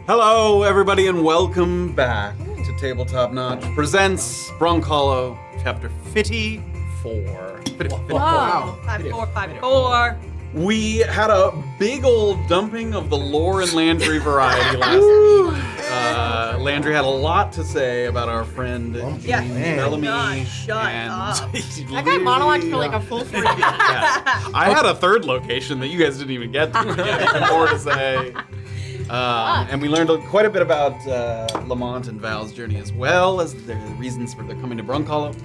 Hello, everybody, and welcome back to Tabletop Notch presents Brunkhollow, Chapter 54. Wow. 5454. We had a big old dumping of the lore and Landry variety last week. Landry had a lot to say about our friend Bellamy. Shut up. That guy monologued for like a full 40 minutes. Yeah. I had a third location that you guys didn't even get to. He had even more to say. And we learned quite a bit about Lamont and Val's journey, as well as the reasons for their coming to Brunkhollow.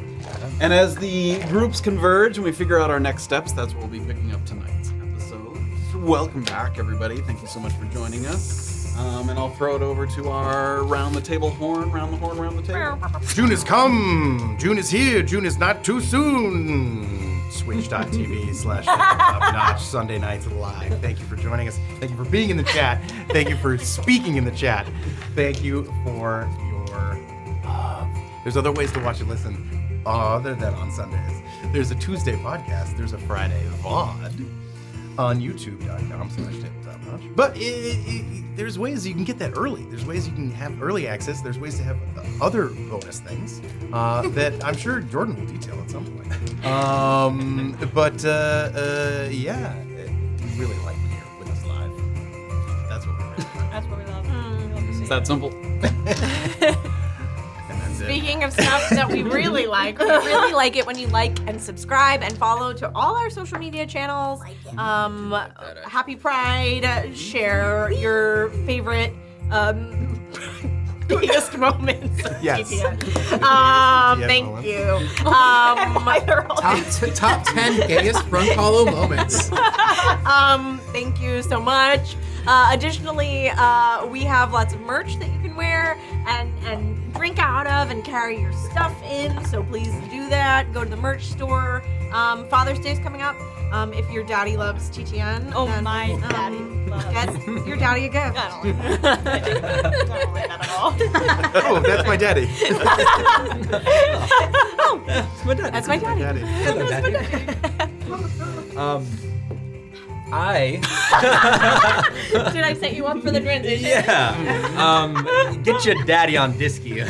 And as the groups converge and we figure out our next steps, that's what we'll be picking up tonight's episode. So welcome back, everybody. Thank you so much for joining us. And I'll throw it over to our round the table horn, round the table. June has come. June is here. June is not too soon. Switch.tv/tabletopnotch Sunday nights live. Thank you for joining us. Thank you for being in the chat. Thank you for speaking in the chat. Thank you for your love. There's other ways to watch and listen other than on Sundays. There's a Tuesday podcast. There's a Friday VOD on youtube.com/tabletopnotch. But there's ways you can get that early. There's ways you can have early access. There's ways to have other bonus things that I'm sure Jordan will detail at some point. Yeah, we really like you here with us live. That's what we're That's what we love. We love to see It's that simple. Speaking of stuff that we really like it when you like and subscribe and follow to all our social media channels. Happy Pride. Share your favorite biggest moments of Yes. TPN. Thank Nolan. you. Top 10 gayest Brunkhollow moments. Thank you so much. Additionally, we have lots of merch that you can wear and drink out of and carry your stuff in, so please do that. Go to the merch store. Father's Day's coming up. If your daddy loves TTN, Oh, then, my daddy loves. get your daddy a gift. I don't like that. I don't like that at all. Oh, that's my daddy. That's my daddy. Did I set you up for the transition? Get your daddy on Disky.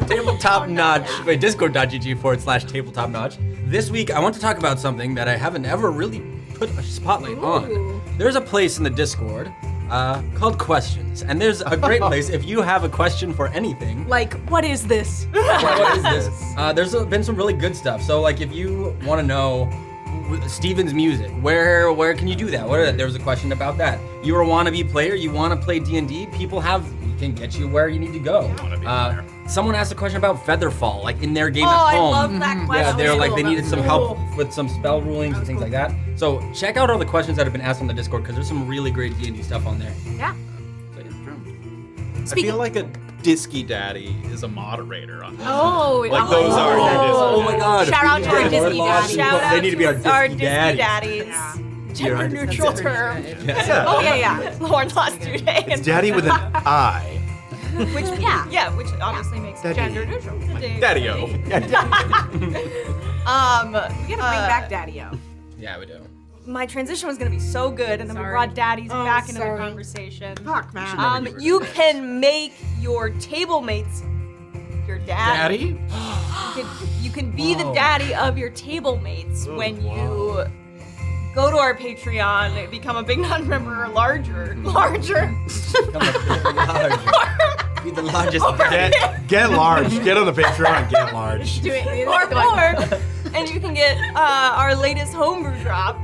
Tabletop Notch. Wait, discord.gg/tabletop notch. This week, I want to talk about something that I haven't ever really put a spotlight on. There's a place in the Discord called Questions, and there's a great place if you have a question for anything. Like, what is this? What is this? There's been some really good stuff. So, like, if you want to know Steven's music, where can you do that? There was a question about that. You're a wannabe player, you want to play D&D, we can get you where you need to go. Someone asked a question about Featherfall, like in their game at I home. love that question. Yeah, they're like, they needed some help Cool. with some spell rulings and things like that. So check out all the questions that have been asked on the Discord, because there's some really great D&D stuff on there. Yeah. I feel like a Disky Daddy is a moderator on this. Oh, Like those are your Disky Oh my god. Shout out to our Disney daddies. Shout out They need to be our Disky daddies. Gender neutral term. Yeah. Oh yeah. Lauren lost today. It's daddy with an I. Which which obviously makes it Gender neutral. Daddy-o. We gotta bring back Daddy-o. Yeah, we do. My transition was gonna be so good, and then we brought daddies back into the conversation. Fuck, man. You can make your table mates your daddy. You can be the daddy of your table mates when you go to our Patreon, become a Big Nun member or larger. Be the largest Get large. Get on the Patreon. Get large. or and you can get our latest homebrew drop.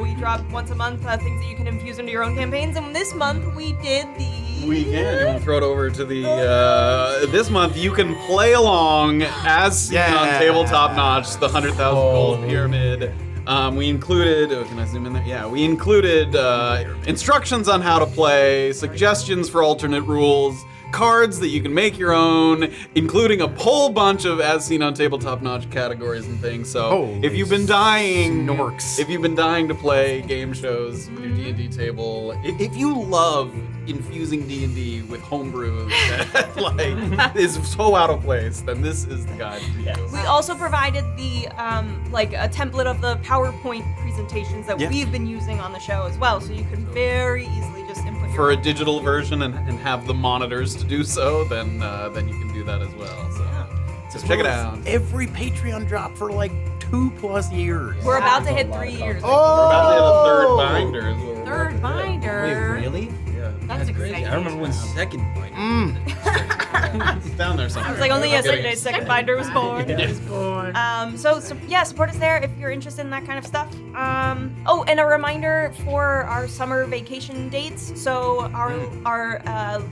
We drop once a month things that you can infuse into your own campaigns, and this month we did the We can. You want to throw it over to the, this month you can play along as seen on Tabletop Notch, the 100,000 gold pyramid. We included, can I zoom in there? Yeah, we included instructions on how to play, suggestions for alternate rules, cards that you can make your own, including a whole bunch of as seen on Tabletop Notch categories and things. So if you've been dying to play game shows with your D&D table, if you love infusing D&D with homebrew that like is so out of place, then this is the guide to you. We also provided the like a template of the PowerPoint presentations that we've been using on the show as well, so you can very easily just input prefer a digital version and have the monitors to do so, then you can do that as well. So check it out. Every Patreon drop for like 2+ years. We're about to hit 3 years. We're about to hit a third binder. Is what we're Third working with. binder. Wait, really? Yeah. That's crazy. exciting. I remember when second binder. It's down there somewhere. It was like only yesterday second binder was born. So yeah, support us there if you're interested in that kind of stuff. Oh, and a reminder for our summer vacation dates. So our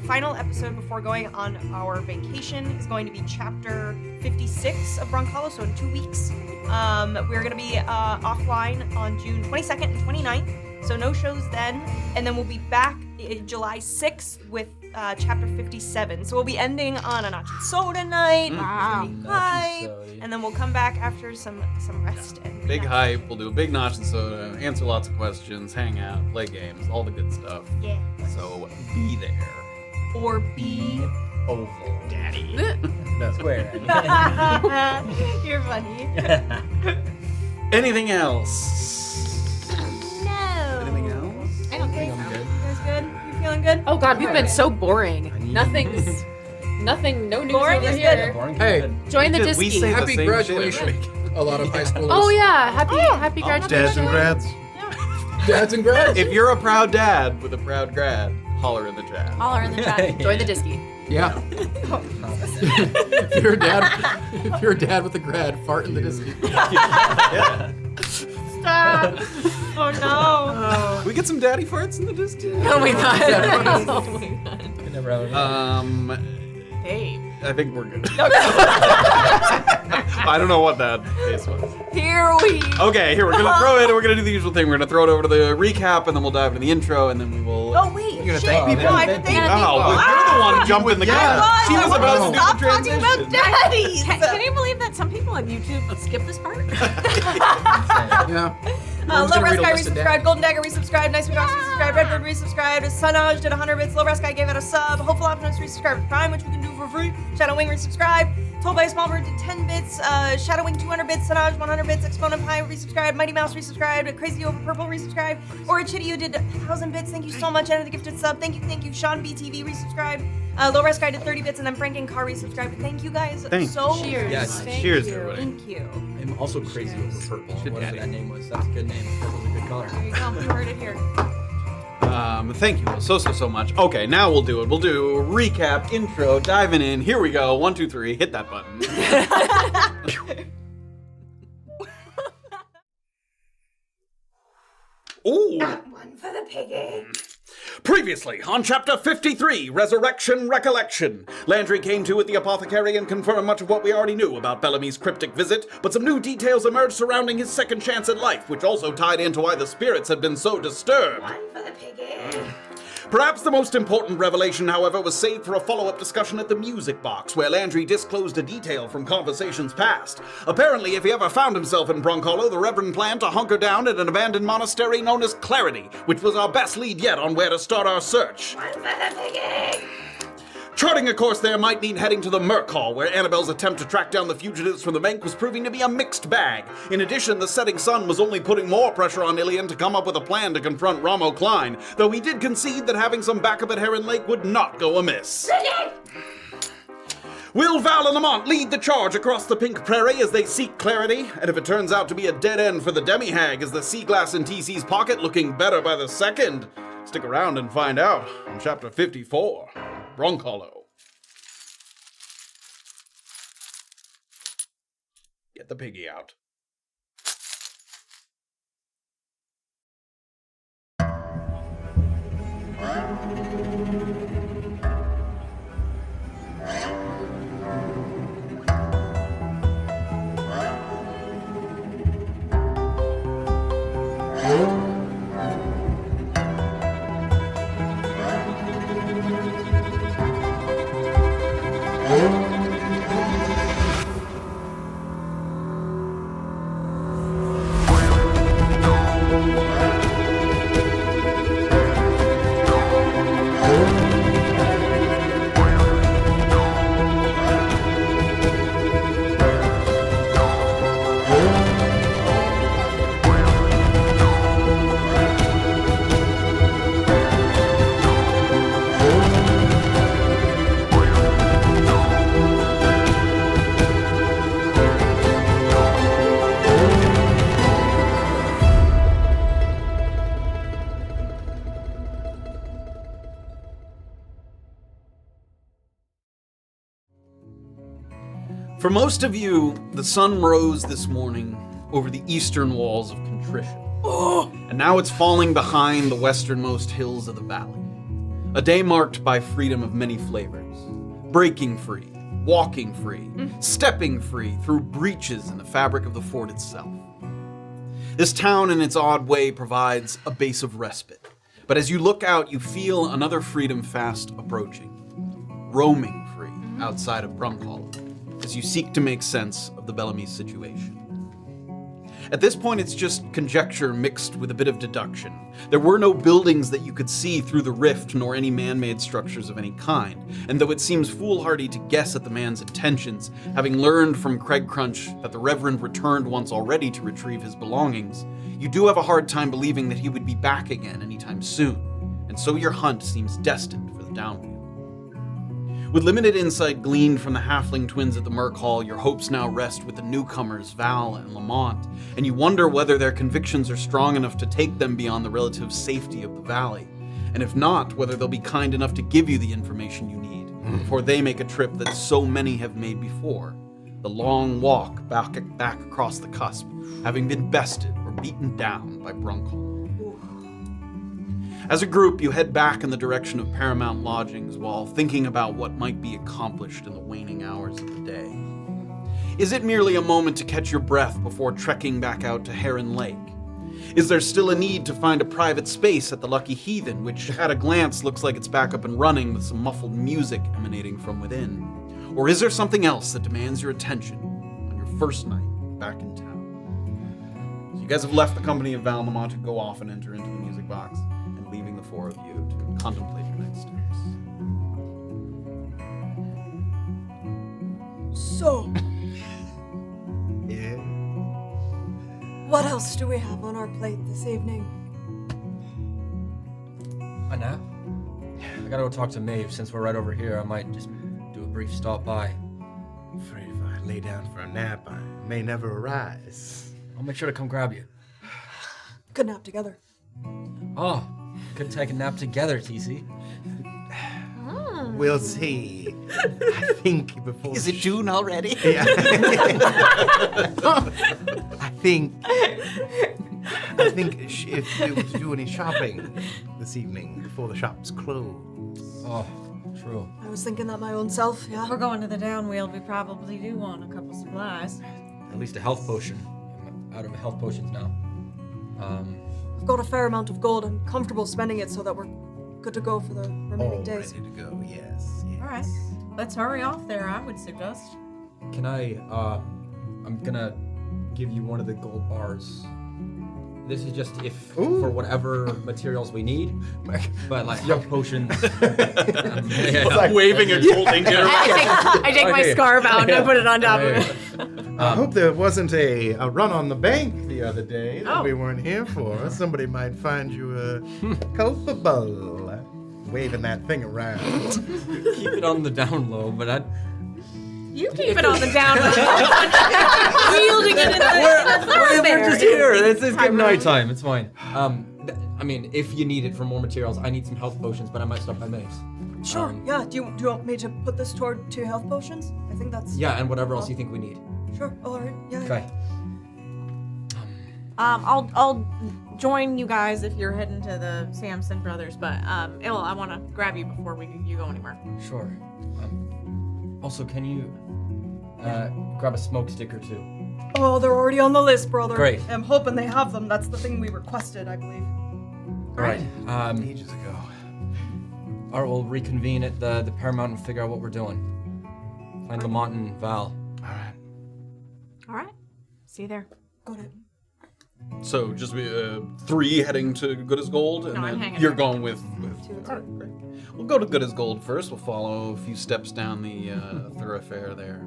final episode before going on our vacation is going to be chapter 56 of Brunkhollow, so in 2 weeks. We're going to be offline on June 22nd and 29th, so no shows then. And then we'll be back July 6th with chapter 57. So we'll be ending on a notch and soda night. Wow. Hype, and then we'll come back after some rest. And Big hype. We'll do a big notch and soda, answer lots of questions, hang out, play games, all the good stuff. Yeah. So be there. Or be Oval. Daddy. No, square. You're funny. Anything else? No. Anything else? I don't think You so. guys good? You feeling good? Oh God, we've been so boring. Nothing's, no news Boring over is here. Boring. Hey, Join the We say Disky. the happy same graduation. shit every week. A lot of high schoolers. Oh yeah, happy graduation. Dads and grads. Dads and grads. If you're a proud dad with a proud grad, holler in the chat. Holler in the chat. Join the Disky. Yeah. if you're a dad with a grad, fart in the Disney. Stop. Oh no. We get some daddy farts in the Disney. Oh my God. Oh my God. Never have Hey. I think we're good. I don't know what that face was. Here we Okay, here we're gonna throw it. We're gonna do the usual thing. We're gonna throw it over to the recap, and then we'll dive into the intro, and then we will. Oh wait. You're gonna shit. thank people? No, I have to thank Oh, people. well, you're the one jumping the Yeah. gun. She was about to do Stop the talking about transition. daddies. Can you believe that some people on YouTube skip this part? Yeah. Low gonna Rest read a Guy list of resubscribed, Golden Dagger resubscribed, Nice Week Off resubscribed, Redbird resubscribed, Sunage did 100 bits, Low Rest Guy gave it a sub, Hopeful Optimist resubscribed with Prime, which we can do for free, Shadowwing resubscribed, Told by a Small Bird did 10 bits, Shadowwing 200 bits, Sunage 100 bits, Exponent Pie resubscribed, Mighty Mouse resubscribed, Crazy Over Purple resubscribed, Or Chitty did 1,000 bits, thank you so much, and the gifted sub, thank you, Sean BTV resubscribed, Low Rest Guy did 30 bits, and then Frank and Car resubscribed, thank you guys Thanks. so Cheers. Yes. Thank Cheers, you. everybody. Thank you. I'm also crazy over purple. Shit, Whatever daddy. that name was. That's a good name. Purple's a good color. There you go, you heard it here. Thank you so much. Okay, now we'll do it. We'll do recap, intro, diving in. Here we go. 1, 2, 3. Hit that button. Ooh. One for the piggy. Previously, on Chapter 53, Resurrection Recollection, Landry came to at the apothecary and confirmed much of what we already knew about Bellamy's cryptic visit, but some new details emerged surrounding his second chance at life, which also tied into why the spirits had been so disturbed. One for the piggy. Perhaps the most important revelation, however, was saved for a follow-up discussion at the music box, where Landry disclosed a detail from conversations past. Apparently, if he ever found himself in Brunkhollow, the Reverend planned to hunker down at an abandoned monastery known as Clarity, which was our best lead yet on where to start our search. One for the piggy. Charting a course there might mean heading to the Merc Hall, where Annabel's attempt to track down the fugitives from the bank was proving to be a mixed bag. In addition, the setting sun was only putting more pressure on Illien to come up with a plan to confront Ramo Klein, though he did concede that having some backup at Heron Lake would not go amiss. Will Val and Lamont lead the charge across the Pink Prairie as they seek clarity? And if it turns out to be a dead end for the demi-hag, is the sea glass in TC's pocket looking better by the second? Stick around and find out on Chapter 54, Brunkhollow. Get the piggy out. For most of you, the sun rose this morning over the eastern walls of Contrition. And now it's falling behind the westernmost hills of the valley. A day marked by freedom of many flavors. Breaking free, walking free, stepping free through breaches in the fabric of the fort itself. This town, in its odd way, provides a base of respite. But as you look out, you feel another freedom fast approaching. Roaming free outside of Brunkhollow, as you seek to make sense of the Bellamy's situation. At this point, it's just conjecture mixed with a bit of deduction. There were no buildings that you could see through the rift, nor any man-made structures of any kind. And though it seems foolhardy to guess at the man's intentions, having learned from Craig Crunch that the Reverend returned once already to retrieve his belongings, you do have a hard time believing that he would be back again anytime soon. And so your hunt seems destined for the downwheel. With limited insight gleaned from the halfling twins at the Merc Hall, your hopes now rest with the newcomers, Val and Lamont, and you wonder whether their convictions are strong enough to take them beyond the relative safety of the valley. And if not, whether they'll be kind enough to give you the information you need before they make a trip that so many have made before. The long walk back across the cusp, having been bested or beaten down by Brunkhollow. As a group, you head back in the direction of Paramount Lodgings while thinking about what might be accomplished in the waning hours of the day. Is it merely a moment to catch your breath before trekking back out to Heron Lake? Is there still a need to find a private space at the Lucky Heathen, which at a glance looks like it's back up and running with some muffled music emanating from within? Or is there something else that demands your attention on your first night back in town? So you guys have left the company of Val and Lamont to go off and enter into the music box, leaving the four of you to contemplate your next steps. So, Yeah. what else do we have on our plate this evening? A nap? I gotta go talk to Maeve. Since we're right over here, I might just do a brief stop by. Afraid if I lay down for a nap, I may never arise. I'll make sure to come grab you. Could nap together. Oh, could take a nap together, TC. We'll see. I think before. Is it June already? Yeah. I think if we were to do any shopping this evening before the shops close. Oh, true. I was thinking that my own self, yeah. If we're going to the downwheel, we probably do want a couple supplies. At least a health potion. I'm out of health potions now. I've got a fair amount of gold. I'm comfortable spending it so that we're good to go for the remaining All days. ready to go, yes. All right, let's hurry off there, I would suggest. Can I, I'm gonna give you one of the gold bars. This is just if for whatever materials we need, but like health potions. Waving a gold ink at her. I take my Okay. scarf out and I put it on top of it. I hope there wasn't a run on the bank the other day that Oh. we weren't here for. Somebody might find you culpable. Waving that thing around. Keep it on the down low, but You keep it on the down low. Wielding it in the we're just here. It's getting Tyrun. nighttime. It's fine. I mean, if you need it for more materials, I need some health potions, but I might stop by Maeve's. Sure, yeah. Do you want me to put this toward 2 health potions? I think that's... Yeah, and whatever else you think we need. Sure, alright, yeah. Okay. I'll join you guys if you're heading to the Samson brothers, but Ill, I want to grab you before you go anywhere. Sure. Also, can you grab a smoke stick or two? Oh, they're already on the list, brother. Great. I'm hoping they have them. That's the thing we requested, I believe. All right. Ages ago. All right, we'll reconvene at the Paramount and figure out what we're doing. Find Lamont and Val. All right. See you there. Got it. So just 3 heading to Good as Gold, and No, I'm then hanging you're out. going with. All right, great. We'll go to Good as Gold first. We'll follow a few steps down the thoroughfare there.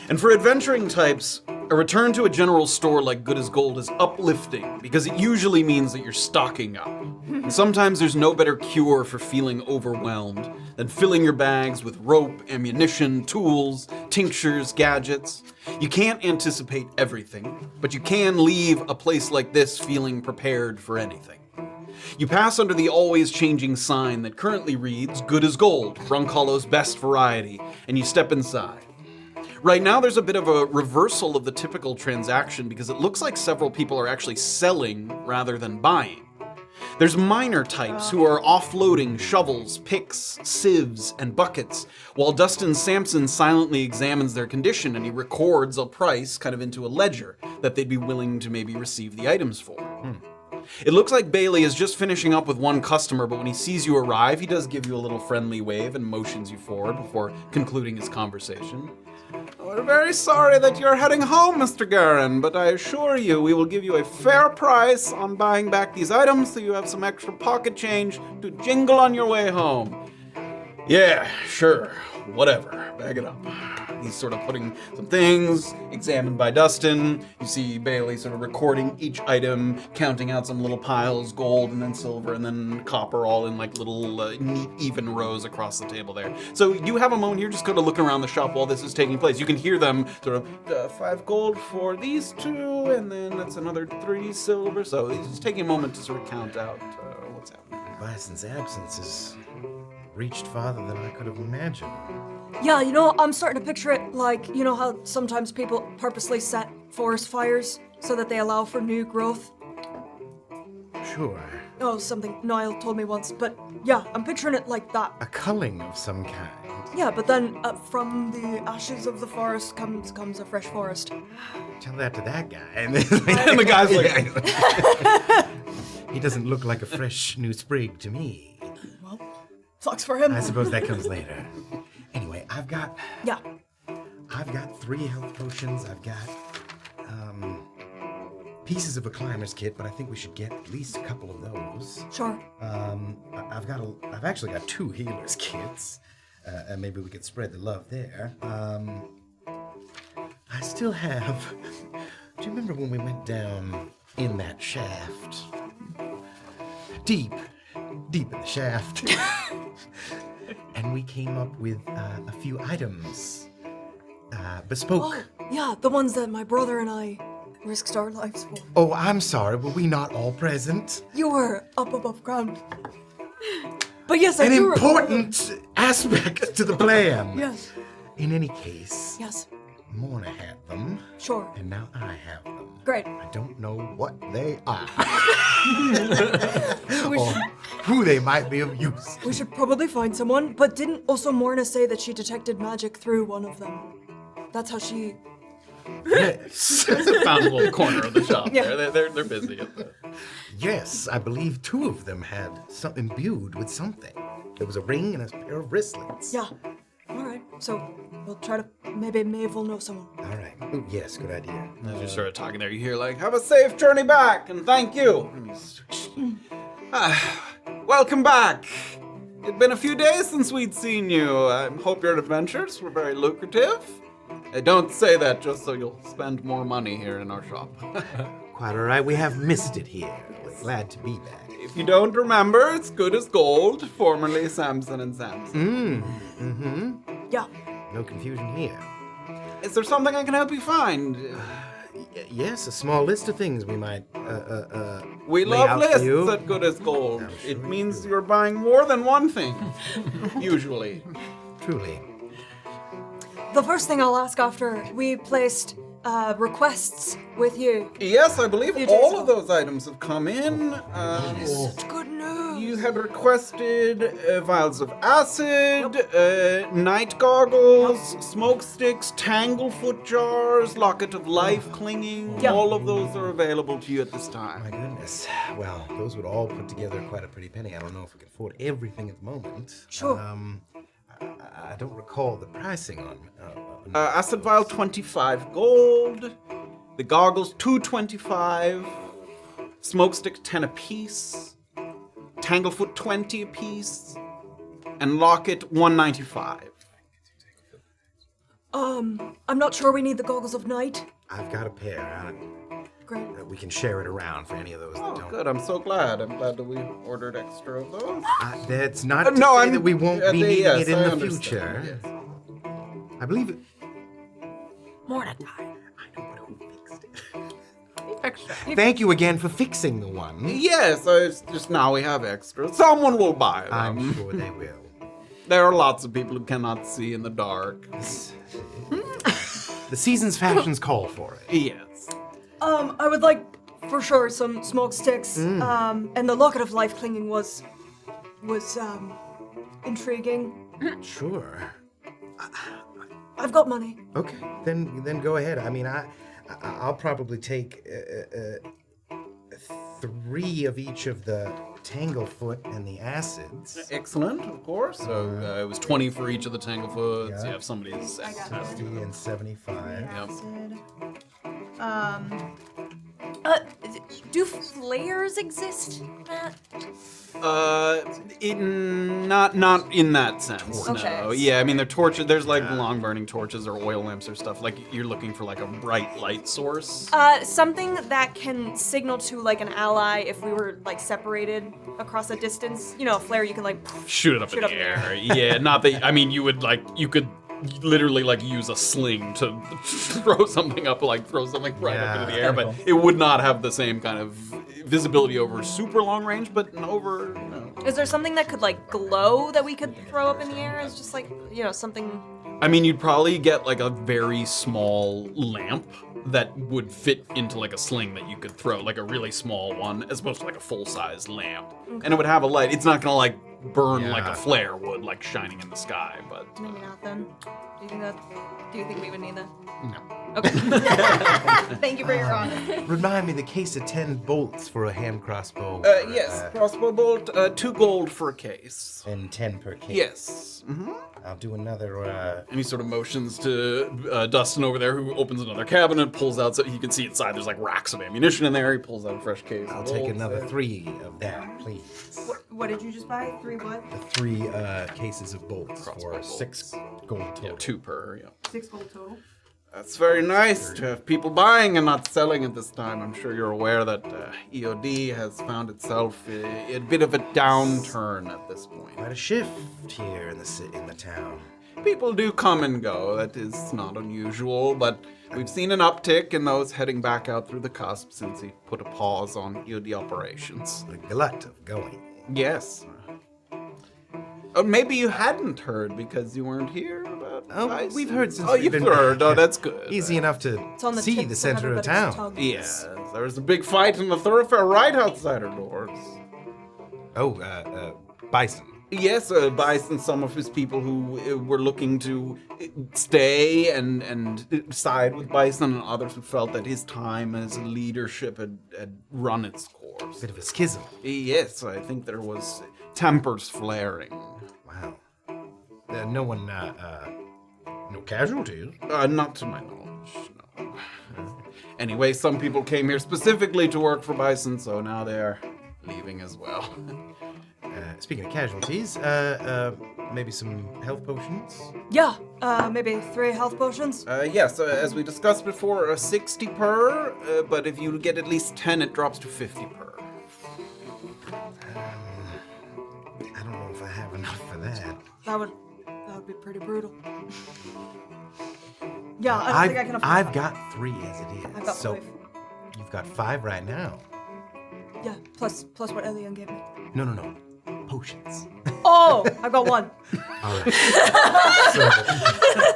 And for adventuring types, a return to a general store like Good as Gold is uplifting because it usually means that you're stocking up. And sometimes there's no better cure for feeling overwhelmed than filling your bags with rope, ammunition, tools, tinctures, gadgets. You can't anticipate everything, but you can leave a place like this feeling prepared for anything. You pass under the always changing sign that currently reads, "Good as gold, Brunkhollow's best variety," and you step inside. Right now there's a bit of a reversal of the typical transaction because it looks like several people are actually selling rather than buying. There's miner types who are offloading shovels, picks, sieves, and buckets, while Dustin Sampson silently examines their condition and he records a price kind of into a ledger that they'd be willing to maybe receive the items for. It looks like Bailey is just finishing up with one customer, but when he sees you arrive, he does give you a little friendly wave and motions you forward before concluding his conversation. "We're very sorry that you're heading home, Mr. Guerin, but I assure you we will give you a fair price on buying back these items so you have some extra pocket change to jingle on your way home." "Yeah, sure, whatever, bag it up." He's sort of putting some things, examined by Dustin. You see Bailey sort of recording each item, counting out some little piles, gold and then silver and then copper, all in like little neat, even rows across the table there. So you have a moment here just kind of looking around the shop while this is taking place. You can hear them sort of, 5 gold for these 2, and then that's another 3 silver. So he's just taking a moment to sort of count out what's happening. Bison's absence has reached farther than I could have imagined. Yeah, I'm starting to picture it like, how sometimes people purposely set forest fires so that they allow for new growth? Sure. Oh, something Niall told me once, but yeah, I'm picturing it like that. A culling of some kind. Yeah, but then from the ashes of the forest comes a fresh forest. Tell that to that guy. And the guy's like... He doesn't look like a fresh new sprig to me. Well, sucks for him. I suppose that comes later. Anyway, I've got 3 health potions. I've got pieces of a climber's kit, but I think we should get at least a couple of those. Sure. I've actually got 2 healer's kits, and maybe we could spread the love there. I still have. Do you remember when we went down in that shaft? Deep in the shaft. And we came up with a few items. Bespoke. Oh, yeah, the ones that my brother and I risked our lives for. Oh, I'm sorry, were we not all present? You were up above ground. But yes, I An do important aspect to the plan. Yes. In any case, Yes. Morna had them, Sure. and now I have them. Great. I don't know what they are. Or who they might be of use. We should probably find someone, but didn't also Morna say that she detected magic through one of them? That's how she... Yes. Found a little corner of the shop Yeah. there. They're busy at the... Yes, I believe 2 of them had something imbued with something. There was a ring and a pair of wristlets. Yeah. All right, so we'll try to... Maybe Maeve will know someone. All right. Ooh, yes, good idea. As you started talking there, you hear like, "Have a safe journey back, and thank you." Welcome back. It'd been a few days since we'd seen you. I hope your adventures were very lucrative. I don't say that just so you'll spend more money here in our shop. Quite all right. We have missed it here. We're glad to be back. If you don't remember, it's Good as Gold, formerly Samson and Samson. Yeah. No confusion here. Is there something I can help you find? Yes, a small list of things we might We lay love out for lists you. at Good as Gold. I'm sure It you means do. you're buying more than one thing, usually. Truly. The first thing I'll ask after we placed requests with you. Yes, I believe You do all so. of those items have come in. Such good news. You had requested vials of acid, night goggles, smoke sticks, tanglefoot jars, locket of life clinging. Yeah. All of those are available to you at this My time. goodness. Well, those would all put together quite a pretty penny. I don't know if we can afford everything at the moment. Sure. I don't recall the pricing on. Acid vial 25 gold, the goggles 225, smoke stick 10 apiece, tanglefoot 20 apiece, and locket 195. I'm not sure we need the goggles of night. I've got a pair. Great. We can share it around for any of those that Oh, don't. good. I'm so glad. I'm glad that we ordered extra of those. That's not to No, say I'm- that we won't be they- needing yes, it in I the understand, future. yes. I believe it. Morna time. I know, but who fixed it? extra. Thank you again for fixing the one. Yes, it's just now we have extra. Someone will buy them. I'm sure they will. There are lots of people who cannot see in the dark. The season's fashions call for it. Yes. I would like, for sure, some smoke sticks. And the locket of life clinging was intriguing. Sure. I've got money. Okay, then go ahead. I mean, I'll probably take 3 of each of the Tanglefoot and the acids. Excellent, of course. So it was 20 for each of the Tanglefoots. Yeah. You have somebody's 60 and 75. Yep. Do flares exist, Matt? Not in that sense. Okay. No. Yeah, I mean they're torches. There's like long burning torches or oil lamps or stuff. Like you're looking for like a bright light source. Something that can signal to like an ally if we were like separated across a distance. You know, a flare you can like Shoot it up in the air. Yeah, not that. I mean, you could literally like use a sling to throw something up, like throw something right up into the air, but it would not have the same kind of visibility over super long range, but over. Is there something that could like glow that we could throw up in the air as just like, you know, something? I mean, you'd probably get like a very small lamp that would fit into like a sling that you could throw, like a really small one, as opposed to like a full-size lamp. Okay. And it would have a light. It's not gonna like burn like a flare would, like shining in the sky, but maybe not then. Do you think we would need that? No. Okay. Thank you for your honesty. Remind me the case of 10 bolts for a hand crossbow. Yes, crossbow bolt, 2 gold for a case. And 10 per case. Yes. Mm-hmm. I'll do another. And he sort of motions to Dustin over there, who opens another cabinet, pulls out so he can see inside. There's like racks of ammunition in there. He pulls out a fresh case. I'll take another 3 of that, please. What did you just buy? 3 what? The 3 cases of bolts for 6 gold total. Yeah, 2 per. Yeah. 6 gold total. That's very nice to have people buying and not selling at this time. I'm sure you're aware that EOD has found itself in a bit of a downturn at this point. Quite a shift here in the town. People do come and go. That is not unusual, but we've seen an uptick in those heading back out through the cusp since he put a pause on EOD operations. The glut of going. Yes. Maybe you hadn't heard because you weren't here about Bison. We've heard since you've been heard. back. Oh, that's good. Easy enough to see the center of town. Yes, there was a big fight in the thoroughfare right outside our doors. Oh, Bison. Yes, Bison, some of his people who were looking to stay and side with Bison, and others who felt that his time as leadership had run its course. Bit of a schism. Yes, I think there was tempers flaring. Wow. No one, no casualties? Not to my knowledge, no. Anyway, some people came here specifically to work for Bison, so now they're leaving as well. Speaking of casualties, maybe some health potions? Yeah, maybe 3 health potions. Yes, as we discussed before, 60 per, but if you get at least 10, it drops to 50 per. I don't know if I have enough for that. That would be pretty brutal. Yeah, I don't think I can afford I've got 3 as it is. I've got so 5. You've got 5 right now. Yeah, plus what Illien gave me. No. Potions. Oh, I've got 1. All right. So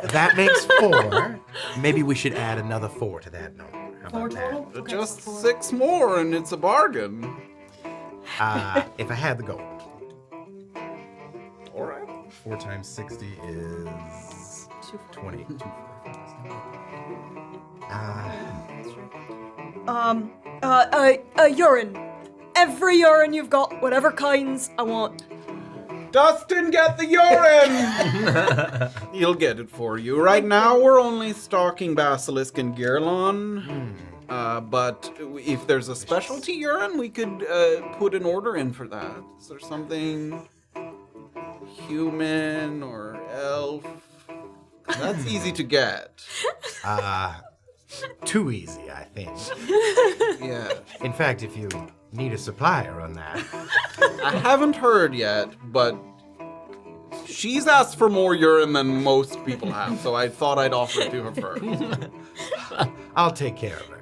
that makes 4. Maybe we should add another 4 to that number. How about that? Okay, Just so 4. 6 more, and it's a bargain. If I had the gold. All right. 4 times 60 is 20. Urine. Every urine you've got, whatever kinds, I want. Dustin, get the urine! He'll get it for you. Right now, we're only stocking Basilisk and Girlon. But if there's a specialty urine, we could put an order in for that. Is there something human or elf? That's easy to get. Too easy, I think. Yeah. In fact, if you need a supplier on that. I haven't heard yet, but she's asked for more urine than most people have, so I thought I'd offer it to her first. I'll take care of her.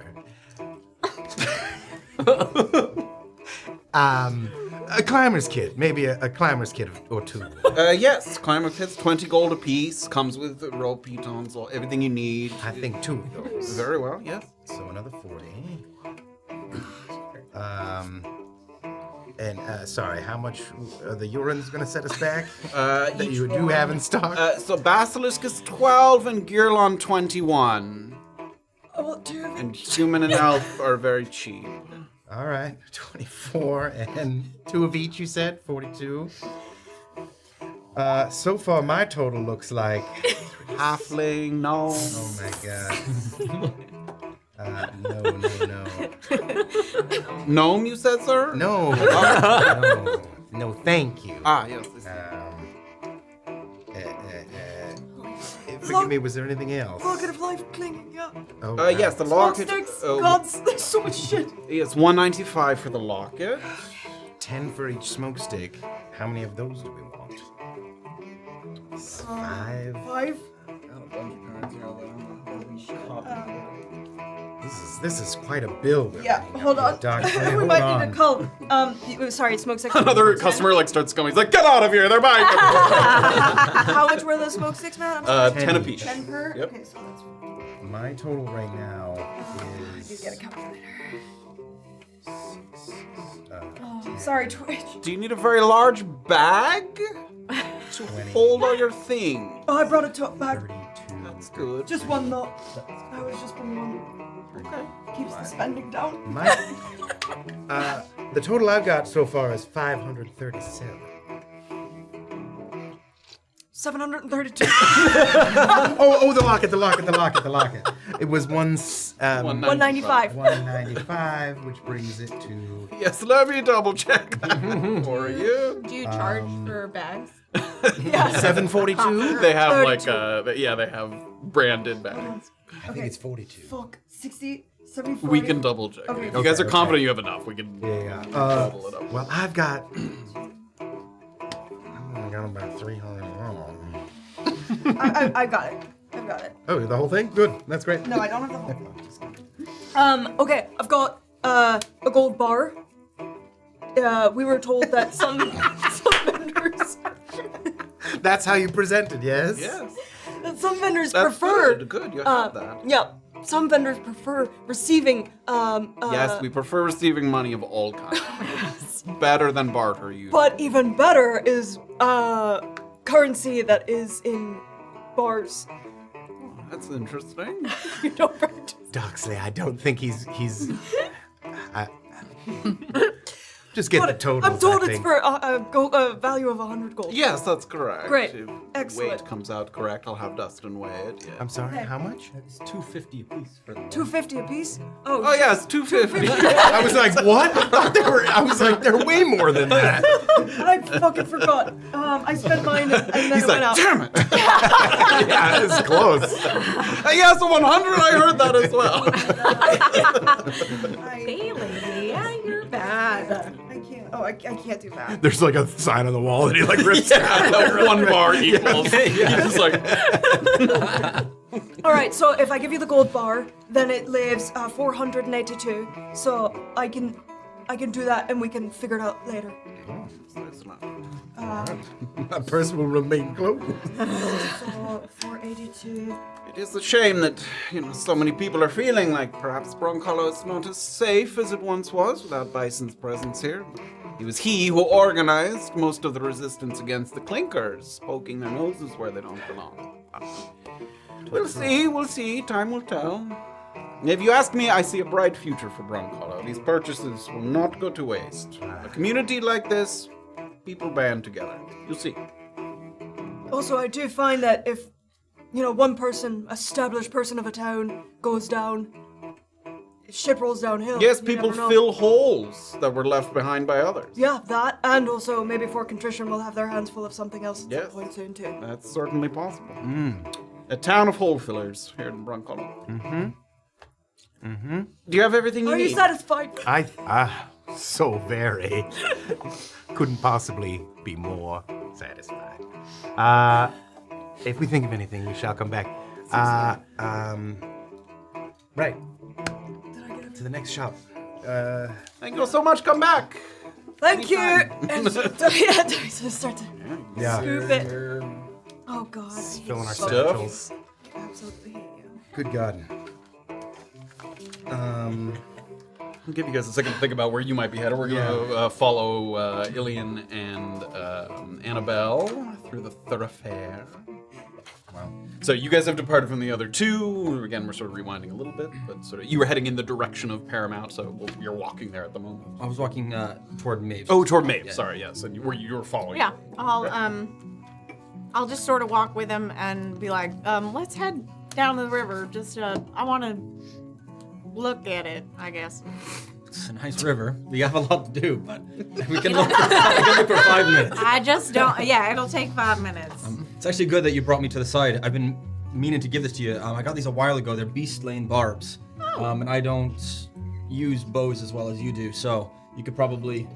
A climber's kit, maybe a climber's kit or two. Yes, climber kits, 20 gold apiece. Comes with rope, pitons, everything you need. I think 2 of those. Very well, yes. So another 40. Sorry, how much the urine's gonna set us back? That you do have in stock? So Basilisk is 12 and Gearlon 21. Oh, dear. And human and elf are very cheap. All right, 24 and 2 of each, you said? 42. So far, my total looks like... Halfling, no. Oh my god. No. Gnome, you said, sir? No. No, thank you. Ah, yes. Forgive me, was there anything else? Locket of life clinging, yeah. Oh, Yes, the locket. Sticks, gods, there's so much shit. It's 195 for the locket. 10 for each smoke stick. How many of those do we want? 5. 5. This is quite a bill. Yeah, hold on. Doxley, We might need to call. Sorry, smoke sticks. Another customer starts coming. He's like, get out of here, they're mine. How much were the smoke sticks, man? 10 apiece. 10 per? Yep. Okay, so that's. My total right now You is... get a calculator. Sorry, Twitch. Do you need a very large bag to 20. hold all your things? Oh, I brought a tote bag. 32. That's good. Just one though. I was just bringing one. Okay. Keeps the spending down. The total I've got so far is 537. 732. Oh, the locket. It was 195. 195, which brings it to... Yes, let me double check that for you. Do you charge for bags? 742? They have 32. they have branded bags. I think it's 42. Fuck. 60, 70, 40. We can double check. Okay. If you guys are Okay. confident you have enough, we can Yeah. double it up. Well, I've got about 300 wrong. I got it. I've got it. Oh, the whole thing? Good. That's great. No, I don't have the whole thing. Okay, I've got a gold bar. We were told that some vendors That's how you present it, yes? Yes. some vendors That's prefer good. You have that. yeah, some vendors prefer receiving Yes, we prefer receiving money of all kinds. Better than barter, you. but even better is currency that is in bars. That's interesting. You know, right? Doxley, I don't think he's just get the totals. I'm told I it's think. for a value of 100 gold. Yes, that's correct. Great. If Excellent. weight comes out correct, I'll have Dustin weigh it. Yeah. I'm sorry, how much? It's 250 a piece for the 250 a piece. Oh yes, 250. I was like, what? I was like, they're way more than that. I fucking forgot. I spent mine and then He's it went like, out. damn it. Yeah, it's close. Yes, the 100. I heard that as well. Bailey, yeah, you're bad. I can't. Oh, I can't do that. There's like a sign on the wall that he like rips Yeah, that 1 bar equals. He's just like. All right. So if I give you the gold bar, then it leaves 482. So I can do that, and we can figure it out later. My purse will remain closed. So 482. It is a shame that, so many people are feeling like perhaps Brunkhollow is not as safe as it once was without Bison's presence here. It was he who organized most of the resistance against the Clinkers, poking their noses where they don't belong. We'll see, time will tell. If you ask me, I see a bright future for Brunkhollow. These purchases will not go to waste. A community like this, people band together. You'll see. Also, I do find that if, one person, established person of a town, goes down, ship rolls downhill. Yes, You people never know. fill holes that were left behind by others. Yeah, that, and also maybe for contrition, we'll have their hands full of something else at Yes. some point soon too. That's certainly possible. A town of hole fillers here in Brunkhollow. Do you have everything you Are need? you satisfied? So very. Couldn't possibly be more satisfied. If we think of anything, we shall come back. Right. Did I get it? To the next shop. Thank you so much. Come back. Thank you. And yeah, so start to Yeah. scoop it. Oh God. Filling our Stuff. satchels. Absolutely hate you. Good God. I'll give you guys a second to think about where you might be headed. We're going to follow Illien and Annabel through the thoroughfare. Wow. So you guys have departed from the other two. Again, we're sort of rewinding a little bit, but sort of you were heading in the direction of Paramount, so you're walking there at the moment. I was walking toward Maeve. Oh, toward Maeve. Sorry, yes, and you were following. Yeah, I'll just sort of walk with him and be like, let's head down the river. Just, I want to look at it, I guess. It's a nice river. We have a lot to do, but we can look for 5 minutes. I just don't. Yeah, it'll take 5 minutes. It's actually good that you brought me to the side. I've been meaning to give this to you. I got these a while ago. They're beast-lane barbs. And I don't use bows as well as you do, so you could probably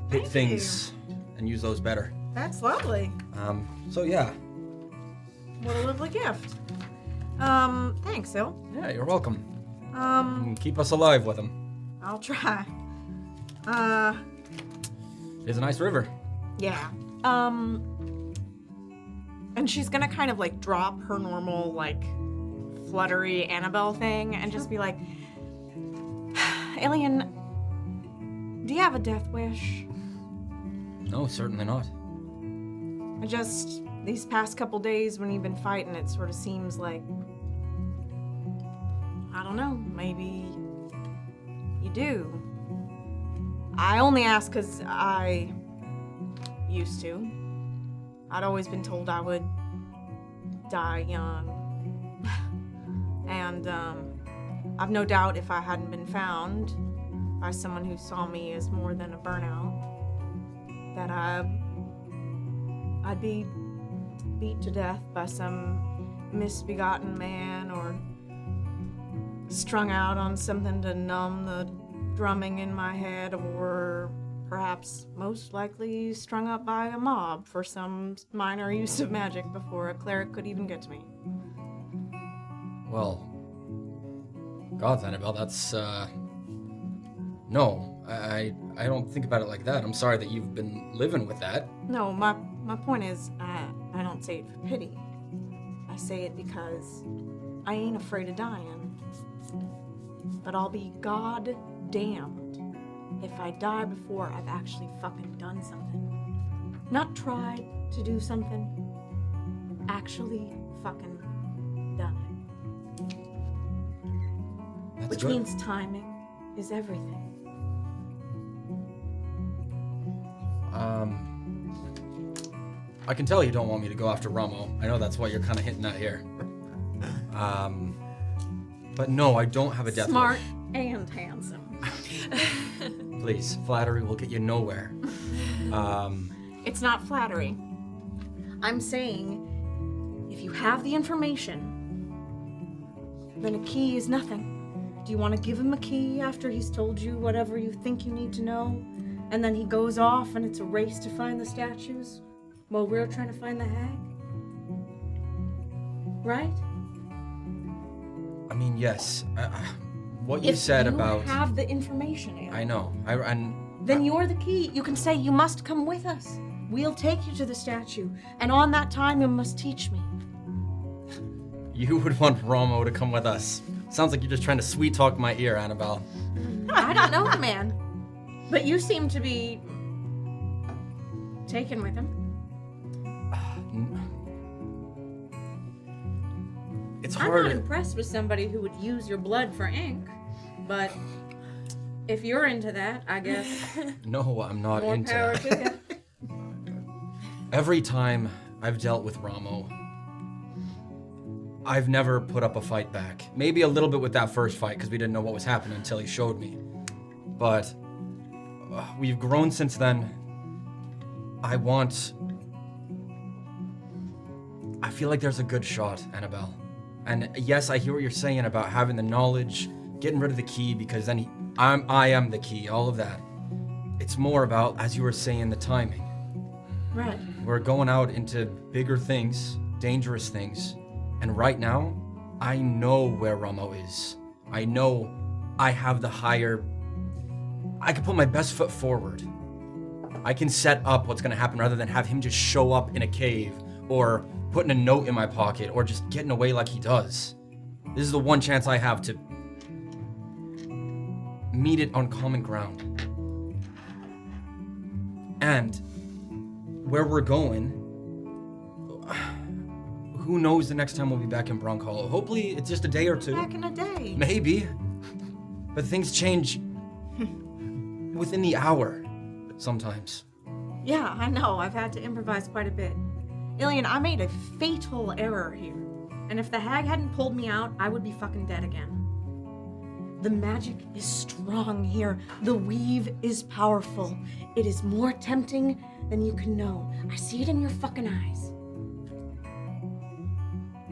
pick Thank things and use those better. That's lovely. So yeah. What a lovely gift. Thanks, Sil. Yeah, you're welcome. And keep us alive with them. I'll try. It's a nice river. Yeah. And she's gonna kind of like drop her normal like fluttery Annabelle thing and just be like, Illien, do you have a death wish? No, certainly not. I just, these past couple days when you've been fighting, it sort of seems like, I don't know, maybe you do. I only ask because I used to. I'd always been told I would die young. And I've no doubt if I hadn't been found by someone who saw me as more than a burnout, that I'd be beat to death by some misbegotten man or strung out on something to numb the drumming in my head, or perhaps most likely strung up by a mob for some minor use of magic before a cleric could even get to me. Well, gods, Annabelle, that's, no, I don't think about it like that. I'm sorry that you've been living with that. No, my point is, I don't say it for pity. I say it because I ain't afraid of dying. But I'll be goddamned if I die before I've actually fucking done something. Not tried to do something, actually fucking done it. That's Which good. means timing is everything. I can tell you don't want me to go after Ramo. I know that's what you're kind of hinting at here. But no, I don't have a death Smart wish. and handsome. Please, flattery will get you nowhere. It's not flattery. I'm saying, if you have the information, then a key is nothing. Do you want to give him a key after he's told you whatever you think you need to know? And then he goes off and it's a race to find the statues while we're trying to find the hag? Right? I mean, yes. What you said about... If you have the information, Aaron, I know. then you're the key. You can say, you must come with us. We'll take you to the statue. And on that time, you must teach me. You would want Ramo to come with us. Sounds like you're just trying to sweet talk my ear, Annabelle. I don't know the man. But you seem to be taken with him. It's I'm hard. not impressed with somebody who would use your blood for ink. But if you're into that, I guess No, I'm not more into power that. to you. Every time I've dealt with Ramo, I've never put up a fight back. Maybe a little bit with that first fight, because we didn't know what was happening until he showed me. But we've grown since then. I feel like there's a good shot, Annabelle. And yes, I hear what you're saying about having the knowledge, getting rid of the key, because then I am the key, all of that. It's more about, as you were saying, the timing. Right. We're going out into bigger things, dangerous things, and right now, I know where Ramo is. I know I have the higher I can put my best foot forward. I can set up what's gonna happen rather than have him just show up in a cave or putting a note in my pocket or just getting away like he does. This is the one chance I have to meet it on common ground. And where we're going, who knows the next time we'll be back in Brunkhollow. Hopefully it's just a day or two. Back in a day. Maybe. But things change within the hour sometimes. Yeah, I know. I've had to improvise quite a bit. Illien, I made a fatal error here. And if the hag hadn't pulled me out, I would be fucking dead again. The magic is strong here. The weave is powerful. It is more tempting than you can know. I see it in your fucking eyes.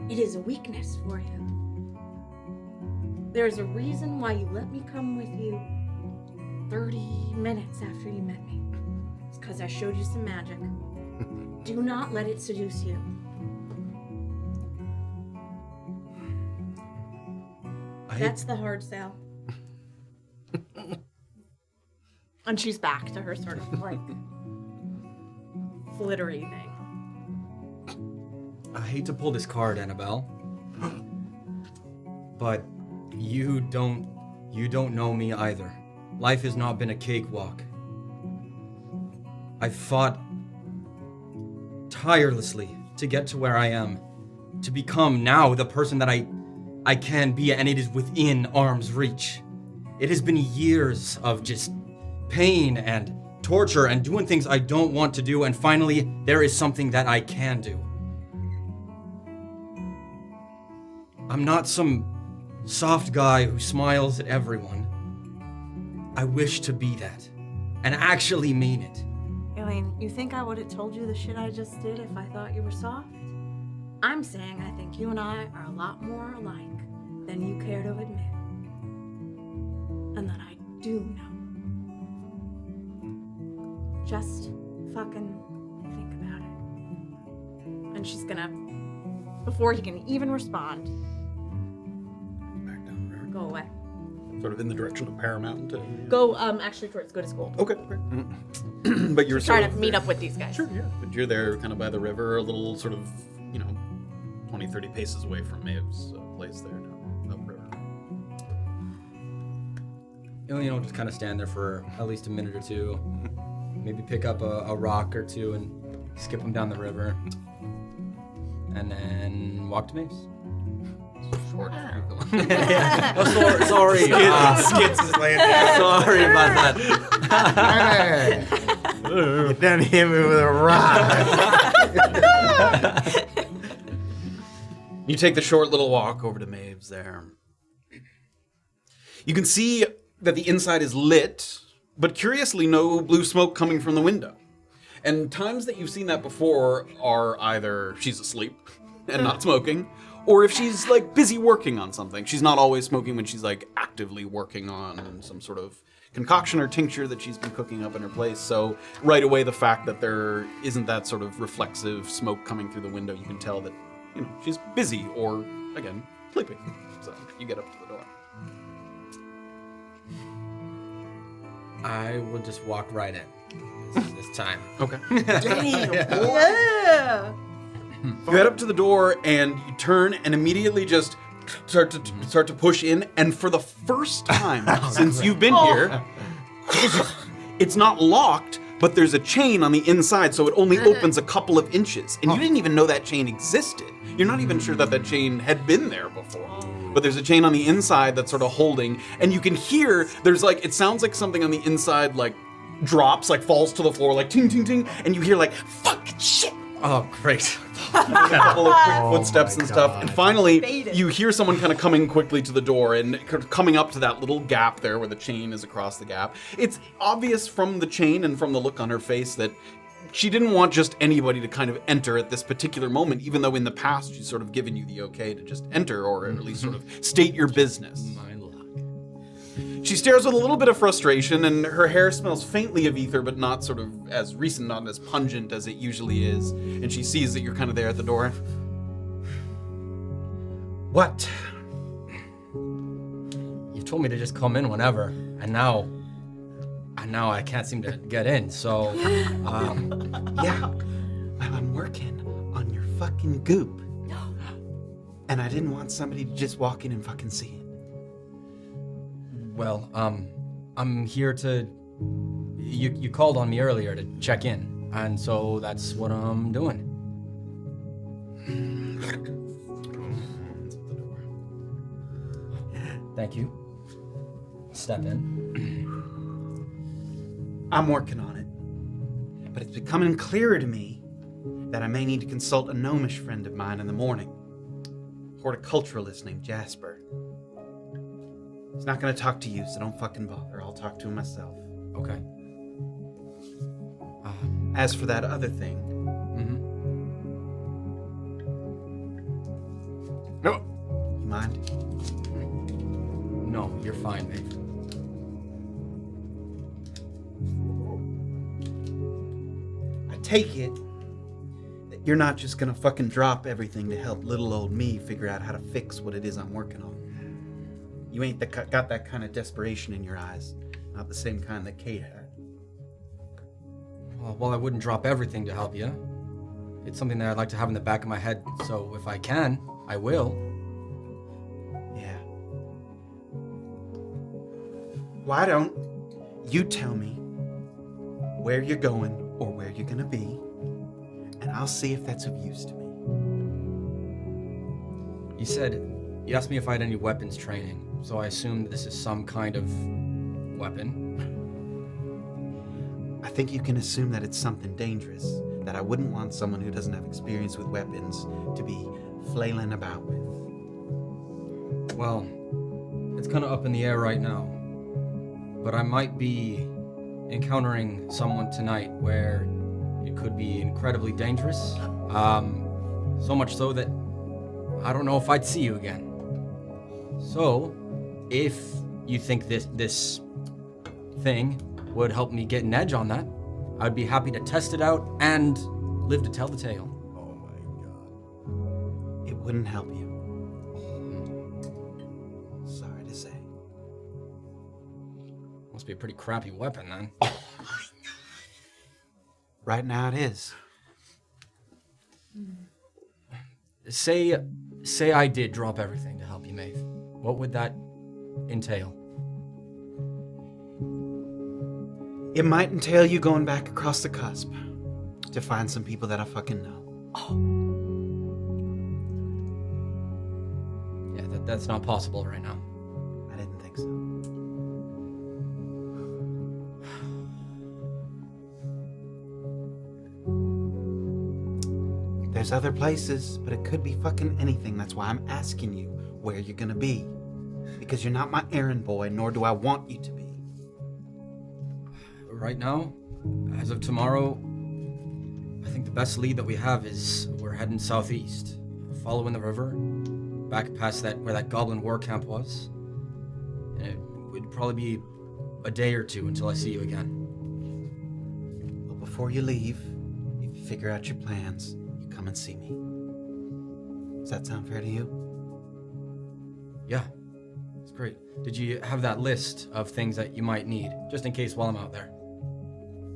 It is a weakness for you. There's a reason why you let me come with you 30 minutes after you met me. It's because I showed you some magic. Do not let it seduce you. That's the hard sell. And she's back to her sort of like flittery thing. I hate to pull this card, Annabel, but you don't know me either. Life has not been a cakewalk. I fought tirelessly to get to where I am, to become now the person that I can be, and it is within arm's reach. It has been years of just pain and torture and doing things I don't want to do, and finally there is something that I can do. I'm not some soft guy who smiles at everyone. I wish to be that, and actually mean it. Illien, you think I would have told you the shit I just did if I thought you were soft? I'm saying I think you and I are a lot more alike than you care to admit. And that I do know. Just fucking think about it. And she's gonna, before he can even respond, Back down the river. go away. Sort of in the direction of Paramount. Go, actually towards go to school. Okay. Great. But you're Trying sort to of meet there. up with these guys. Sure, yeah. But you're there kind of by the river, a little sort of, 20, 30 paces away from Maeve's place there, upriver. Illien will just kind of stand there for at least a minute or two, maybe pick up a rock or two and skip them down the river, and then walk to Maeve's. Short. Oh, sorry. Skits is laying there. Sorry about that. You done hit me with a rock. You take the short little walk over to Maeve's there. You can see that the inside is lit, but curiously no blue smoke coming from the window. And times that you've seen that before are either she's asleep and not smoking, or if she's like busy working on something. She's not always smoking when she's like actively working on some sort of concoction or tincture that she's been cooking up in her place. So right away, the fact that there isn't that sort of reflexive smoke coming through the window, you can tell that, she's busy or, again, sleeping. So you get up to the door. I will just walk right in this time. Okay. Yeah. You head up to the door and you turn and immediately just start to push in, and for the first time since you've been here, it's not locked, but there's a chain on the inside, so it only opens a couple of inches. And you didn't even know that chain existed. You're not even sure that that chain had been there before. But there's a chain on the inside that's sort of holding, and you can hear, it sounds like something on the inside like drops, like falls to the floor, like ting, ting, ting, and you hear like, fuck, shit. Oh, great. A couple of quick footsteps my and stuff, God. and finally Faded. you hear someone kind of coming quickly to the door and coming up to that little gap there where the chain is across the gap. It's obvious from the chain and from the look on her face that she didn't want just anybody to kind of enter at this particular moment, even though in the past she's sort of given you the okay to just enter, or at least sort of state your business. My luck. She stares with a little bit of frustration, and her hair smells faintly of ether, but not sort of as recent, not as pungent as it usually is. And she sees that you're kind of there at the door. What? You've told me to just come in whenever, and now now I can't seem to get in, so, Yeah, I'm working on your fucking goop. And I didn't want somebody to just walk in and fucking see it. well, I'm here to... You called on me earlier to check in, and so that's what I'm doing. Thank you. Step in. I'm working on it. But it's becoming clearer to me that I may need to consult a gnomish friend of mine in the morning. Horticulturalist named Jasper. He's not gonna talk to you, so don't fucking bother. I'll talk to him myself. Okay. As for that other thing, No. you mind? No, you're fine, mate. I take it that you're not just gonna fucking drop everything to help little old me figure out how to fix what it is I'm working on. You ain't got that kind of desperation in your eyes. Not the same kind that Kate had. Well, I wouldn't drop everything to help you. It's something that I'd like to have in the back of my head, so if I can, I will. Yeah. Why don't you tell me where you're going or where you're gonna be, and I'll see if that's of use to me. You asked me if I had any weapons training, so I assumed this is some kind of weapon. I think you can assume that it's something dangerous that I wouldn't want someone who doesn't have experience with weapons to be flailing about with. Well, it's kind of up in the air right now, but I might be encountering someone tonight where it could be incredibly dangerous. So much so that I don't know if I'd see you again. So, if you think this thing would help me get an edge on that, I'd be happy to test it out and live to tell the tale. Oh my god. It wouldn't help you. Sorry to say. Must be a pretty crappy weapon then. Right now it is. Say I did drop everything to help you, Maeve. What would that entail? It might entail you going back across the cusp to find some people that I fucking know. Yeah, that's not possible right now. I didn't think so. There's other places, but it could be fucking anything. That's why I'm asking you where you're gonna be. Because you're not my errand boy, nor do I want you to be. Right now, as of tomorrow, I think the best lead that we have is we're heading southeast, following the river, back past where that goblin war camp was. And it would probably be a day or two until I see you again. Well, before you leave, if you figure out your plans, you come and see me. Does that sound fair to you? Yeah, it's great. Did you have that list of things that you might need, just in case while I'm out there?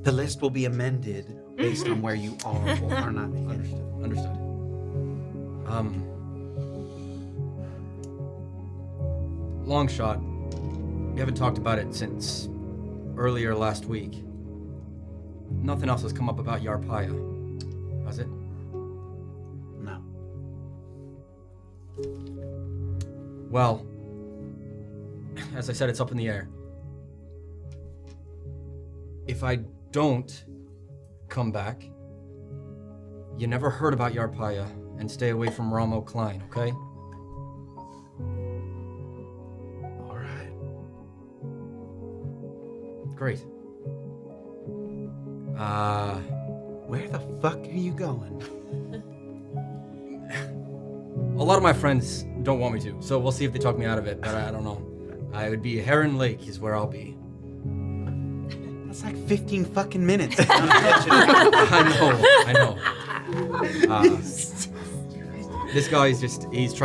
The list will be amended based on where you are or are not. Understood. Long shot. We haven't talked about it since earlier last week. Nothing else has come up about Yarpaya, has it? No. Well, as I said, it's up in the air. If I don't come back, you never heard about Yarpaya, and stay away from Ramo Klein, okay? All right. Great. Where the fuck are you going? A lot of my friends don't want me to, so we'll see if they talk me out of it, but I don't know. I would be Heron Lake is where I'll be. That's like 15 fucking minutes. I know. This guy is he's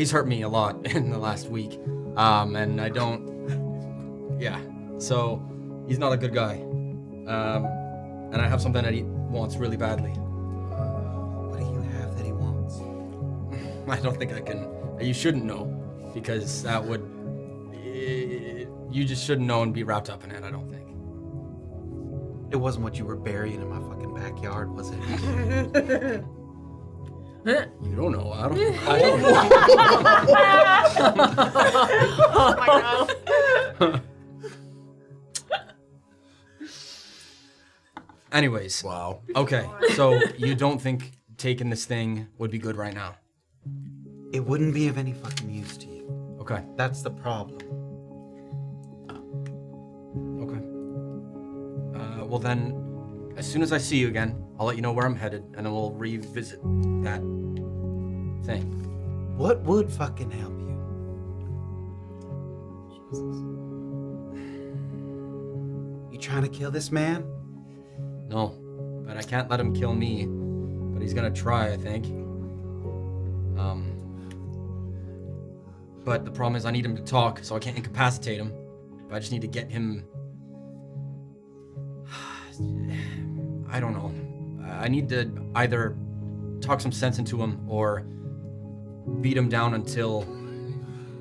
hurt me a lot in the last week. And I don't, yeah. So, he's not a good guy. And I have something that he wants really badly. What do you have that he wants? I don't think I can. You shouldn't know, because that would. You just shouldn't know and be wrapped up in it, I don't think. It wasn't what you were burying in my fucking backyard, was it? You don't know. I don't know. Oh my god. Anyways. Wow. Okay, so you don't think taking this thing would be good right now? It wouldn't be of any fucking use to you. Okay. That's the problem. Okay. Well then, as soon as I see you again, I'll let you know where I'm headed, and then we'll revisit that thing. What would fucking help you? You trying to kill this man? No, but I can't let him kill me. But he's gonna try, I think. But the problem is I need him to talk, so I can't incapacitate him. But I just need to get him... I don't know. I need to either talk some sense into him or beat him down until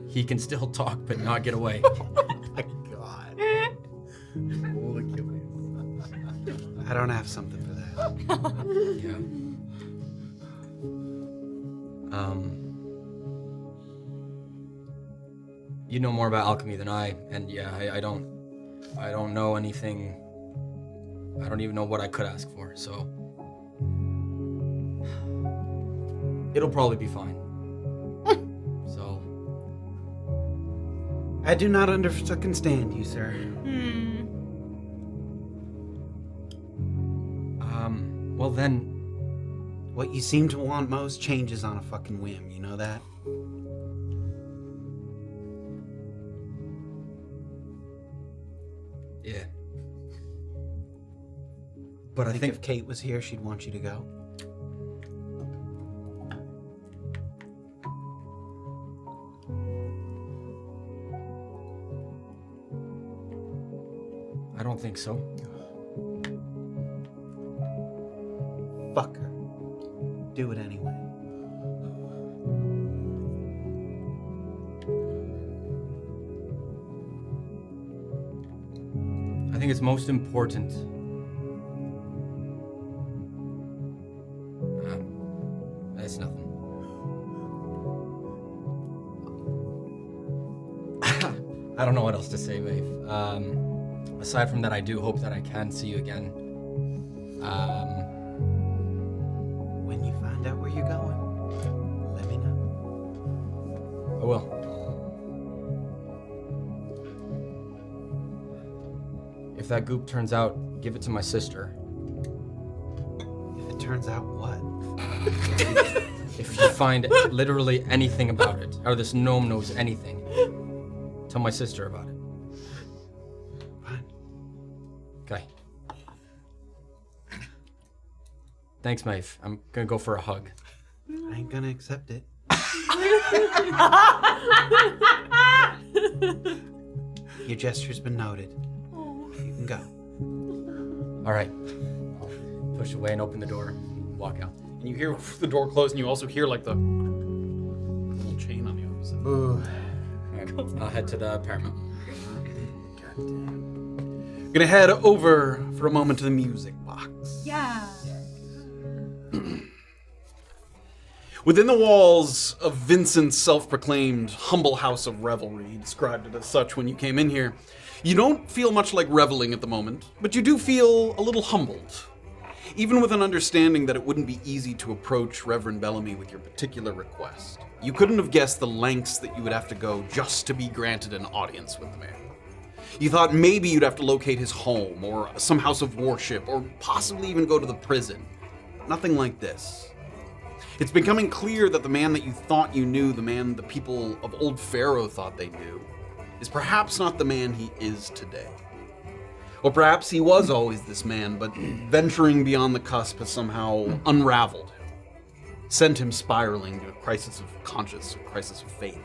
he can still talk but not get away. Oh my god. Old Achilles. I don't have something for that. Yeah. You know more about alchemy than I, and yeah, I don't know anything. I don't even know what I could ask for, so it'll probably be fine. So I do not understand you, sir. Well then, What you seem to want most changes on a fucking whim, you know that? yeah. But I think think if Kate was here, she'd want you to go. I don't think so. Fuck her. Do it anyway. I think it's most important. That's nothing. I don't know what else to say, Maeve. Aside from that, I do hope that I can see you again. When you find out where you're going, let me know. I will. If that goop turns out, give it to my sister. If it turns out what? If you find literally anything about it, or this gnome knows anything, tell my sister about it. Fine. Okay. Thanks, Maeve. I'm gonna go for a hug. I ain't gonna accept it. Your gesture's been noted. You can go. All right. I'll push away and open the door and walk out. And you hear the door close, and you also hear like the little chain on the other side. All right. I'll head to the paramount. Gonna head over for a moment to the music box. Yeah. Within the walls of Vincent's self-proclaimed humble house of revelry, he described it as such when you came in here, you don't feel much like reveling at the moment, but you do feel a little humbled. Even with an understanding that it wouldn't be easy to approach Reverend Bellamy with your particular request. You couldn't have guessed the lengths that you would have to go just to be granted an audience with the man. You thought maybe you'd have to locate his home, or some house of worship, or possibly even go to the prison. Nothing like this. It's becoming clear that the man that you thought you knew, the man the people of Old Pharaoh thought they knew, is perhaps not the man he is today. Or perhaps he was always this man, but venturing beyond the cusp has somehow unraveled him, sent him spiraling to a crisis of conscience, a crisis of faith.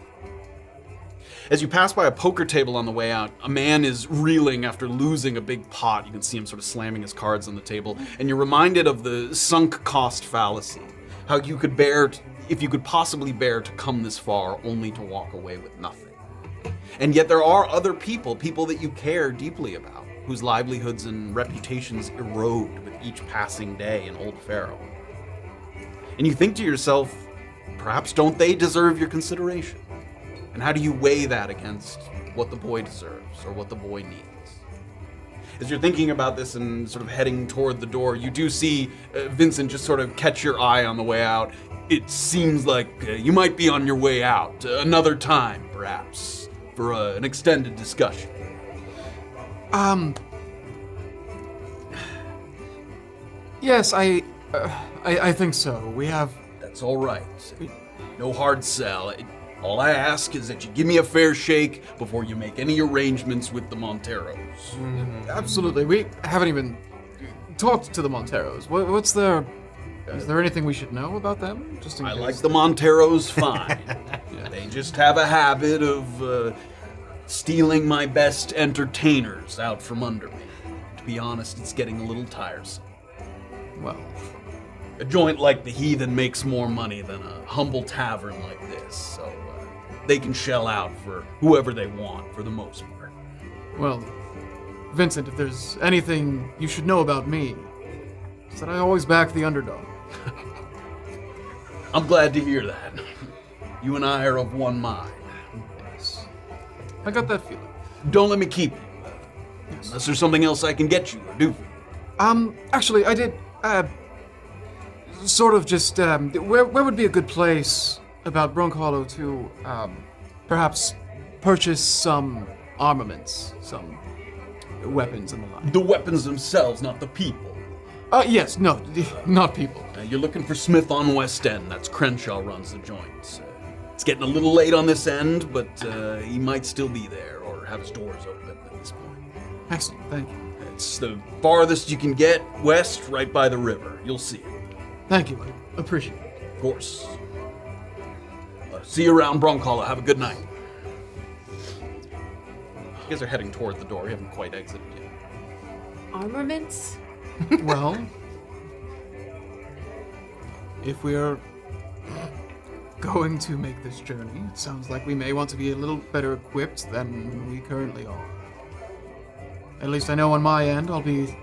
As you pass by a poker table on the way out, a man is reeling after losing a big pot. You can see him sort of slamming his cards on the table, and you're reminded of the sunk cost fallacy. How you could if you could possibly bear to come this far only to walk away with nothing. And yet there are other people that you care deeply about, whose livelihoods and reputations erode with each passing day in Old Pharaoh. And you think to yourself, perhaps don't they deserve your consideration? And how do you weigh that against what the boy deserves or what the boy needs? As you're thinking about this and sort of heading toward the door, you do see Vincent just sort of catch your eye on the way out. It seems like you might be on your way out another time, perhaps, for an extended discussion. Yes, I think so. We have... That's all right. No hard sell. All I ask is that you give me a fair shake before you make any arrangements with the Monteros. Absolutely. We haven't even talked to the Monteros. What's their... Is there anything we should know about them? Just in I case. like the Monteros fine. They just have a habit of stealing my best entertainers out from under me. To be honest, it's getting a little tiresome. Well... A joint like the Heathen makes more money than a humble tavern like this, so they can shell out for whoever they want, for the most part. Well, Vincent, if there's anything you should know about me, it's that I always back the underdog. I'm glad to hear that. You and I are of one mind. Yes. I got that feeling. Don't let me keep you. Unless there's something else I can get you or do for you. Actually, I did, sort of just, where would be a good place about Brunkhollow to, perhaps purchase some armaments, some weapons and the like? The weapons themselves, not the people. Yes, no, not people. You're looking for Smith on West End. That's Crenshaw runs the joint. It's getting a little late on this end, but he might still be there or have his doors open at this point. Excellent, thank you. It's the farthest you can get west, right by the river. You'll see it. Thank you, I appreciate it. Of course. See you around Brunkhollow. Have a good night. You guys are heading toward the door. You haven't quite exited yet. Armaments? Well, if we're going to make this journey, it sounds like we may want to be a little better equipped than we currently are. At least I know on my end I'll be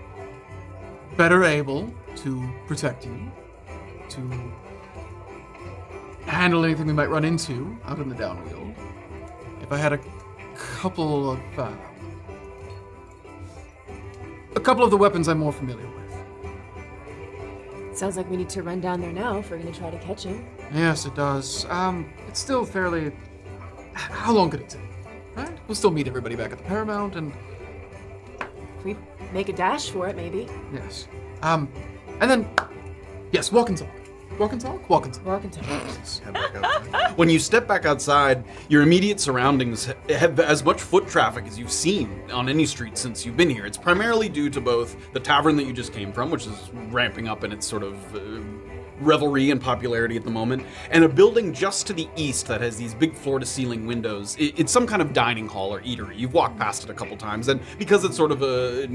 better able to protect you, to handle anything we might run into out in the downfield. If I had a couple of the weapons I'm more familiar with. Sounds like we need to run down there now if we're gonna try to catch him. Yes, it does. It's still fairly... How long could it take? Right? We'll still meet everybody back at the Paramount and... If we make a dash for it, maybe. Yes. And then... Yes, walk and talk. Walk and talk? Walk and talk. Walk into Head back outside. When you step back outside, your immediate surroundings have as much foot traffic as you've seen on any street since you've been here. It's primarily due to both the tavern that you just came from, which is ramping up in its sort of revelry and popularity at the moment, and a building just to the east that has these big floor-to-ceiling windows. It's some kind of dining hall or eatery. You've walked past it a couple times, and because it's sort of a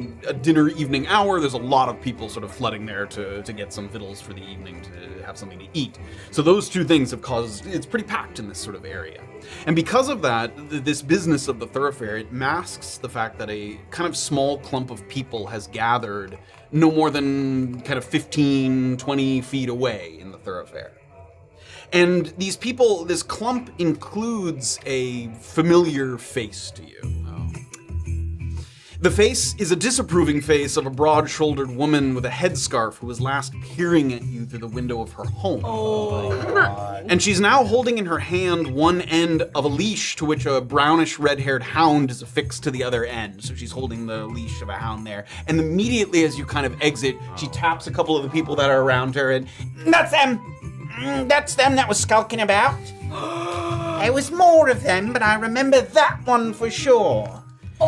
dinner evening hour, there's a lot of people sort of flooding there to get some victuals for the evening, to have something to eat. So those two things have caused, it's pretty packed in this sort of area. And because of that, this business of the thoroughfare, it masks the fact that a kind of small clump of people has gathered no more than kind of 15, 20 feet away in the thoroughfare. And these people, this clump includes a familiar face to you. The face is a disapproving face of a broad-shouldered woman with a headscarf who was last peering at you through the window of her home. And she's now holding in her hand one end of a leash to which a brownish red-haired hound is affixed to the other end. So she's holding the leash of a hound there. And immediately as you kind of exit, she taps a couple of the people that are around her and, "That's them! That's them that was skulking about. There was more of them, but I remember that one for sure.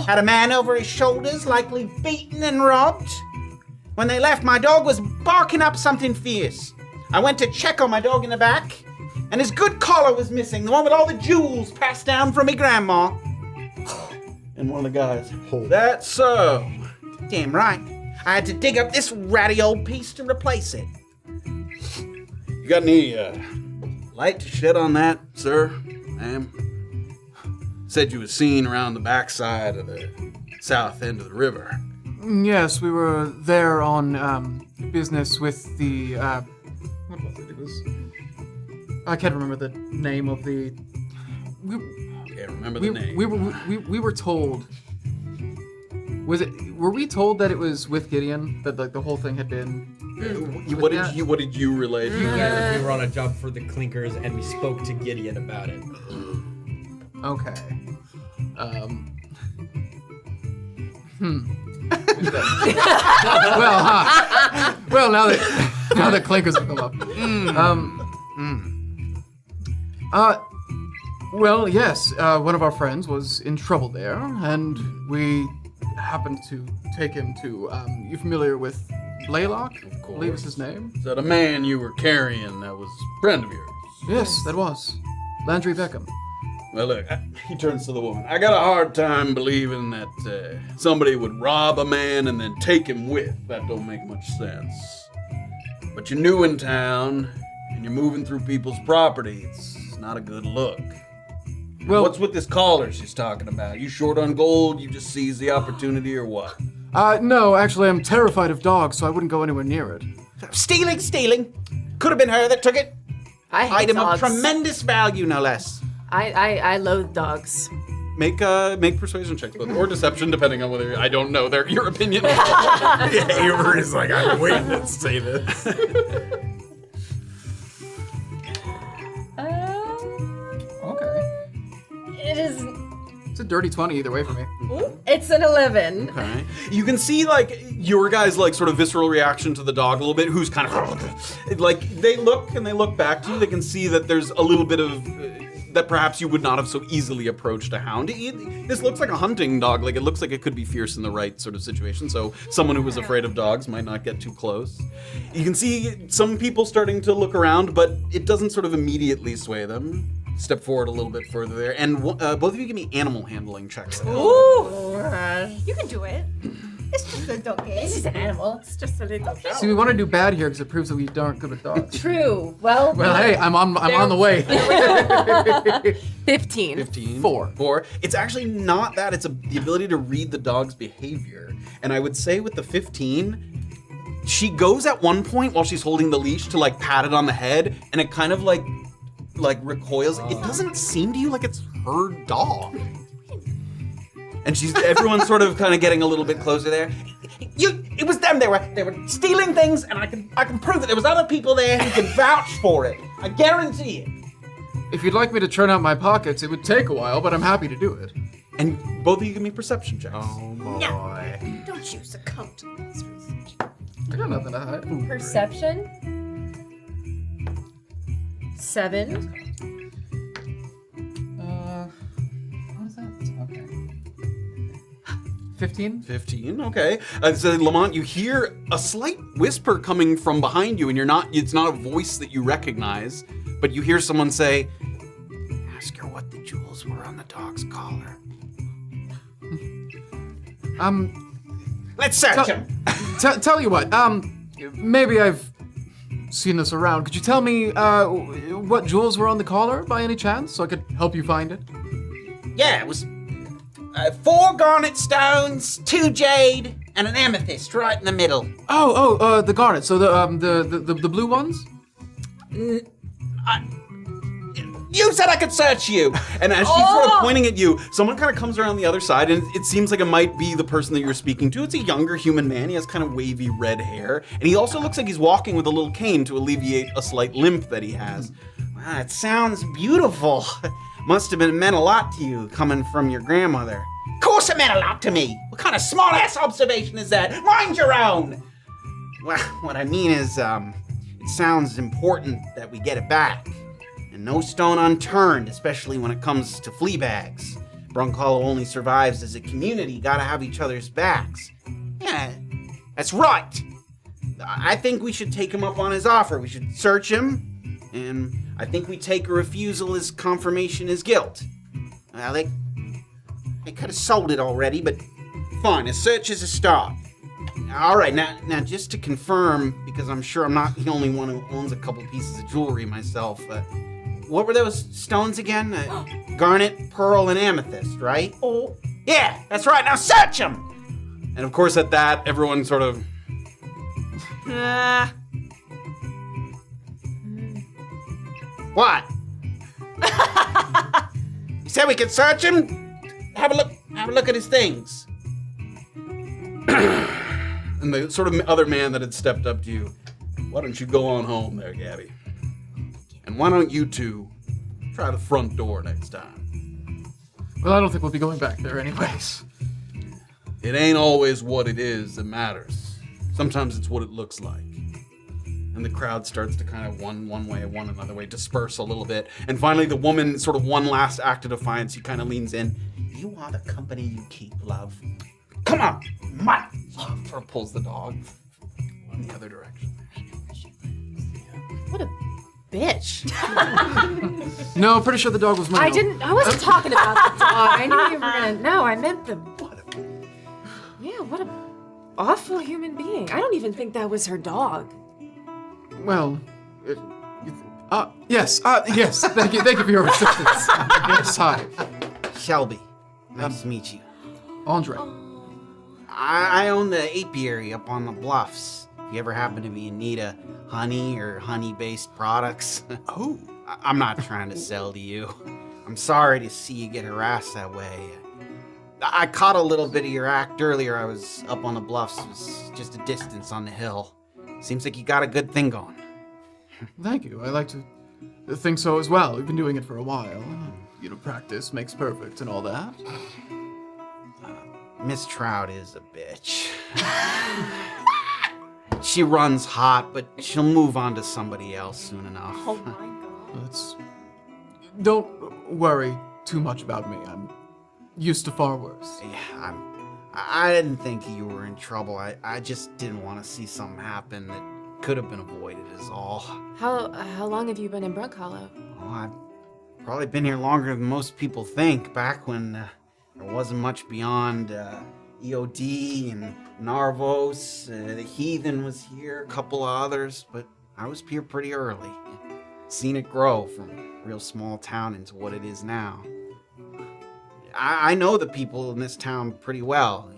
Had a man over his shoulders, likely beaten and robbed. When they left, my dog was barking up something fierce. I went to check on my dog in the back, And his good collar was missing, the one with all the jewels passed down from me grandma. And one of the guys, that's so. Damn right. I had to dig up this ratty old piece to replace it. You got any light to shed on that, sir, ma'am? Said you was seen around the backside of the south end of the river. Yes, we were there on business with the. What was it? It was. I can't remember the name of the. Can't remember the name. We were told. Were we told that it was with Gideon? That like the whole thing had been. What did you relate? We were on a job for the Clinkers, and we spoke to Gideon about it. Okay. Well, now that Clinkers have come up. Well, yes. One of our friends was in trouble there, and we happened to take him to. You familiar with Blaylock? Of course. I believe is his name. Is that a man you were carrying that was a friend of yours? Yes, that was Landry Beckham. Well, look, he turns to the woman. I got a hard time believing that somebody would rob a man and then take him with. That don't make much sense. But you're new in town, and you're moving through people's property. It's not a good look. Well, what's with this collar she's talking about? You short on gold? You just seize the opportunity, or what? No, actually, I'm terrified of dogs, so I wouldn't go anywhere near it. Stealing. Could have been her that took it. I hate Item dogs. of tremendous value, no less. I loathe dogs. Make persuasion checks, both, or deception, depending on whether I don't know your opinion. Avery is like, I'm waiting to say this. Okay. It is. It's a dirty 20 either way for me. It's an 11. Okay. You can see like your guys' like sort of visceral reaction to the dog a little bit, who's kind of like they look back to you. They can see that there's a little bit of that perhaps you would not have so easily approached a hound. This looks like a hunting dog. Like it looks like it could be fierce in the right sort of situation. So someone who was afraid of dogs might not get too close. You can see some people starting to look around, but it doesn't sort of immediately sway them. Step forward a little bit further there, and both of you give me animal handling checks. Ooh! You can do it. It's just a donkey. This is an animal. It's just a little. See, we want to do bad here because it proves that we aren't good with dogs. True. Well, Hey, I'm on the way. 15. 15. Four. It's actually not that. It's the ability to read the dog's behavior. And I would say with the 15, she goes at one point while she's holding the leash to like pat it on the head, and it kind of like recoils. It doesn't seem to you like it's her dog. And everyone's sort of kind of getting a little bit closer there. It was them. They were stealing things, and I can prove that there was other people there who can vouch for it. I guarantee it. If you'd like me to turn out my pockets, it would take a while, but I'm happy to do it. And both of you give me perception checks. Oh boy. Don't you succumb to this. I got nothing to hide. perception. 7. What is that? Okay. 15? 15, okay. So Lamont, you hear a slight whisper coming from behind you, and it's not a voice that you recognize, but you hear someone say, ask her what the jewels were on the dog's collar. Let's search him. Tell you what, maybe I've seen this around. Could you tell me what jewels were on the collar by any chance, so I could help you find it? Yeah, it was 4 garnet stones, 2 jade, and an amethyst right in the middle. The garnet. So the blue ones? You said I could search you! And as she's sort of pointing at you, someone kind of comes around the other side, and it seems like it might be the person that you're speaking to. It's a younger human man. He has kind of wavy red hair, and he also looks like he's walking with a little cane to alleviate a slight limp that he has. Wow, it sounds beautiful. Must have meant a lot to you coming from your grandmother. Of course it meant a lot to me. What kind of small-ass observation is that? Mind your own. Well, what I mean is, it sounds important that we get it back. And no stone unturned, especially when it comes to flea bags. Brunkhollow only survives as a community. Gotta have each other's backs. Yeah, that's right. I think we should take him up on his offer. We should search him and I think we take a refusal as confirmation as guilt. Well, they could have sold it already, but fine, a search is a start. All right, now just to confirm, because I'm sure I'm not the only one who owns a couple pieces of jewelry myself, what were those stones again? Garnet, pearl, and amethyst, right? Oh. Yeah, that's right, now search them! And of course, at that, everyone sort of. What? You said we could search him? Have a look at his things. And the sort of other man that had stepped up to you. Why don't you go on home there, Gabby? And why don't you two try the front door next time? Well, I don't think we'll be going back there anyways. It ain't always what it is that matters. Sometimes it's what it looks like. And the crowd starts to kind of one way, one another way, disperse a little bit. And finally, the woman, sort of one last act of defiance, she kind of leans in. You are the company you keep, love. Come on, mutt! Sort of pulls the dog in the other direction. What a bitch. No, pretty sure the dog was mine. I wasn't talking about the dog. I knew you were gonna. No, I meant the. Yeah, what a awful human being. I don't even think that was her dog. Well, yes. Thank you for your assistance. Yes, hi. Shelby, nice to meet you. Andre. I own the apiary up on the bluffs. If you ever happen to be in need of honey or honey-based products. Oh. I'm not trying to sell to you. I'm sorry to see you get harassed that way. I caught a little bit of your act earlier. I was up on the bluffs. It was just a distance on the hill. Seems like you got a good thing going. Thank you. I like to think so as well. We've been doing it for a while. Practice makes perfect and all that. Miss Trout is a bitch. She runs hot, but she'll move on to somebody else soon enough. Oh my god. Don't worry too much about me. I'm used to far worse. Yeah, I didn't think you were in trouble. I just didn't want to see something happen that could have been avoided is all. How long have you been in Brunkhollow? Oh, I've probably been here longer than most people think, back when there wasn't much beyond EOD and Narvos. The Heathen was here, a couple of others, but I was here pretty early. Seen it grow from a real small town into what it is now. I know the people in this town pretty well.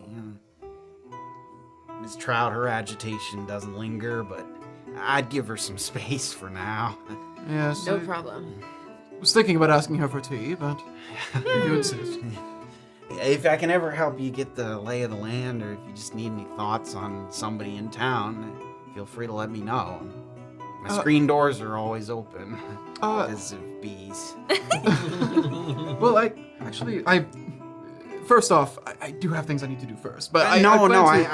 Miss Trout, her agitation doesn't linger, but I'd give her some space for now. Yes. No problem. I was thinking about asking her for tea, but if you insist. If I can ever help you get the lay of the land, or if you just need any thoughts on somebody in town, feel free to let me know. My screen doors are always open. As of bees. Well, first off, I do have things I need to do first. But I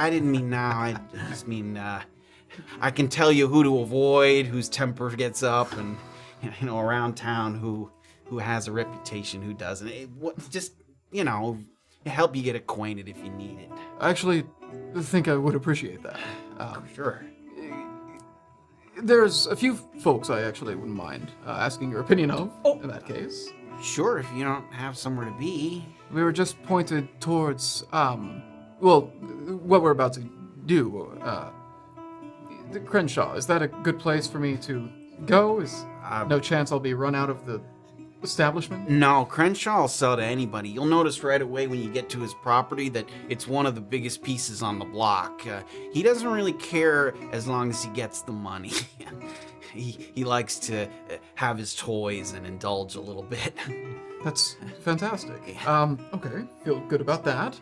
didn't mean now. I just mean I can tell you who to avoid, whose temper gets up, and around town who has a reputation, who doesn't. Help you get acquainted if you need it. I actually think I would appreciate that. Sure. There's a few folks I actually wouldn't mind asking your opinion of, in that case. Sure, if you don't have somewhere to be. We were just pointed towards, what we're about to do. The Crenshaw, is that a good place for me to go? Is no chance I'll be run out of the establishment? No, Crenshaw will sell to anybody. You'll notice right away when you get to his property that it's one of the biggest pieces on the block. He doesn't really care as long as he gets the money. He likes to have his toys and indulge a little bit. That's fantastic. Okay, feel good about that.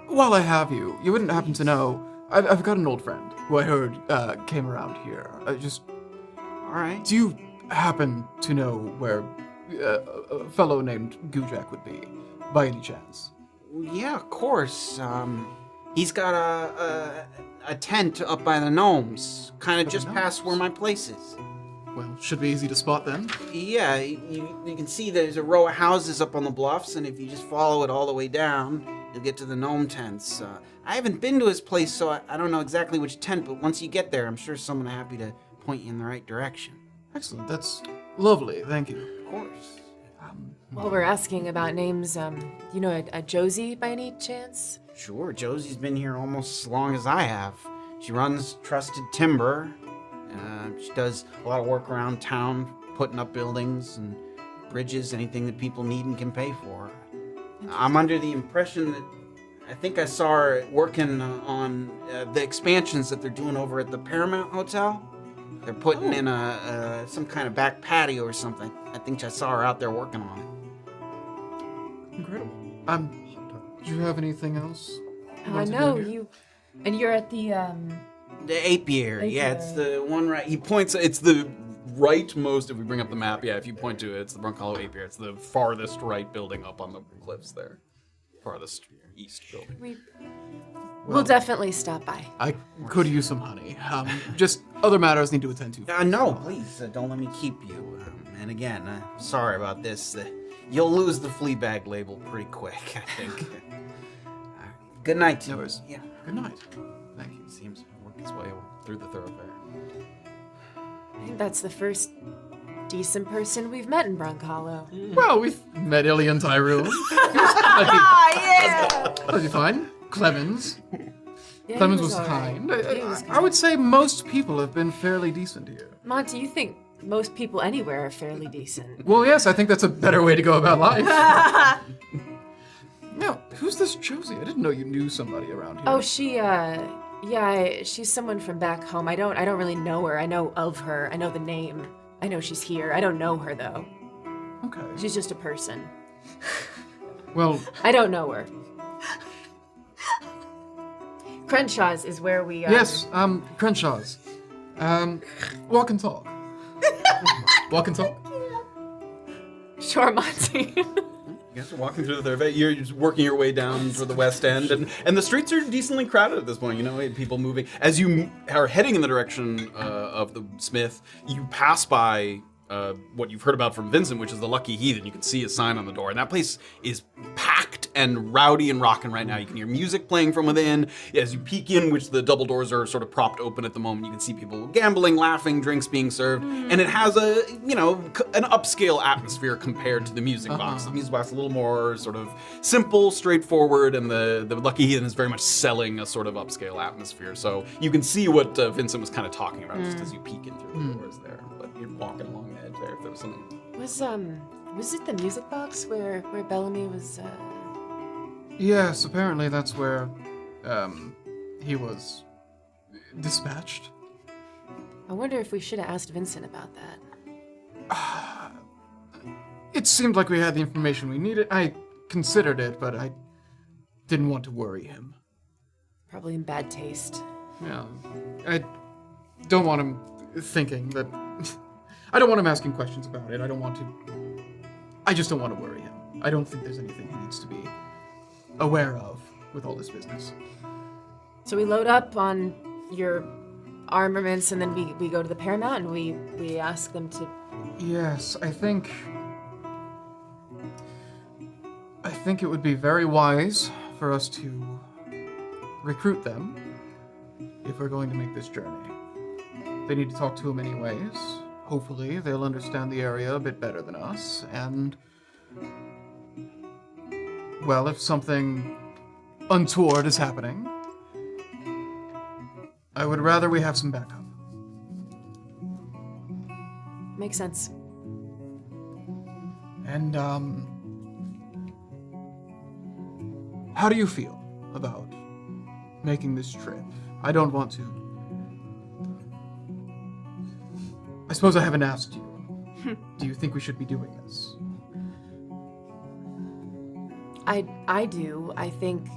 While I have you, you wouldn't happen to know, I've got an old friend who I heard came around here. All right. Do you happen to know where a fellow named Gujak would be, by any chance? Yeah, of course. He's got a tent up by the gnomes, kind of just past where my place is. Well, should be easy to spot then. Yeah, you can see there's a row of houses up on the bluffs, and if you just follow it all the way down, you'll get to the gnome tents. I haven't been to his place, so I don't know exactly which tent, but once you get there, I'm sure someone happy to point you in the right direction. Excellent. That's lovely. Thank you. Of course. While we're asking about names, you know a Josie by any chance? Sure, Josie's been here almost as long as I have. She runs Trusted Timber. She does a lot of work around town, putting up buildings and bridges, anything that people need and can pay for. I'm under the impression that I think I saw her working on the expansions that they're doing over at the Paramount Hotel. They're putting in some kind of back patio or something. I think I saw her out there working on it. Incredible. Do you have anything else? I know you, and you're at the The apiary, yeah, it's the one right. He points. It's the rightmost. If we bring up the map, yeah, if you point to it, it's the Brunkhollow apiary. It's the farthest right building up on the cliffs there. Farthest east building. We'll definitely stop by. I could use some honey. Just other matters need to attend to. No, please, don't let me keep you. And again, sorry about this. You'll lose the flea bag label pretty quick, I think. Good night to you. Yeah. Good night. Thank you. Seems to work his way through the thoroughfare. I think that's the first decent person we've met in Brunkhollow. Well, we've met Illien Tyrun. Yeah! Pretty fine. Clemens. Yeah, Clemens he was all right. kind. He was I would say most people have been fairly decent here. Monty, you think most people anywhere are fairly decent? Well, yes, I think that's a better way to go about life. Now, who's this Josie? I didn't know you knew somebody around here. Oh, she's someone from back home. I don't really know her. I know of her. I know the name. I know she's here. I don't know her though. Okay. She's just a person. Well, I don't know her. Crenshaw's is where we are. yes, Crenshaw's. Walk and talk. Walk and talk. Sure, Monty. You guys are walking through the thoroughfare. You're just working your way down to the west end, and the streets are decently crowded at this point. You know, people moving. As you are heading in the direction of the Smith, you pass by what you've heard about from Vincent, which is the Lucky Heathen. You can see a sign on the door, and that place is packed and rowdy and rocking right now. You can hear music playing from within. As you peek in, which the double doors are sort of propped open at the moment, you can see people gambling, laughing, drinks being served, and it has an upscale atmosphere compared to the music box. The music box is a little more sort of simple, straightforward, and the Lucky Heathen is very much selling a sort of upscale atmosphere. So you can see what Vincent was kind of talking about just as you peek in through the doors there. But you're walking along the edge there if there was something. Was it the music box where Bellamy was? Yes, apparently that's where he was dispatched. I wonder if we should have asked Vincent about that. It seemed like we had the information we needed. I considered it, but I didn't want to worry him. Probably in bad taste. Yeah, I don't want him thinking that... I don't want him asking questions about it. I just don't want to worry him. I don't think there's anything he needs to be aware of with all this business. So we load up on your armaments, and then we go to the Paramount, and we ask them to... Yes, I think it would be very wise for us to recruit them if we're going to make this journey. They need to talk to him anyways. Hopefully, they'll understand the area a bit better than us, and... well, if something untoward is happening, I would rather we have some backup. Makes sense. And, how do you feel about making this trip? I don't want to... I suppose I haven't asked you. Do you think we should be doing this? I do. I think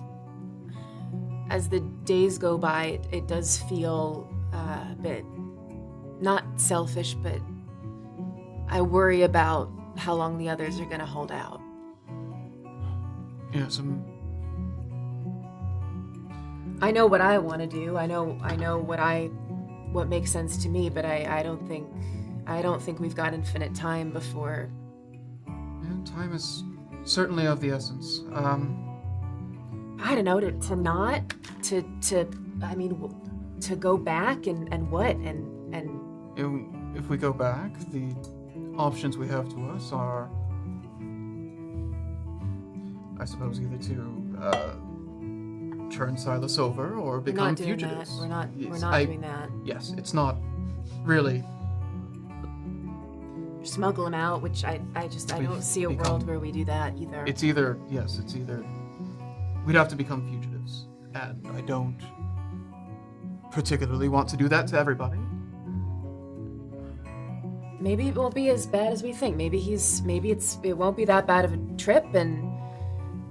as the days go by, it does feel a bit not selfish, but I worry about how long the others are going to hold out. Yes, I know what I want to do. I know what makes sense to me, but I don't think we've got infinite time before. yeah, time is certainly of the essence. I don't know, to go back and what and if we go back, the options we have to us are, I suppose, either to turn Silas over or We're become not doing fugitives. that. We're Yes, not doing that. Yes, it's not really. Smuggle him out, which I don't see a world where we do that either. It's either we'd have to become fugitives, and I don't particularly want to do that to everybody. Maybe it won't be as bad as we think. Maybe it won't be that bad of a trip, and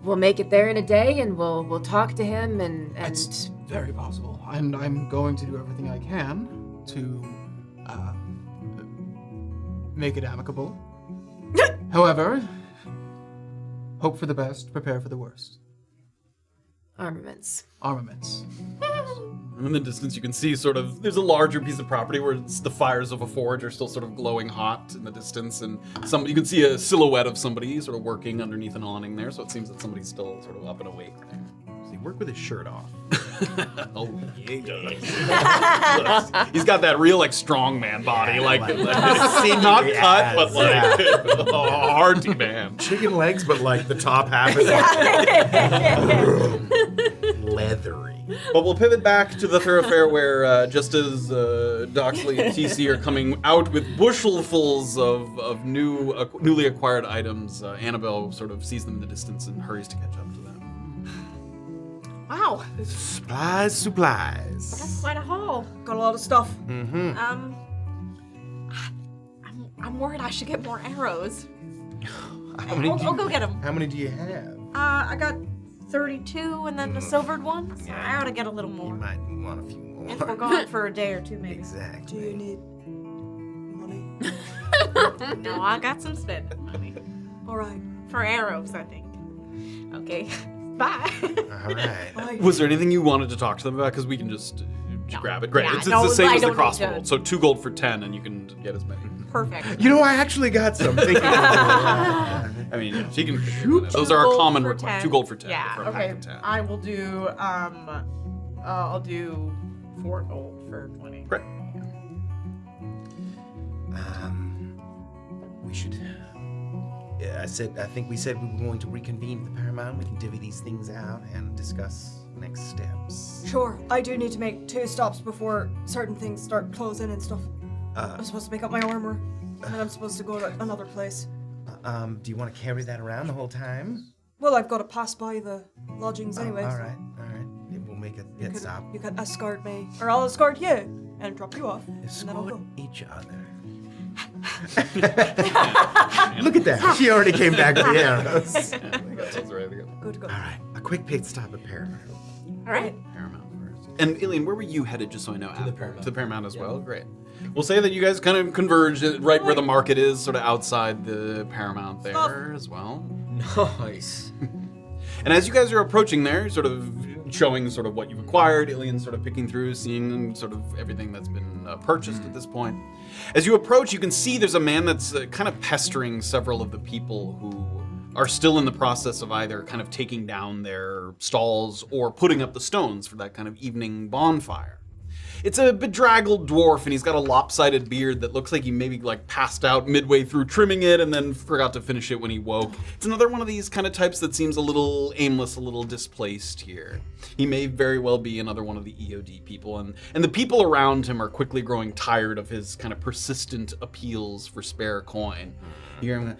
we'll make it there in a day, and we'll talk to him, and It's very possible, and I'm going to do everything I can to make it amicable. However, hope for the best, prepare for the worst. armaments. And in the distance, you can see there's a larger piece of property where the fires of a forge are still sort of glowing hot in the distance, and you can see a silhouette of somebody sort of working underneath an awning there, so it seems that somebody's still sort of up and awake there. Does he work with his shirt off? Oh, yeah, he does. He's got that real, strong man body, not cut, but a hearty man. Chicken legs, but the top half is leathery. But we'll pivot back to the thoroughfare where, just as Doxley and TC are coming out with bushelfuls of newly acquired items, Annabel sort of sees them in the distance and hurries to catch up to them. Wow, Supplies. that's quite a haul. Got a lot of stuff. Mm-hmm. I'm worried I should get more arrows. I'll go get them. How many do you have? I got 32 and then the silvered ones. Yeah. I ought to get a little You more. might want a few more. If we're gone for a day or two, maybe. Exactly. Do you need money? No, I got some spending money. All right. For arrows, I think. Okay, bye. All right. Bye. Was there anything you wanted to talk to them about? Because we can just grab it. Great. Yeah, it's no, the same I as the don't need crossbow. to- So 2 gold for 10, and you can get as many. Perfect. You know, I actually got some. Thank you. I mean, she can shoot. Those are a gold common for requirement. 10. 2 gold for 10. Yeah, for a okay. pack of 10. I will do, I'll do 4 gold for 20. Great. We should. Yeah, I think we said we were going to reconvene at the Paramount. We can divvy these things out and discuss next steps. Sure. I do need to make 2 stops before certain things start closing and stuff. I'm supposed to make up my armor, and then I'm supposed to go to another place. Do you want to carry that around the whole time? Well, I've got to pass by the lodgings anyway. All right. Yeah, we'll make it stop. You can escort me, or I'll escort you and drop you off, and then I'll Escort go. each other. Look at that. She already came back with the arrows. That's right. Good. All right. A quick pit stop at Paramount. All right. Paramount first. And Illien, where were you headed, just so I know? the Paramount. To the Paramount as well? Great. We'll say that you guys kind of converge right where the market is, sort of outside the Paramount there as well. Nice. And as you guys are approaching there, sort of showing sort of what you've acquired, Illien sort of picking through, seeing sort of everything that's been purchased at this point. As you approach, you can see there's a man that's kind of pestering several of the people who are still in the process of either kind of taking down their stalls or putting up the stones for that kind of evening bonfire. It's a bedraggled dwarf, and he's got a lopsided beard that looks like he maybe passed out midway through trimming it and then forgot to finish it when he woke. It's another one of these kind of types that seems a little aimless, a little displaced here. He may very well be another one of the EOD people, and the people around him are quickly growing tired of his kind of persistent appeals for spare coin. You hear him,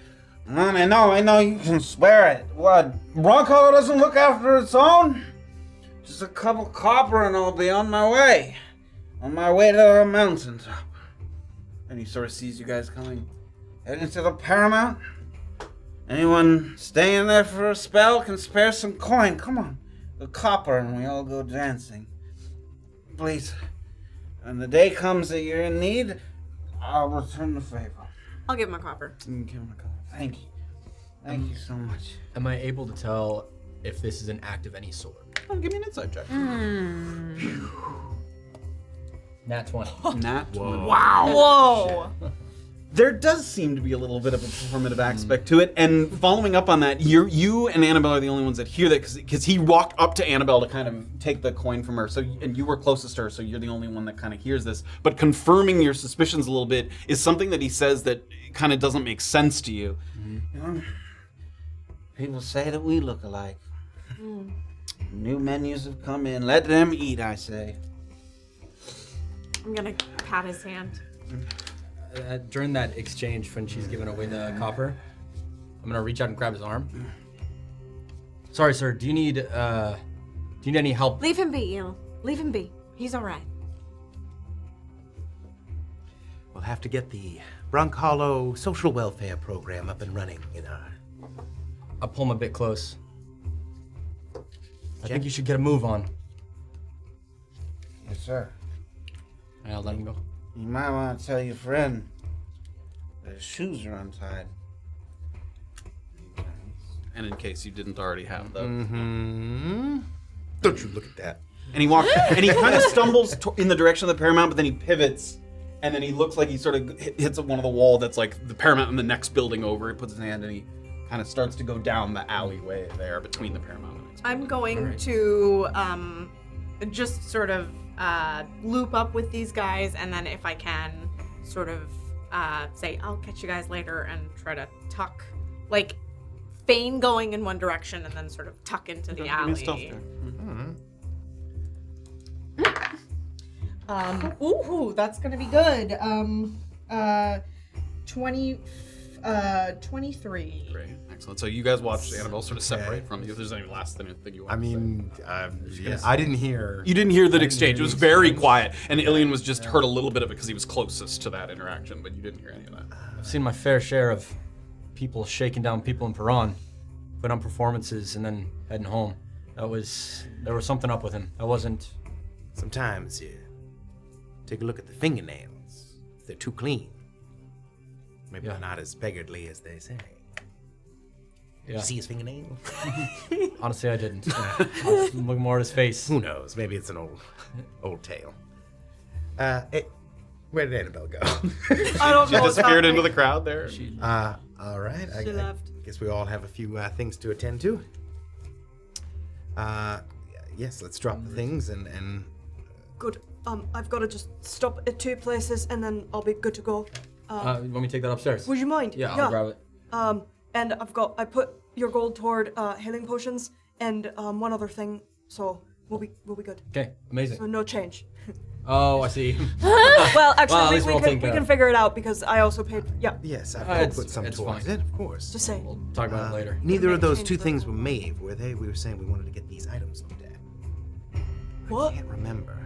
I know you can swear it. What? Brunkhollow doesn't look after its own? Just a couple copper and I'll be on my way. On my way to the mountaintop. And he sort of sees you guys coming. Heading to the Paramount. Anyone staying there for a spell can spare some coin. Come on. The copper and we all go dancing. Please. When the day comes that you're in need, I'll return the favor. I'll give him a copper. Thank you. Thank you so much. Am I able to tell if this is an act of any sort? oh, give me an insight check. Nat 20. Nat 20. Whoa! There does seem to be a little bit of a performative aspect to it, and following up on that, you and Annabel are the only ones that hear that because he walked up to Annabel to kind of take the coin from her. So, and you were closest to her, so you're the only one that kind of hears this. But confirming your suspicions a little bit is something that he says that kind of doesn't make sense to you. People say that we look alike. New menus have come in. Let them eat, I say. I'm gonna pat his hand. During that exchange, when she's giving away the copper, I'm gonna reach out and grab his arm. Sorry, sir. Do you need any help? Leave him be, Leave him be. He's all right. We'll have to get the Brunkhollow social welfare program up and running in our... I'll pull him a bit close. I think you should get a move on. Yes, sir. And I'll let him go. You might want to tell your friend that his shoes are untied. And in case you didn't already have them. Mm-hmm. Don't you look at that. And he walks, and he kind of stumbles in the direction of the paramount, but then he pivots, and then he looks like he sort of hits one of the wall that's like the paramount in the next building over. He puts his hand and he kind of starts to go down the alleyway there between the paramount and the next I'm building. going to just sort of loop up with these guys, and then if I can, sort of say, I'll catch you guys later, and try to tuck, like, feign going in one direction, and then sort of tuck into the alley. Ooh, that's gonna be good. 23. Great, excellent. So you guys watched Annabel sort of separate from you. If there's any last thing you want I mean, I didn't hear... You didn't hear that exchange. It was very quiet, and Illien was just heard a little bit of it because he was closest to that interaction, but you didn't hear any of that. I've seen my fair share of people shaking down people in Perron, put on performances, and then heading home. There was something up with him. I wasn't... Sometimes you take a look at the fingernails. If they're too clean, maybe they're not as beggarly as they say. Yeah. You see his fingernails? Honestly, I didn't. I was looking more at his face. Who knows? Maybe it's an old tale. Where did Annabel go? I don't She know. disappeared into the crowd there. All right. She left. I guess we all have a few things to attend to. Yes, let's drop the things and Good. I've got to just stop at 2 places and then I'll be good to go. You want me to take that upstairs? Would you mind? Yeah, I'll grab it. And I put your gold toward healing potions and one other thing, so we'll be good. Okay, amazing. So no change. Oh, I see. Well, actually, Well, at least we we'll take can figure it out because I also paid. Yeah, yes, I've got to It's- put some it's towards fine. it, of course. just saying. We'll talk about it later. Neither of those change two the- things were Maeve, were they? We were saying we wanted to get these items looked at. What? I can't remember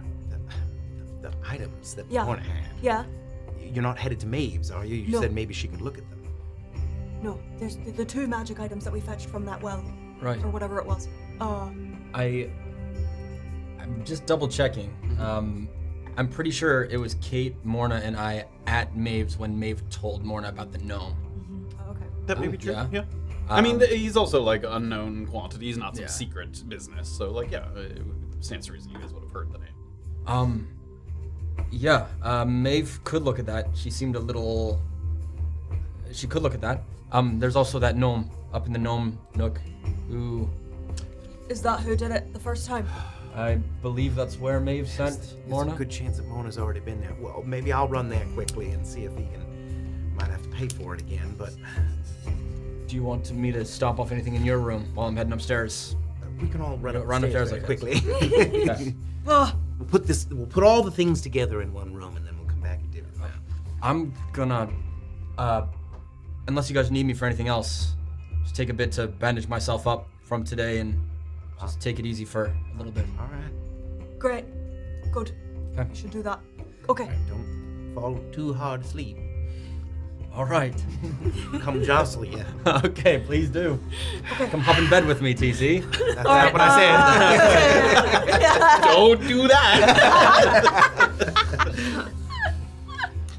the items that Yeah. Lorna had. Yeah. You're not headed to Maeve's, are you? You No. said maybe she could look at them. No, there's the 2 magic items that we fetched from that well, Right. or whatever it was. I'm just double checking. I'm pretty sure it was Kate, Morna, and I at Maeve's when Maeve told Morna about the gnome. Okay. That may be true. yeah. Yeah. I mean, he's also like unknown quantity. He's not some Yeah. secret business. So like, yeah, it stands to reason you guys would have heard the name. Maeve could look at that. She seemed a little... She could look at that. There's also that gnome up in the gnome nook who... Is that who did it the first time? I believe that's where Maeve sent There's a Morna. good chance that Mona's already been there. Well, maybe I'll run there quickly and see if he can... Might have to pay for it again, but Do you want me to stop off anything in your room while I'm heading upstairs? we can all run Run upstairs upstairs very like this. quickly. Okay. We'll put all the things together in one room, and then we'll come back and do it. I'm gonna, unless you guys need me for anything else, just take a bit to bandage myself up from today and just take it easy for a little bit. All right. Great. Good. Okay. We should do that. Okay. Don't fall too hard asleep. All right. Come jostle you. Okay, please do. Okay. Come hop in bed with me, TC. That's not what I said. Don't do that.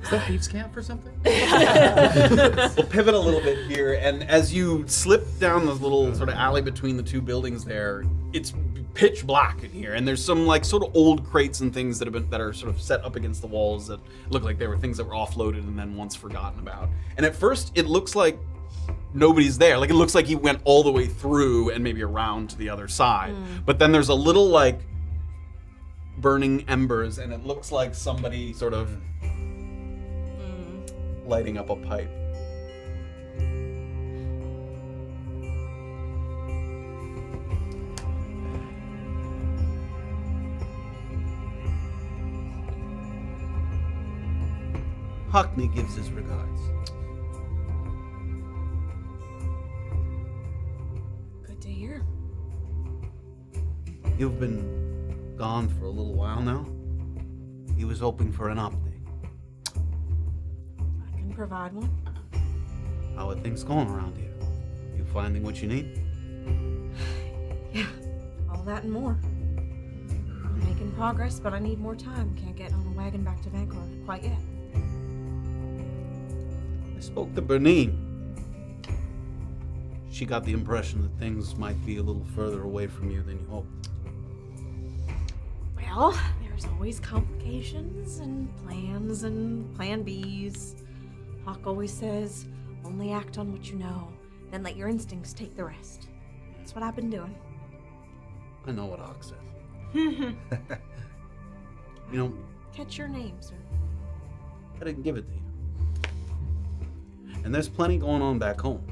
Is that Thieves' Camp or something? We'll pivot a little bit here, and as you slip down this little sort of alley between the 2 buildings there, it's pitch black in here, and there's some like sort of old crates and things that are sort of set up against the walls that look like they were things that were offloaded and then once forgotten about. And at first, it looks like nobody's there. Like it looks like he went all the way through and maybe around to the other side. But then there's a little like burning embers, and it looks like somebody sort of lighting up a pipe. Hockney gives his regards. Good to hear. You've been gone for a little while now. He was hoping for an update. I can provide one. How are things going around here? You finding what you need? Yeah, all that and more. I'm making progress, but I need more time. Can't get on a wagon back to Vanguard quite yet. I spoke to Bernine. She got the impression that things might be a little further away from you than you hoped. Well, there's always complications and plans and plan Bs. Hawk always says, only act on what you know, then let your instincts take the rest. That's what I've been doing. I know what Hawk says. You know, Catch your name, sir. I didn't give it to you. And there's plenty going on back home.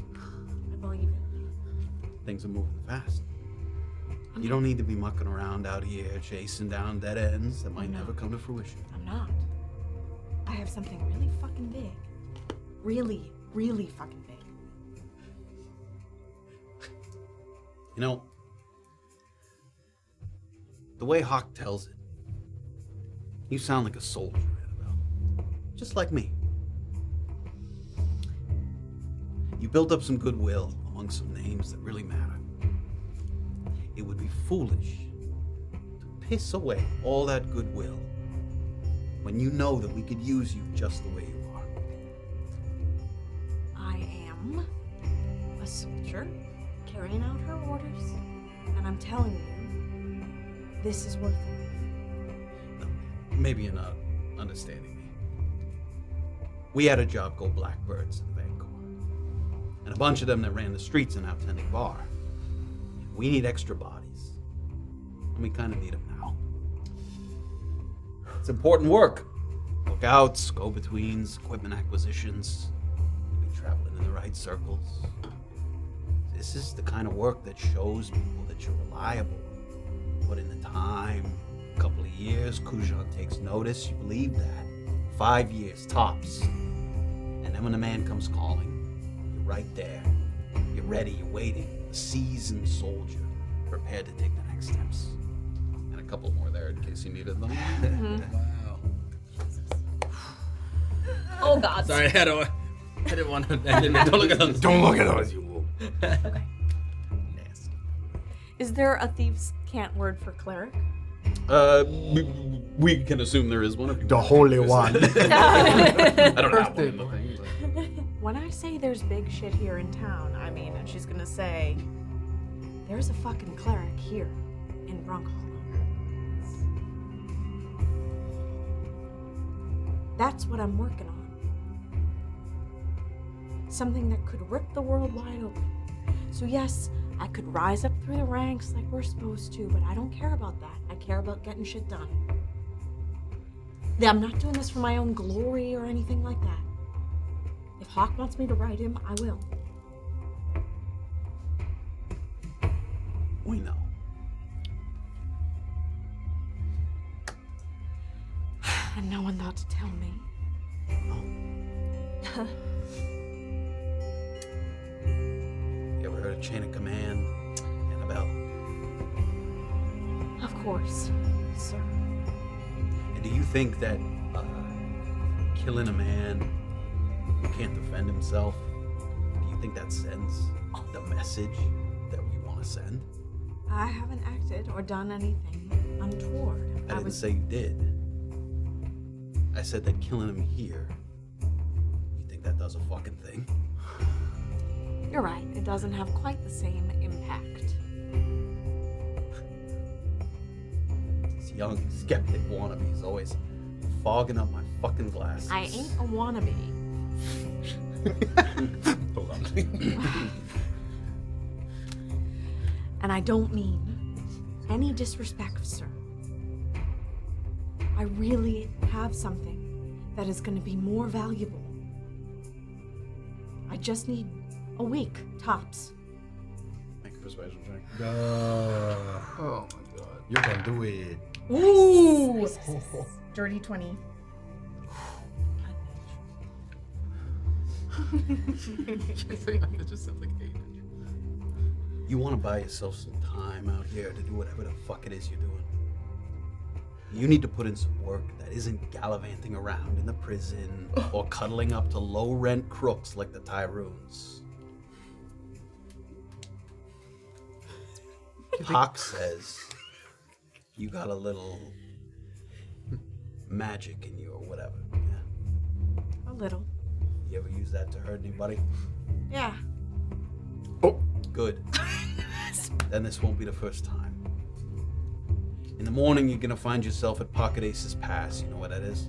I believe it. Things are moving fast. You don't need to be mucking around out here chasing down dead ends that might never come to fruition. I'm not. I have something really fucking big. Really, really fucking big. You know, the way Hawk tells it, you sound like a soldier, Annabel. Just like me. You built up some goodwill among some names that really matter. It would be foolish to piss away all that goodwill when you know that we could use you just the way you are. I am a soldier carrying out her orders, and I'm telling you, this is worth it. No, maybe you're not understanding me. We had a job called Blackbirds in Vancouver, and a bunch of them that ran the streets and now tending bar. We need extra bodies, and we kind of need them now. It's important work. Lookouts, go-betweens, equipment acquisitions. You'll be traveling in the right circles. This is the kind of work that shows people that you're reliable. Put in the time, a couple of years, Kujan takes notice, you believe that. 5 years, tops. And then when the man comes calling, you're right there. You're ready, you're waiting. A seasoned soldier, prepared to take the next steps. And a couple more there in case you needed them. Wow. Oh God. Sorry, I didn't want to. Don't look at those. Don't look at us, you wolf. Okay. Is there a thieves' cant word for cleric? We can assume there is one of you. The Holy One. I don't have Birthday one. thing, but When I say there's big shit here in town, I mean, and she's gonna say, there's a fucking cleric here in Brunkhollow. That's what I'm working on. Something that could rip the world wide open. So yes, I could rise up through the ranks like we're supposed to, but I don't care about that. I care about getting shit done. I'm not doing this for my own glory or anything like that. If Hawk wants me to write him, I will. We know. And no one thought to tell me. You ever heard of Chain of Command, Annabel? Of course, sir. And do you think that killing a man who can't defend himself, do you think that sends the message that we want to send? I haven't acted or done anything untoward. I didn't say you did. I said that killing him here, you think that does a fucking thing? You're right, it doesn't have quite the same impact. young, skeptic wannabes always fogging up my fucking glasses. I ain't a wannabe. Hold on. And I don't mean any disrespect, sir. I really have something that is going to be more valuable. I just need a week, tops. Make a persuasion check. Oh my god. You're gonna do it. Ooh! Dirty 20. It just sounds like 8. You want to buy yourself some time out here to do whatever the fuck it is you're doing. You need to put in some work that isn't gallivanting around in the prison or cuddling up to low-rent crooks like the Tyruns. Hawk says you got a little magic in you or whatever. Yeah. A little. You ever use that to hurt anybody? Yeah. Oh, good. Then this won't be the first time. In the morning, you're gonna find yourself at Pocket Ace's Pass. You know what that is?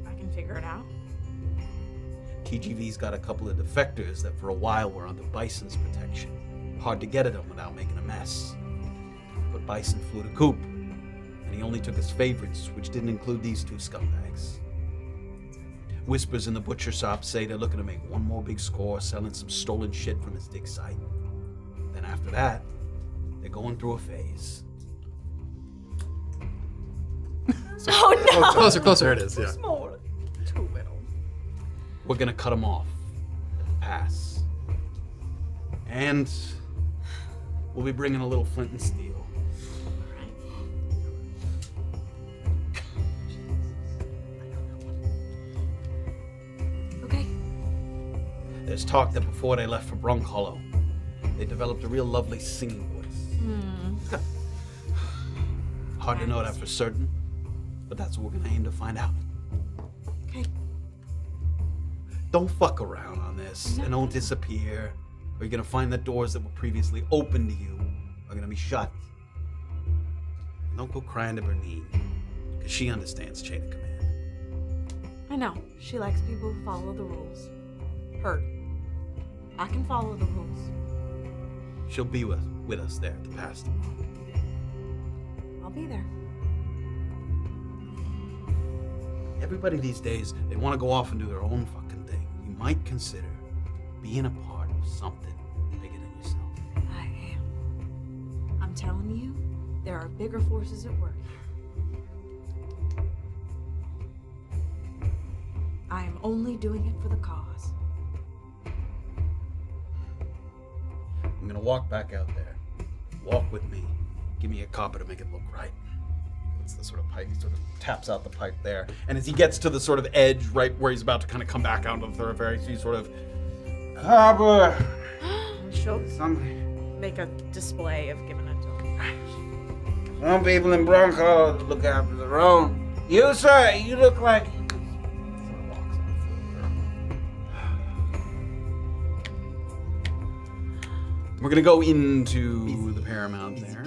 I can figure it out. TGV's got a couple of defectors that for a while were under Bison's protection. Hard to get at them without making a mess. But Bison flew the coop, and he only took his favorites, which didn't include these two scumbags. Whispers in the butcher shop say they're looking to make one more big score selling some stolen shit from his dig site. Then after that, they're going through a phase. Oh no! Closer, closer. There it is, yeah. Small. Too little. We're gonna cut them off at the pass. And we'll be bringing a little flint and steel. Okay. There's talk that before they left for Brunkhollow, they developed a real lovely singing voice. Hard to know that for certain, but that's what we're gonna aim to find out. Okay. Don't fuck around on this and don't disappear, or you're gonna find that doors that were previously open to you are gonna be shut. And don't go crying to Bernine, because she understands chain of command. I know. She likes people who follow the rules. Her. I can follow the rules. She'll be with us there at the pass tomorrow. I'll be there. Everybody these days, they want to go off and do their own fucking thing. You might consider being a part of something bigger than yourself. I am. I'm telling you, there are bigger forces at work. I am only doing it for the cause. I'm gonna walk back out there. Walk with me. Give me a copper to make it look right. It's the sort of pipe. He sort of taps out the pipe there. And as he gets to the sort of edge, right where he's about to kind of come back out of the thoroughfare, he sort of, copper. She'll Somebody. make a display of giving it to him. Some people in Brunkhollow look after their own. You, sir, you look like. We're gonna go into the Paramount there.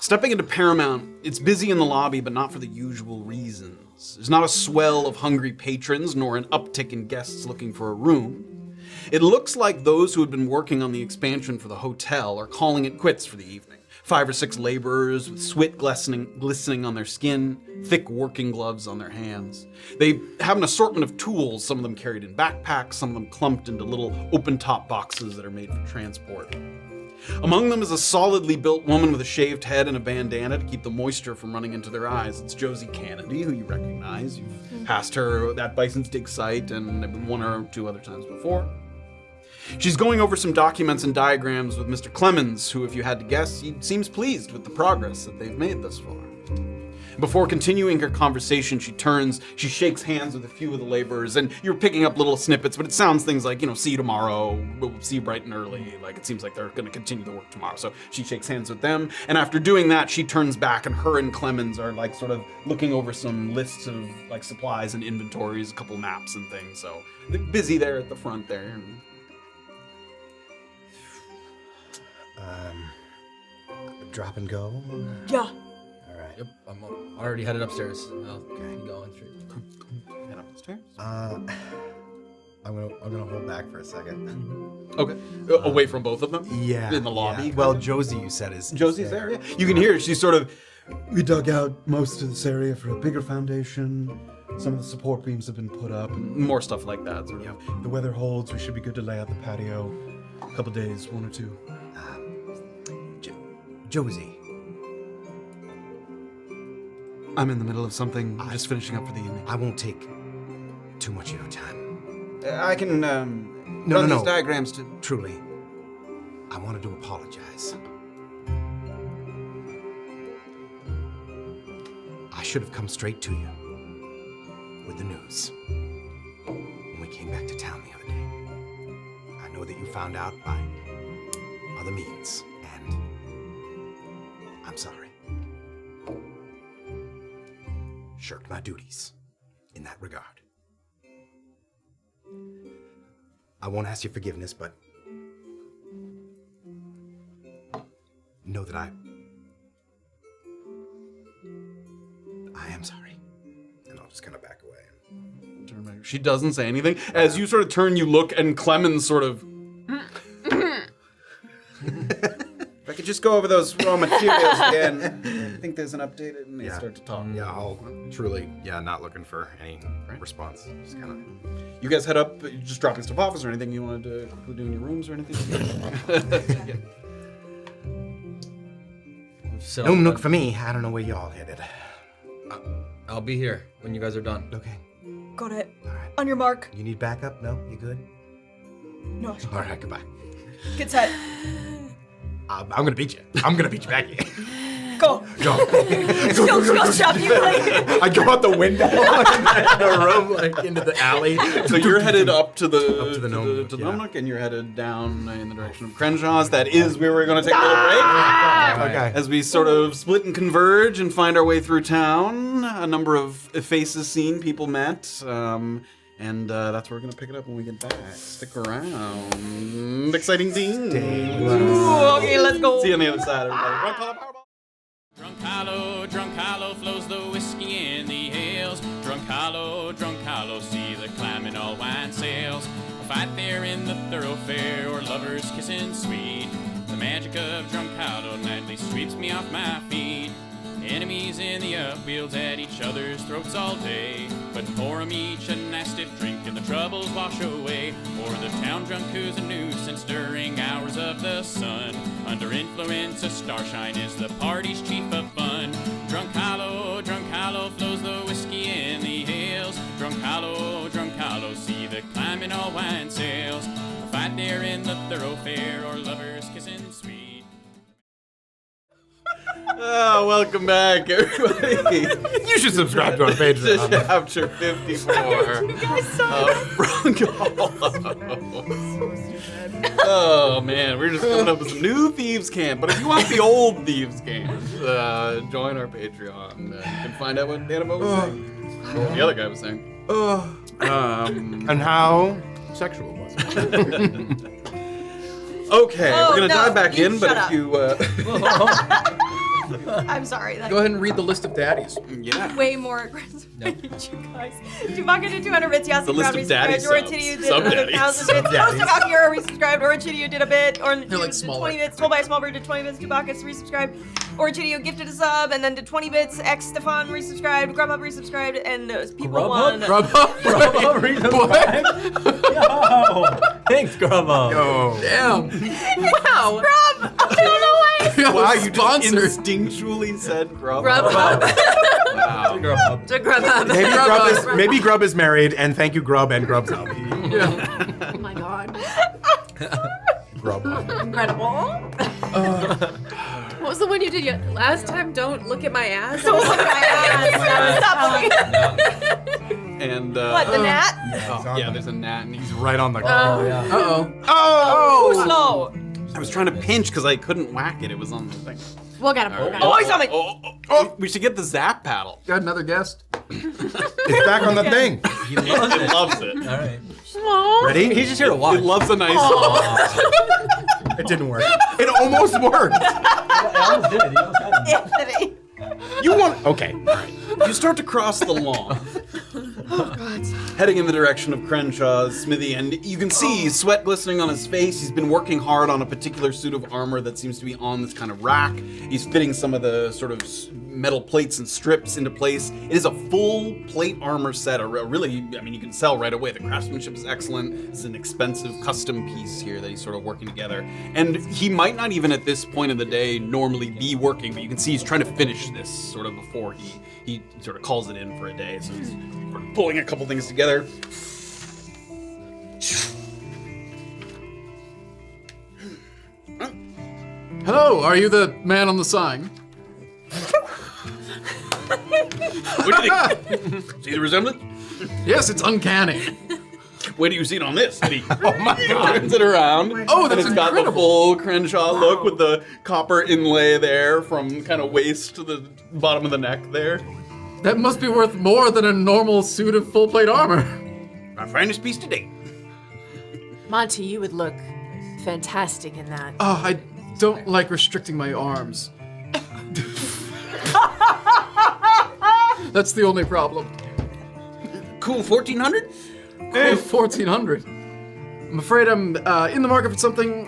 Stepping into Paramount, it's busy in the lobby, but not for the usual reasons. There's not a swell of hungry patrons, nor an uptick in guests looking for a room. It looks like those who had been working on the expansion for the hotel are calling it quits for the evening. 5 or 6 laborers with sweat glistening on their skin, thick working gloves on their hands. They have an assortment of tools, some of them carried in backpacks, some of them clumped into little open-top boxes that are made for transport. Among them is a solidly built woman with a shaved head and a bandana to keep the moisture from running into their eyes. It's Josie Kennedy, who you recognize. You've passed her at Bison's dig site and one or two other times before. She's going over some documents and diagrams with Mr. Clemens, who, if you had to guess, he seems pleased with the progress that they've made thus far. Before continuing her conversation, she turns, she shakes hands with a few of the laborers, and you're picking up little snippets, but it sounds things like, see you tomorrow, we'll see you bright and early, like it seems like they're gonna continue the work tomorrow. So she shakes hands with them, and after doing that, she turns back, and her and Clemens are like sort of looking over some lists of like supplies and inventories, a couple maps and things, so they're busy there at the front there. Drop and go? Yeah. All right. Yep, I'm already headed upstairs. I'll keep going straight. Head upstairs. I'm gonna hold back for a second. Okay. Away from both of them? Yeah. In the lobby? Yeah. Well, Josie, you said, is Josie's there, yeah. You can hear she's sort of, We dug out most of this area for a bigger foundation. Some of the support beams have been put up. And more stuff like that. Sort of. if the weather holds, we should be good to lay out the patio. A couple days, 1 or 2. Josie. I'm in the middle of something. I'm just finishing up for the evening. I won't take too much of your time. I can run these diagrams to... Truly, I wanted to apologize. I should have come straight to you with the news when we came back to town the other day. I know that you found out by other means, and I'm sorry. Shirked my duties in that regard. I won't ask your forgiveness, but know that I am sorry. And I'll just kind of back away. She doesn't say anything. As you sort of turn, you look, and Clemens sort of... If I could just go over those raw materials again. I think there's an updated, and they start to talk. Yeah, I'll truly, not looking for any response. Just kind of... You guys head up, you just dropping stuff off. Is there anything you wanted to quickly do in your rooms or anything? No nook for me. I don't know where y'all headed. I'll be here when you guys are done. Okay. Got it. All right. On your mark. You need backup? No? You good? No. All right, goodbye. Get set. I'm gonna beat you. I'm gonna beat you back here. Go. Go shop you like. I go out the window in the room, like into the alley. So you're headed up to the gnome to nook, gnome nook, and you're headed down in the direction of Crenshaw's. That is where we're going to take a little break. Okay. As we sort of split and converge and find our way through town. A number of faces seen, people met. And that's where we're going to pick it up when we get back. Stick around. Exciting things. Ooh, okay, let's go. See you on the other side, everybody. Drunkhallooo, Powerball. Drunkhallooo flows the whiskey in the hills. Drunkhallooo, see the climbing all wine sails. A fight there in the thoroughfare, or lovers kissing sweet. The magic of Drunkhallooo nightly sweeps me off my feet. Enemies in the upfields at each other's throats all day, but pour 'em each a nice stiff drink and the troubles wash away. Or the town drunk who's a nuisance during hours of the sun. Under influence of starshine is the party's chief of fun. Drunkhallooo flows the whiskey in the hills. Drunkhallooo, see the climbing all wine sails. A fight there in the thoroughfare, or lovers kissing sweet. Oh, welcome back, everybody. You should subscribe to our page. To chapter 54 of Brunkhollow. Oh, man, we're just coming up with some new Thieves' Camp. But if you want the old Thieves' Camp, join our Patreon. You can find out what Annabel was saying. Or what the other guy was saying. And how sexual was it? Okay, Oh, we're going to no, dive back you in, but shut if you... I'm sorry. That Go ahead and read the list of daddies. yeah. way more aggressive than you guys. Tubaka did 200 bits. Yasi The list Crowd of daddy resubscribed. Or subs. Chitty did Sub-daddies. 1,000 bits. Most of Akira resubscribed. Or Chitty did a bit. Or They're like did smaller. 20 bits. Told by a small bird did 20 bits. Tubaka resubscribed. Or Chitty gifted a sub and then did 20 bits. X Stefan resubscribed. Grubhub resubscribed. And people won. Grubhub, resubscribe. Yo, thanks, Grubhub. Yo. Damn. Wow. Grub! I don't know why. Wow, you just Sponsored. instinctually said Grubhub. Grubhub. Wow. To Grubhub. Maybe Grub is married, and thank you, Grub and Grub's up. Oh my god. Grub. Incredible. What was the one you did last time? Don't look at my ass. Stop looking. And What, the gnat? Oh, yeah, there's a gnat, and He's right on the. Yeah. Uh-oh. Oh, slow. I was trying to pinch because I couldn't whack it. It was on the thing. We'll get him. Oh, he's on me. Oh, we should get the zap paddle. Got another guest. It's back on the thing. He loves It it. loves it. All right. Ready? He's just here to watch. It loves a nice. It didn't work. It almost worked. I almost did it. You almost had it. Anthony. You want? Okay. All right. You start to cross the lawn. Heading in the direction of Crenshaw's smithy, and you can see sweat glistening on his face. He's been working hard on a particular suit of armor that seems to be on this kind of rack. He's fitting some of the sort of metal plates and strips into place. It is a full plate armor set. Really, I mean, you can tell right away. The craftsmanship is excellent. It's an expensive custom piece here that he's sort of working together. And he might not even at this point of the day normally be working, but you can see he's trying to finish this sort of before he sort of calls it in for a day. So he's sort of pulling a couple things together. Hello, are you the man on the sign? What do you think? See the resemblance? Yes, it's uncanny. Where do you see it on this? And he Oh my God. turns it around. Oh, and that's it's got the incredible. full Crenshaw look with the copper inlay there from kind of waist to the bottom of the neck there. That must be worth more than a normal suit of full plate armor. My finest piece to date. Monty, you would look fantastic in that. Oh, I don't like restricting my arms. That's the only problem. Cool 1400? Hey, 1400. I'm afraid I'm in the market for something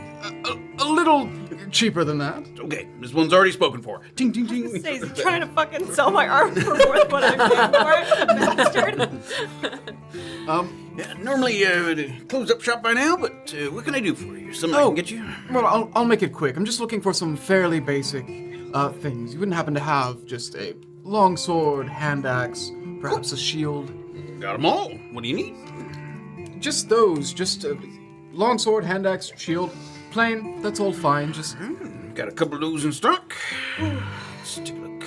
a little cheaper than that. Okay, this one's already spoken for. Ting, ting, ting. Say he's trying to fucking sell my arm for more than what I'm paying for it, bastard. Yeah, normally close up shop by now, but what can I do for you? Something I can get you? Well, I'll make it quick. I'm just looking for some fairly basic things. You wouldn't happen to have just a long sword, hand axe, perhaps a shield? Got them all. What do you need? Just those. Just a long sword, hand axe, shield. Plain. That's all fine. Just Got a couple of those in stock. Let's take a look.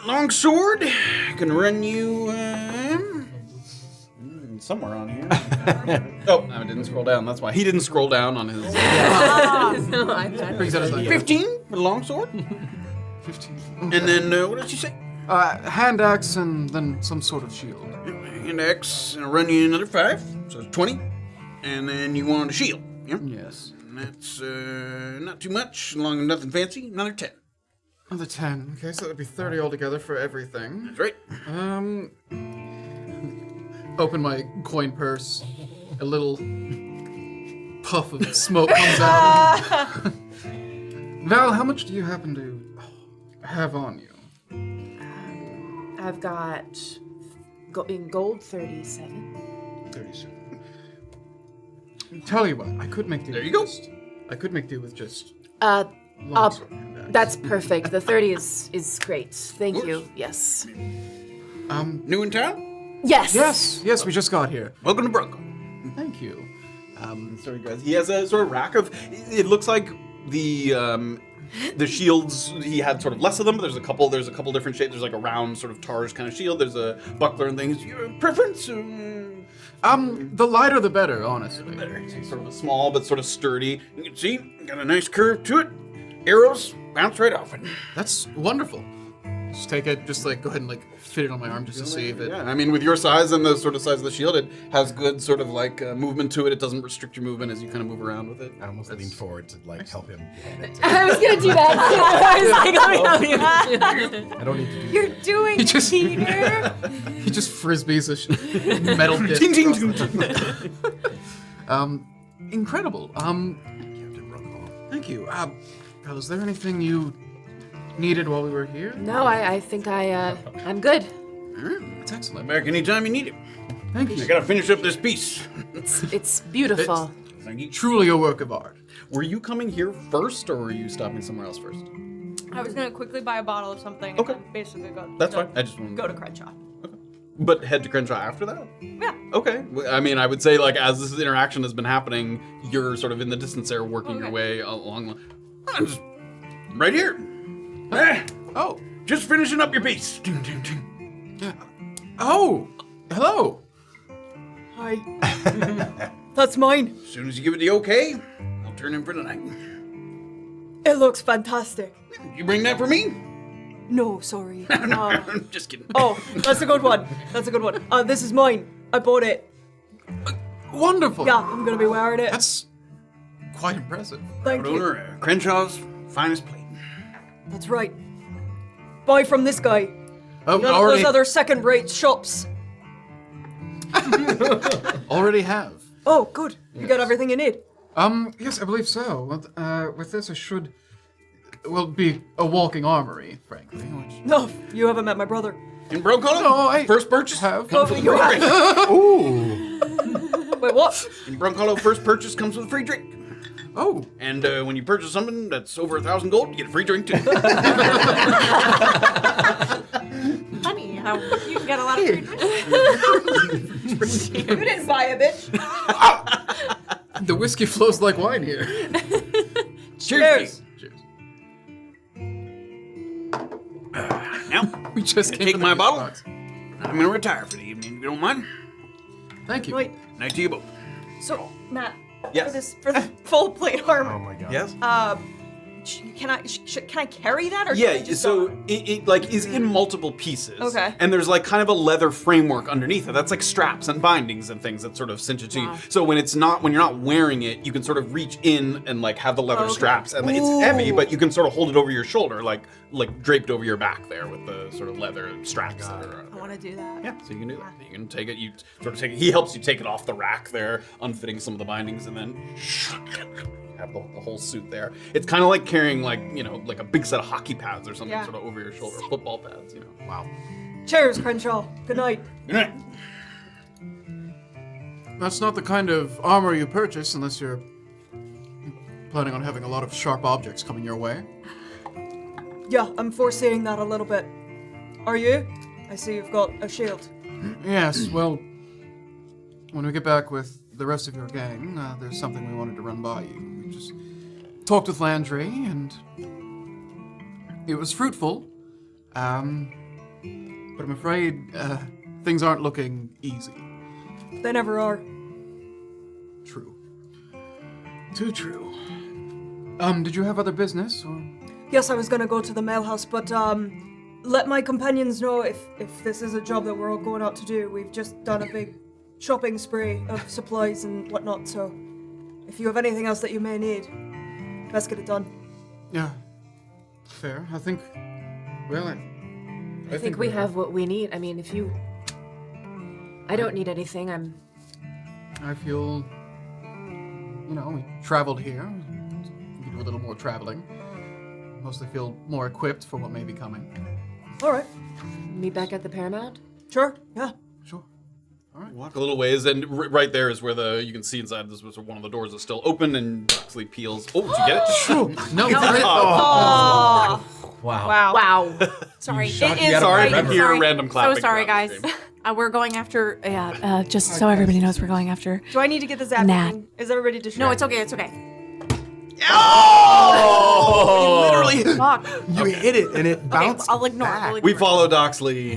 Long sword can run you somewhere on here. Oh, no, I didn't scroll down. That's why he didn't scroll down on his. brings out his knife. 15 for the long sword. 15. And then what did you say? Hand axe and then some sort of shield. Hand axe, and I'll run you another 5, so 20. And then you want a shield. Yeah? Yes. And that's not too much, long nothing fancy. Another 10. Another 10. Okay, so that'd be 30 altogether for everything. That's right. Open my coin purse. A little puff of smoke comes out. Val, how much do you happen to have on you? I've got in gold 37. 37. Tell you what, I could make do. There you go. I could make do with just I'll- longsword hand axe. That's perfect. The 30 is great. Thank you. Yes. New in town? Yes. Yes, we just got here. Welcome to Brunkhollow. Thank you. Sorry, guys. He has a sort of rack of. It looks like the shields. He had sort of less of them, but there's a couple different shapes. There's like a round sort of Targe kind of shield. There's a buckler and things. Your preference? The lighter the better, honestly. Better. It's sort of a small but sort of sturdy. You can see, got a nice curve to it. Arrows bounce right off it. That's wonderful. Just take it, just like go ahead and like fit it on my arm just to see if it. Yeah, I mean, with your size and the sort of size of the shield, it has good sort of like movement to it. It doesn't restrict your movement as you kind of move around with it. I almost leaned forward to like help him. I was gonna do that. I was like, let me help you. I don't need to do You're doing He just- Peter. He just frisbees a metal disc. Ting, ting, across ting, the- Incredible. Thank you. Val, is there anything you needed while we were here? No, I think I'm good. That's excellent. Back anytime you need it. Thank I you. gotta finish up this piece. It's beautiful. Thank you. Truly a work of art. Were you coming here first, or were you stopping somewhere else first? I was gonna quickly buy a bottle of something. Okay. And then basically go. That's fine. I just wanted Go to Crenshaw. But head to Crenshaw after that? Yeah. Okay. I mean, I would say, like, as this interaction has been happening, you're sort of in the distance there, working your Okay. way along. I'm just right here. Oh. Just finishing up your piece. Ding, ding, ding. Oh. Hello. Hi. That's mine. As soon as you give it the okay, I'll turn in for the night. It looks fantastic. You bring that for me? No, sorry. I'm just kidding. Oh, that's a good one. That's a good one. This is mine. I bought it. Wonderful. Yeah, I'm gonna be wearing it. That's quite impressive. Thank you. Owner, Crenshaw's finest plate. That's right. Buy from this guy. Oh, None of those other second-rate shops. already have. Oh, good. You got everything you need. Yes, I believe so. With this, I should, be a walking armoury, frankly. Which... No, you haven't met my brother. In Brunkhollow? No, I First purchase have. comes with a you free drink. Ooh. Wait, what? In Brunkhollow, first purchase comes with a free drink. Oh. And when you purchase something that's over 1,000 gold, you get a free drink too. Funny how you can get a lot of free drinks. You didn't buy a bitch. The whiskey flows like wine here. Cheers. Cheers. Now, We just take my bottle. I'm going to retire for the evening, if you don't mind. Thank you. Wait, Night to you both. so, Matt, Yes. for the full plate armor, Oh my god. Yes? can I carry that, or should I Yeah, just so it like is in multiple pieces. Okay. And there's like kind of a leather framework underneath it. That's like straps and bindings and things that sort of cinch it to you. So when you're not wearing it, you can sort of reach in and like have the leather Okay. straps. And it's heavy, but you can sort of hold it over your shoulder, like draped over your back there with the sort of leather straps that are I want to do that. Yeah, so you can do that. You can take it, you sort of take it. He helps you take it off the rack there, unfitting some of the bindings, and then have the whole suit there. It's kind of like carrying like a big set of hockey pads or something Yeah. sort of over your shoulder, football pads. Wow. Cheers, Crenshaw. Good night. Good night. That's not the kind of armor you purchase unless you're planning on having a lot of sharp objects coming your way. Yeah, I'm foreseeing that a little bit. Are you? I see you've got a shield. Yes, well, when we get back with the rest of your gang, there's something we wanted to run by you. We just talked with Landry, and it was fruitful. But I'm afraid things aren't looking easy. They never are. True. Too true. Did you have other business, or? Yes, I was gonna go to the mail house, but let my companions know if this is a job that we're all going out to do. We've just done a big shopping spree of supplies and whatnot, so if you have anything else that you may need, let's get it done. Yeah. Fair. I think. Well, I think we have what we need. I mean, if you... I don't need anything. I feel. We traveled here. We can do a little more traveling. Mostly feel more equipped for what may be coming. All right. Meet back at the Paramount? Sure. Yeah. Sure. Walk a little ways, and right there is where you can see inside. This was one of the doors is still open, and Doxley peels. Oh, did you get it? No. Oh. Wow. Wow. Sorry. Shocked It you is out of Sorry my to reverie. hear Sorry. random clapping. So sorry, throughout the guys. stream. We're going after. Just so everybody knows, we're going after. Do I need to get the zap? Nat. thing? Is everybody distracted? No, it's okay. It's okay. Oh! Literally, Fuck. you hit it and it Okay, bounced. I'll ignore. back. We'll We ignore. follow Doxley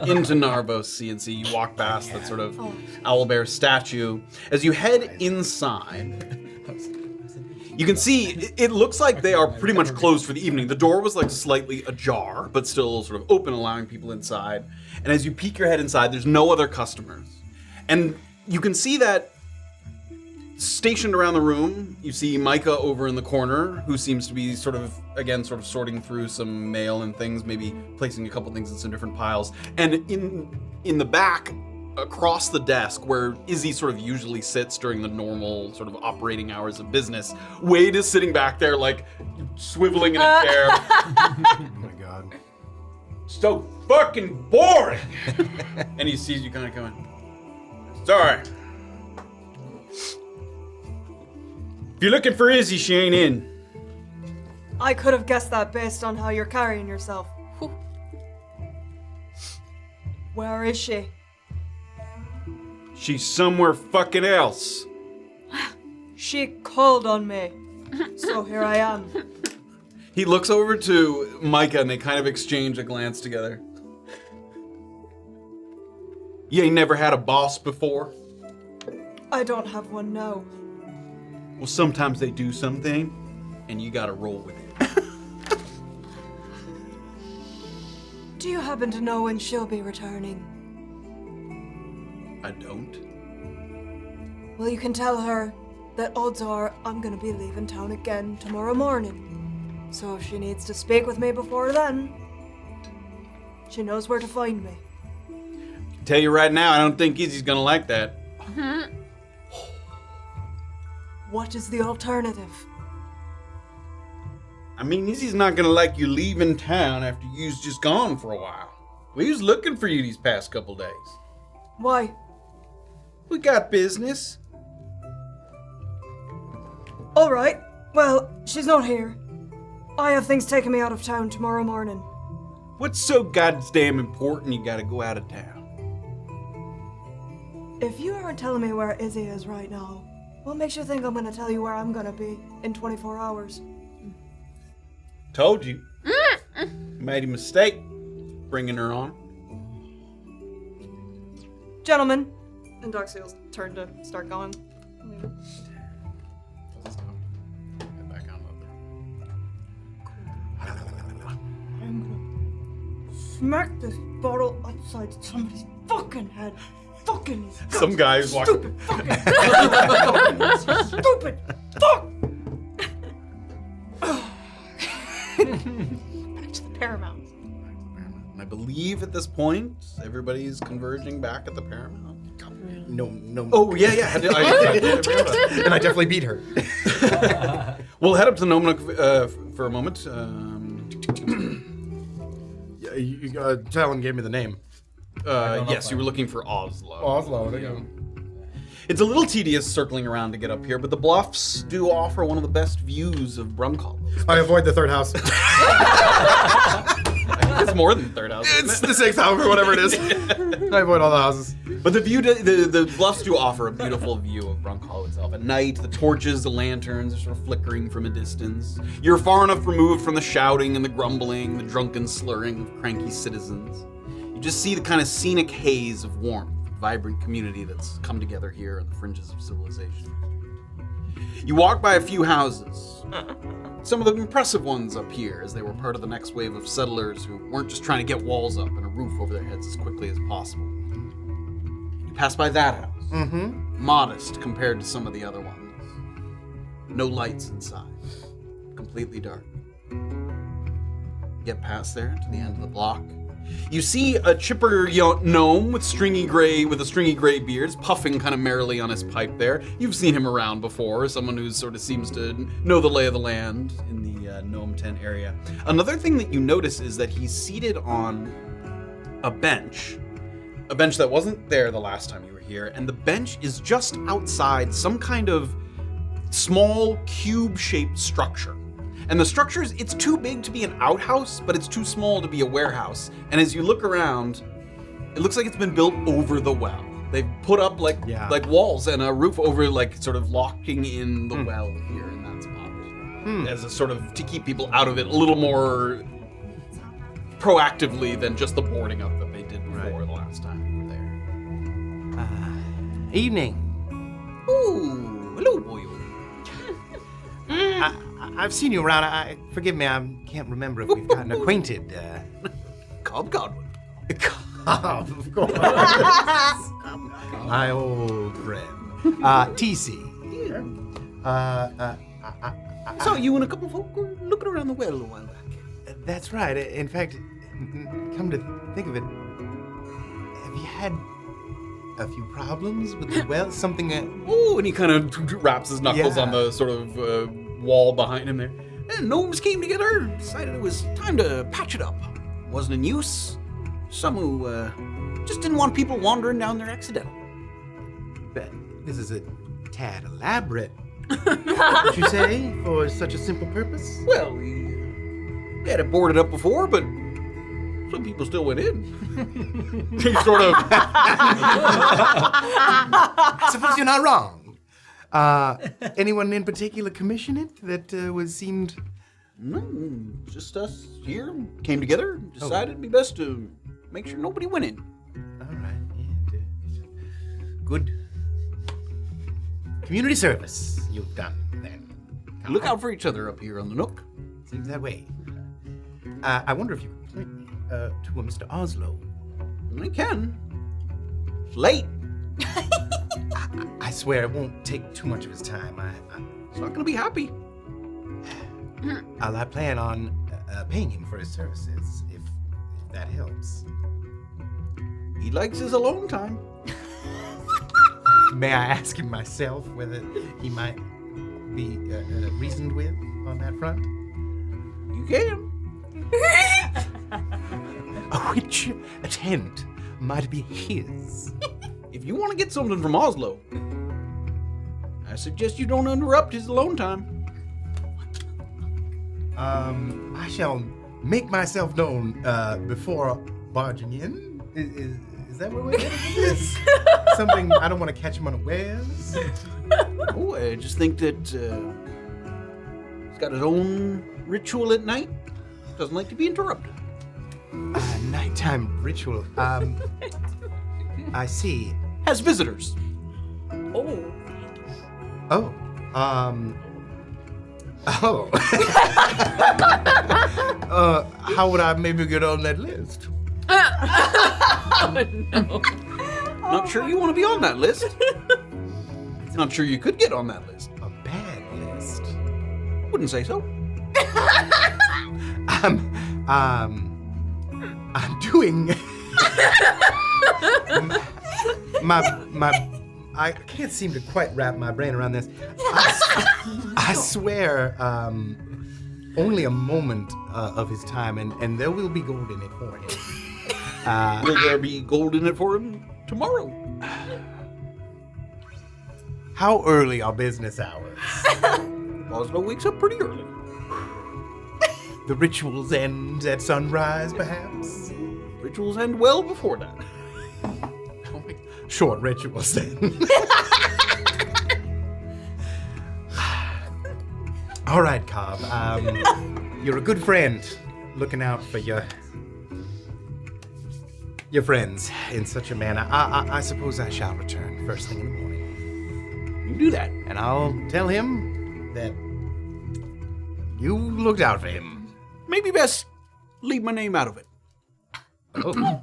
into Narvos CNC. You walk past that sort of owlbear statue. As you head inside, you can see it looks like they are pretty much closed for the evening. The door was like slightly ajar, but still sort of open, allowing people inside. And as you peek your head inside, there's no other customers. And you can see that stationed around the room, you see Micah over in the corner, who seems to be sort of sorting through some mail and things, maybe placing a couple things in some different piles. And in the back, across the desk, where Izzy sort of usually sits during the normal sort of operating hours of business, Wade is sitting back there, like, swiveling in a chair. Oh my god. So fucking boring! And he sees you kind of coming. Sorry. If you're looking for Izzy, she ain't in. I could have guessed that based on how you're carrying yourself. Where is she? She's somewhere fucking else. She called on me. So here I am. He looks over to Micah and they kind of exchange a glance together. You ain't never had a boss before? I don't have one now. Well, sometimes they do something, and you gotta roll with it. Do you happen to know when she'll be returning? I don't. Well, you can tell her that odds are I'm gonna be leaving town again tomorrow morning. So if she needs to speak with me before then, she knows where to find me. Tell you right now, I don't think Izzy's gonna like that. What is the alternative? I mean, Izzy's not gonna like you leaving town after you's just gone for a while. We was looking for you these past couple days. Why? We got business. Alright, well, she's not here. I have things taking me out of town tomorrow morning. What's so goddamn important you gotta go out of town? If you aren't telling me where Izzy is right now, what makes you think I'm gonna tell you where I'm gonna be in 24 hours? Told you. Made a mistake bringing her on. Gentlemen, and Doxley's turn to start going. Get back on I'm gonna smack this bottle upside somebody's fucking head. Fucking guts. Some guy's walking. Stupid fucking stupid fuck. Back to the Paramount. And I believe at this point, everybody's converging back at the Paramount. No. Oh, yeah. And I definitely beat her. We'll head up to Nomanuk for a moment. Talon gave me the name. Yes, you were looking for Oslo. Oslo, there you go. It's a little tedious circling around to get up here, but the bluffs do offer one of the best views of Brunkhollow. I avoid the third house. It's more than the third house. It's the sixth house or whatever it is. I avoid all the houses. But the bluffs do offer a beautiful view of Brunkhollow itself. At night, the torches, the lanterns are sort of flickering from a distance. You're far enough removed from the shouting and the grumbling, the drunken slurring of cranky citizens. You just see the kind of scenic haze of warmth, vibrant community that's come together here on the fringes of civilization. You walk by a few houses. Some of the impressive ones up here, as they were part of the next wave of settlers who weren't just trying to get walls up and a roof over their heads as quickly as possible. You pass by that house. Modest compared to some of the other ones. No lights inside. Completely dark. Get past there to the end of the block. You see a chipper gnome with a stringy gray beard, puffing kind of merrily on his pipe there. You've seen him around before, someone who sort of seems to know the lay of the land in the gnome tent area. Another thing that you notice is that he's seated on a bench that wasn't there the last time you were here, and the bench is just outside some kind of small cube-shaped structure. And the structure it's too big to be an outhouse, but it's too small to be a warehouse. And as you look around, it looks like it's been built over the well. They've put up like walls and a roof over, like sort of locking in the well here in that spot. As a sort of to keep people out of it a little more proactively than just the boarding up that they did before the last time you were there. Evening. Ooh, hello, boy. I've seen you around. Forgive me, I can't remember if we've gotten acquainted. Cobb Godwin. Cobb, of course. My old friend. TC. So you and a couple of folk were looking around the well a while back. That's right. In fact, come to think of it, have you had a few problems with the well? Something Oh, and he kind of wraps his knuckles on the sort of wall behind him there. And gnomes came together, decided it was time to patch it up. Wasn't in use. Some who just didn't want people wandering down there accidental. But this is a tad elaborate, would you say, for such a simple purpose? Well, we had it boarded up before, but some people still went in. He sort of... I suppose you're not wrong. Anyone in particular commission it that seemed... No, just us here, came together, decided it'd be best to make sure nobody went in. All right, yeah. Good community service you've done then. Look out for each other up here on the Nook. Seems that way. I wonder if you could point me to a Mr. Oslo. I can. It's late. I swear it won't take too much of his time. He's not gonna be happy. I plan on paying him for his services, if that helps. He likes his alone time. May I ask him myself whether he might be reasoned with on that front? You can. Which tent might be his? If you want to get something from Oslo, I suggest you don't interrupt his alone time. I shall make myself known before barging in. Is that what we're headed with this? Something I don't want to catch him unawares. Oh, I just think that he's got his own ritual at night. Doesn't like to be interrupted. Nighttime ritual. I see. Has visitors. Oh. Oh. How would I maybe get on that list? Oh, no. Not sure you want to be on that list. Not sure you could get on that list. A bad list? Wouldn't say so. I'm doing my I can't seem to quite wrap my brain around this. I swear, only a moment of his time, and there will be gold in it for him. Will there be gold in it for him tomorrow? How early are business hours? Oslo wakes up pretty early. The rituals end at sunrise, perhaps? Rituals end well before that. Short rituals, then. All right, Cobb. You're a good friend, looking out for your friends in such a manner. I suppose I shall return first thing in the morning. You do that. And I'll tell him that you looked out for him. Maybe best leave my name out of it. Oh.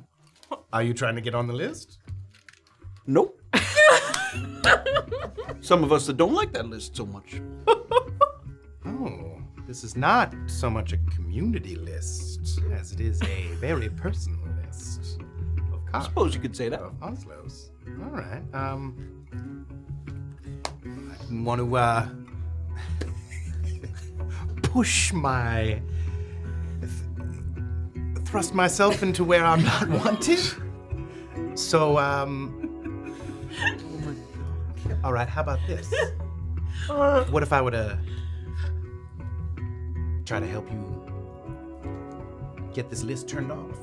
Are you trying to get on the list? Nope. Some of us that don't like that list so much. Oh, this is not so much a community list as it is a very personal list. I suppose you could say that. Of Oslo's. All right. I want to push my thrust myself into where I'm not wanted. So all right, how about this? What if I were to try to help you get this list turned off?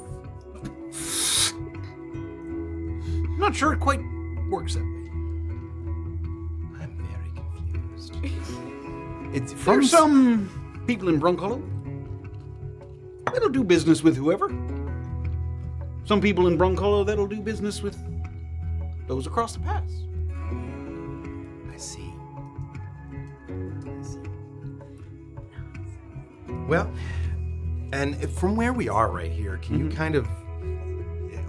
I'm not sure it quite works that way. I'm very confused. It's There's some people in Brunkhollow that'll do business with whoever. Some people in Brunkhollow that'll do business with those across the pass. I see. Well, and from where we are right here, can you kind of,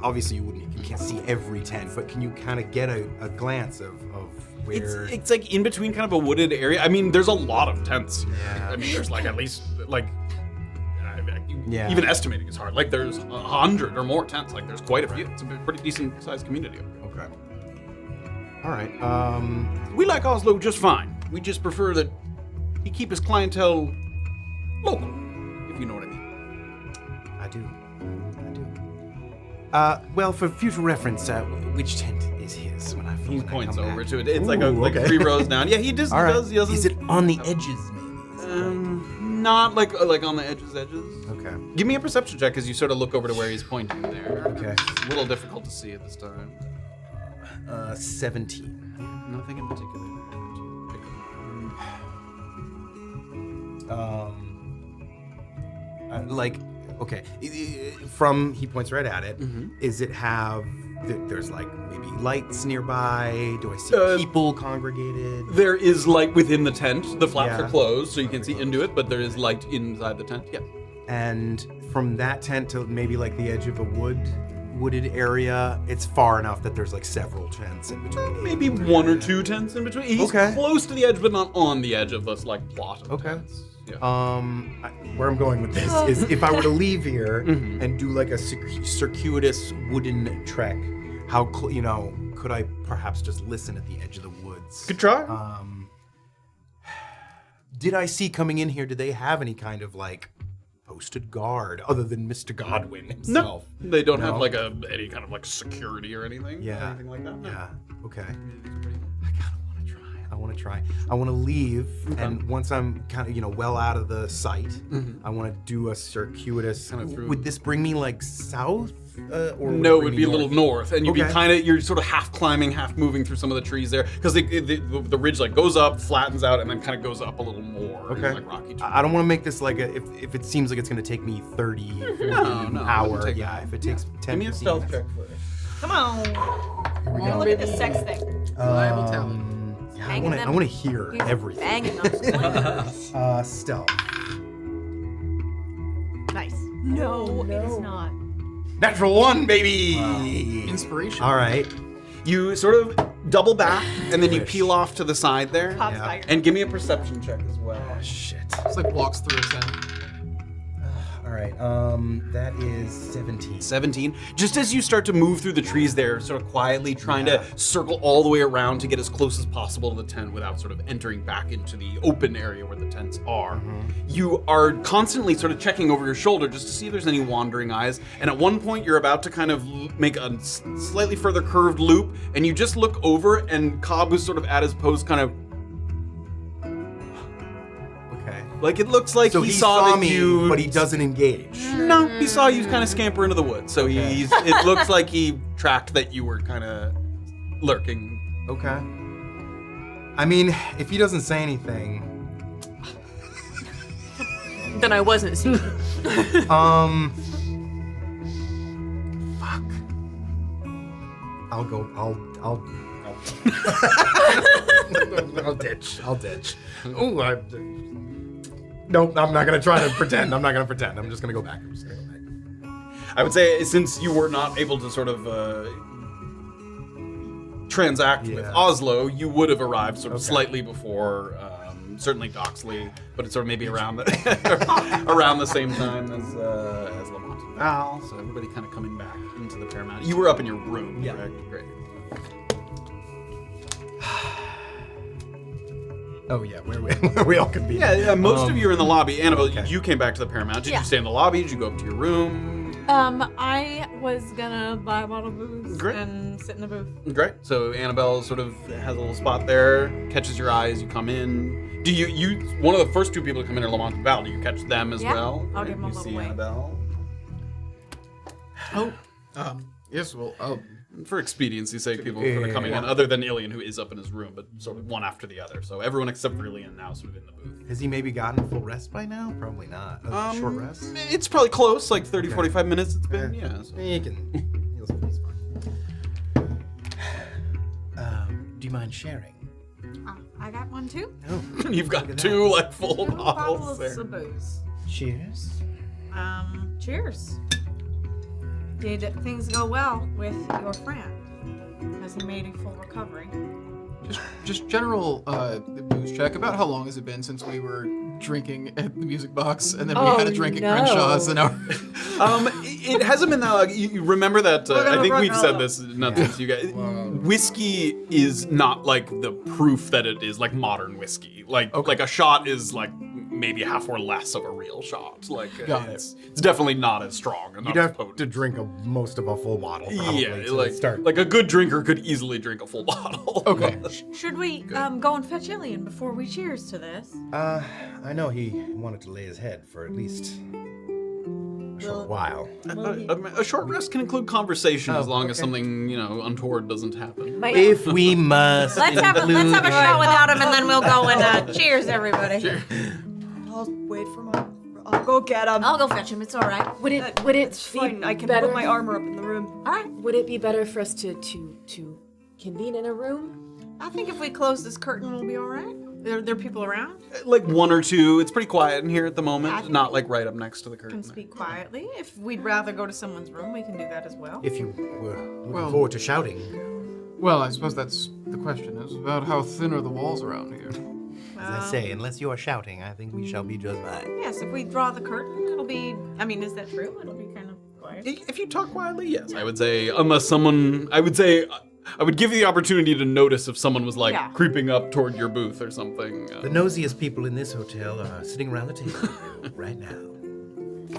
obviously you can't see every tent, but can you kind of get a glance of where? It's like in between kind of a wooded area. I mean, there's a lot of tents. Yeah. I mean, there's like at least like, Yeah. even estimating is hard. Like there's 100 or more tents. Like there's quite a few. It's a pretty decent sized community. Okay. All right. We like Oslo just fine. We just prefer that he keep his clientele local, if you know what I mean. I do. Well, for future reference, which tent is his? He points over back? to it. It's like Ooh, okay. 3 rows down. Yeah, he just All right. does. He doesn't. Is it on the edges, maybe? Not like on the edges. Okay. Give me a perception check as you sort of look over to where he's pointing there. Okay. It's a little difficult to see at this time. 17. Nothing in particular. Okay. From, he points right at it. Mm-hmm. Is it have, there's like maybe lights nearby? Do I see people congregated? There is light within the tent. The flaps Yeah. are closed, so you can see into it, but there is light inside the tent. Yeah. And from that tent to maybe like the edge of a wood wooded area. It's far enough that there's like several tents in between. Maybe 1 or 2 tents in between. He's close to the edge, but not on the edge of this like plot of tents. Yeah. Where I'm going with this is if I were to leave here and do like a circuitous wooden trek, how could I perhaps just listen at the edge of the woods? Good try. Did I see coming in here? Did they have any kind of like posted guard other than Mr. Godwin himself? No, they don't have like any kind of like security or anything. Yeah. Or anything like that. No. Yeah. Okay. I want to try. I want to leave, and once I'm kind of, well out of the sight, I want to do a circuitous. Kind of through. Would this bring me like south? Or no, it would be a little north, and you'd be you're sort of half climbing, half moving through some of the trees there, because the ridge like goes up, flattens out, and then kind of goes up a little more. Okay. Like rocky trees. I don't want to make this like if it seems like it's going to take me 30, 40 an hour. Yeah, if it takes 10 Give me a stealth check first. Come on. Oh, look at the sex thing. Reliable talent. Yeah, I want to hear everything. Banging on spoilers. Stealth. Nice. No, it is not. Natural 1, baby. Inspiration. All right. You sort of double back, and then you peel off to the side there, Yeah. and give me a perception check as well. Oh, shit. It's like walks through a sound. All right. That is 17. 17. Just as you start to move through the trees there, sort of quietly trying to circle all the way around to get as close as possible to the tent without sort of entering back into the open area where the tents are. You are constantly sort of checking over your shoulder just to see if there's any wandering eyes. And at one point, you're about to kind of make a slightly further curved loop, and you just look over, and Cobb, who's sort of at his post, kind of. Like it looks like So he saw me, you, but he doesn't engage. No, he saw you kind of scamper into the woods. So it looks like he tracked that you were kind of lurking. Okay. I mean, if he doesn't say anything, Then I wasn't seeing. fuck. I'll ditch. Oh, nope, I'm not gonna try to pretend. I'm just gonna go back. I would say since you were not able to sort of transact with Oslo, you would have arrived sort of slightly before, certainly Doxley, but it's sort of maybe around the around the same time as Lamont and Val. So everybody kind of coming back into the Paramount. You were up in your room, correct? Great. Oh yeah, where we all convened. Yeah, most of you are in the lobby. Annabel, you came back to the Paramount. Did you stay in the lobby? Did you go up to your room? I was gonna buy a bottle of booze and sit in the booth. Great. So Annabelle sort of has a little spot there, catches your eye as you come in. Do you one of the first 2 people to come in are Lamont and Val. Do you catch them as well? I'll give them a You little see wave. Annabelle. Yes, well, For expediency's sake, people sort of coming in, other than Illien, who is up in his room, but sort of one after the other. So everyone except for Illien now sort of in the booth. Has he maybe gotten full rest by now? Probably not. Short rest? It's probably close, like 30, 45 minutes it's been, So. He can. He's fine. Do you mind sharing? I got one too. No. You've got 2 like full bottles Bottles there. of booze. Cheers. Cheers. Did things go well with your friend? Has he made a full recovery? just general booze check. About how long has it been since we were drinking at the music box, and then we had a drink at Crenshaw's, and it hasn't been that long. You remember that? I think we've said this not since you guys. Whiskey is not like the proof that it is like modern whiskey. Like a shot is like maybe half or less of a real shot. Like it's definitely not as strong. And You'd have to drink most of a full bottle. Probably, yeah, like a good drinker could easily drink a full bottle. Okay. Should we go and fetch Illien before we cheers to this? I know he wanted to lay his head for at least a short while. A short rest can include conversation as long as something untoward doesn't happen. If we must. Let's have a shot without him, and then we'll go and cheers, everybody. I'll wait for my. I'll go get him. I'll go fetch him. It's all right. Would it be fine. I can better? put my armor up in the room. All right. Would it be better for us to convene in a room? I think if we close this curtain, we'll be all right. Are there people around? Like one or two. It's pretty quiet in here at the moment. I think Not like right up next to the curtain. Can speak quietly. If we'd rather go to someone's room, we can do that as well. If you were looking forward to shouting. Well, I suppose that's the question, is about how thin are the walls around here. As I say, unless you are shouting, I think we shall be just fine. Yes, if we draw the curtain, it'll be... I mean, is that true? It'll be kind of quiet. If you talk quietly, yes. I would say, unless someone... I would say... I would give you the opportunity to notice if someone was like creeping up toward your booth or something. The nosiest people in this hotel are sitting around the table right now.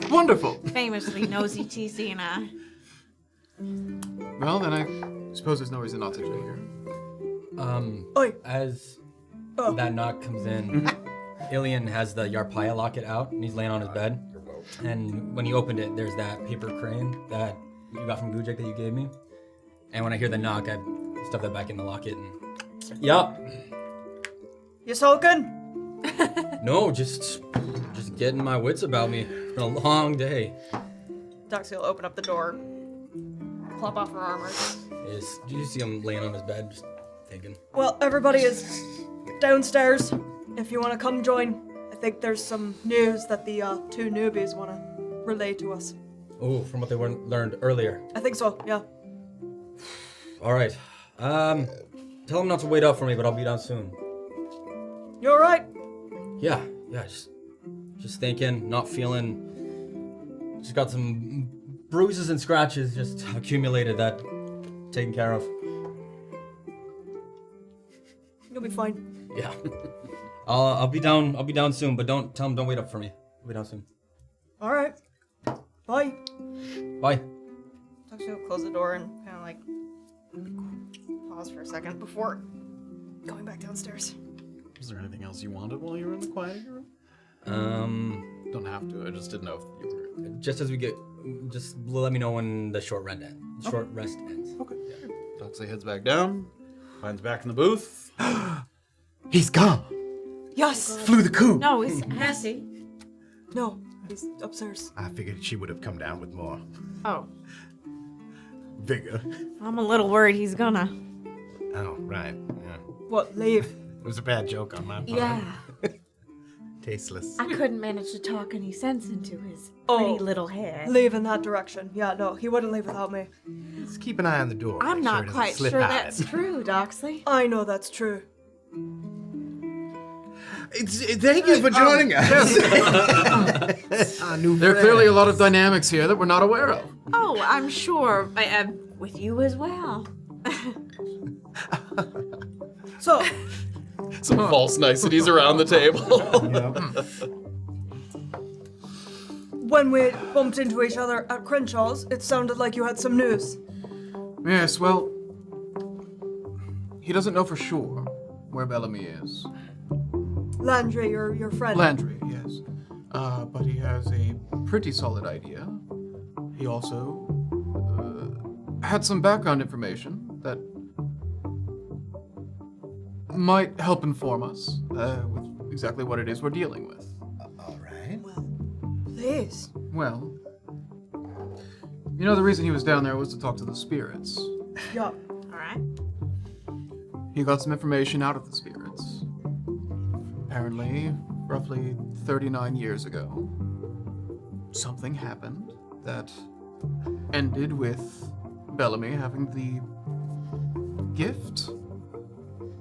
Wonderful. Famously nosy TC and I. Well, then I suppose there's no reason not to do here. As that knock comes in, Illien has the Yarpaya locket out, and he's laying on his bed. And when you opened it, there's that paper crane that you got from Gujek that you gave me. And when I hear the knock, I stuff that back in the locket and... Yup. You sulking? No, just getting my wits about me. It's been a long day. Doxley will open up the door, plop off her armor. Do you see him laying on his bed, just thinking? Well, everybody is downstairs. If you want to come join, I think there's some news that the two newbies want to relay to us. Oh, from what they learned earlier. I think so, yeah. All right. Tell him not to wait up for me, but I'll be down soon. You all right? Yeah. Just thinking, not feeling. Just got some bruises and scratches just accumulated that taken care of. You'll be fine. Yeah. I'll be down soon, but don't wait up for me. I'll be down soon. All right. Bye. Bye. Doxley will close the door and kind of like pause for a second before going back downstairs. Was there anything else you wanted while you were in the quiet room? Don't have to. I just didn't know if you were. Just as we get, just let me know when the short rest ends. Okay. Yeah. Doxley heads back down. Finds back in the booth. He's gone. Yes. Flew the coop. No, is Cassie? No, he's upstairs. I figured she would have come down with more Oh, vigor. I'm a little worried he's gonna. Oh, right. Yeah. What, leave? It was a bad joke on my part. Yeah. Tasteless. I couldn't manage to talk any sense into his pretty little head. Leave in that direction. Yeah, no, he wouldn't leave without me. Just keep an eye on the door. I'm Make not sure it doesn't quite slip sure out. that's true, Doxley. I know that's true. Thank you for joining us. Our new There are friend. clearly a lot of dynamics here that we're not aware of. Oh, I'm sure. With you as well. So, Some false niceties around the table. when we bumped into each other at Crenshaw's, it sounded like you had some news. Yes, well, he doesn't know for sure where Bellamy is. Landry, your friend. Landry, yes. But he has a pretty solid idea. He also had some background information that might help inform us with exactly what it is we're dealing with. All right. Please. Well, you know the reason he was down there was to talk to the spirits. Yeah. All right. He got some information out of the spirits. Apparently, roughly 39 years ago, something happened that ended with Bellamy having the gift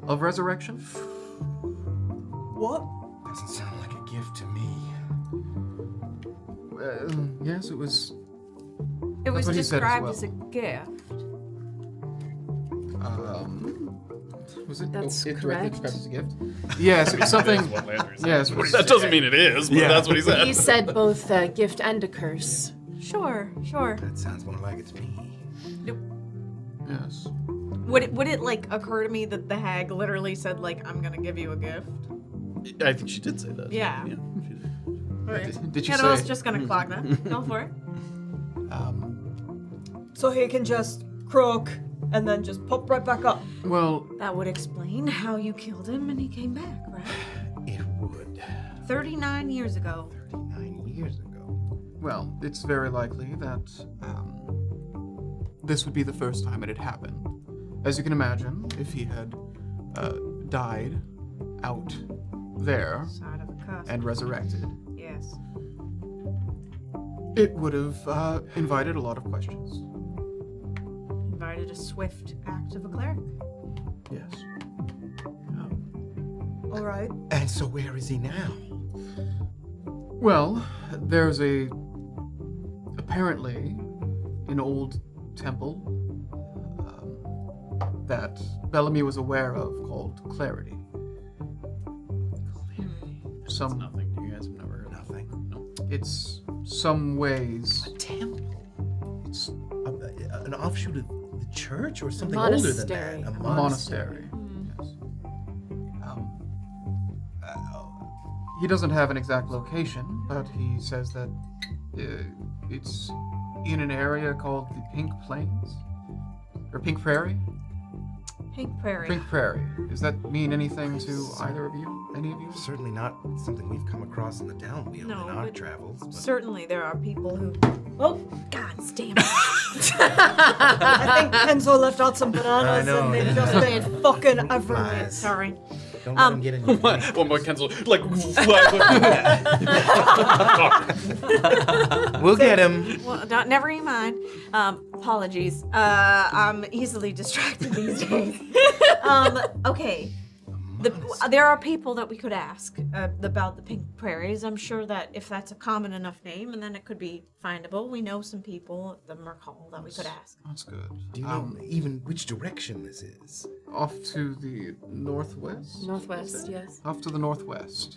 of resurrection. What? Doesn't sound like a gift to me. Yes, it was. It was what he said described as as a gift. Was it? That's it directly correct. described as a gift? Yes, it was something. Yes, That doesn't mean it is, but that's what he said. He said both a gift and a curse. Sure. That sounds more like it to me. yes. Would it like occur to me that the hag literally said like I'm gonna give you a gift? I think she did say that. Yeah. she did. Right. Did you I say? was just gonna clog that. Go for it. So he can just croak and then just pop right back up. Well, That would explain how you killed him and he came back, right? It would. 39 years ago. 39 years ago. well, it's very likely that this would be the first time it had happened. As you can imagine, if he had died out there Side of the cusp. and resurrected, Yes. it would have invited a lot of questions. Invited a swift act of a cleric. Yes. All right. And so where is he now? Well, there's apparently an old temple that Bellamy was aware of called Clarity. Some Nothing. You guys have never heard of Nothing. It's some ways. A temple. It's An offshoot of the church or something monastery. older than that? a monastery. Yes. He doesn't have an exact location, but he says that it's in an area called the Pink Plains or Pink Prairie. Pink Prairie. Pink Prairie. Does that mean anything to either of you? Any of you? Certainly not something we've come across in the downwheel No, in our but travels. But Certainly there are people who. Oh, God damn it. I think Kenzo left out some bananas I know, and they've yeah. just been fucking everywhere. Flies. Sorry. Don't let him get in your way. One more Kenzel, like, We'll get him. Well, never you mind. Apologies. I'm easily distracted these days. Okay. There are people that we could ask about the Pink Prairies. I'm sure that if that's a common enough name, and then it could be findable. We know some people at the Merc Hall that we could ask. That's good. Do you know even which direction this is? Off to the northwest? Northwest, yes. Off to the northwest.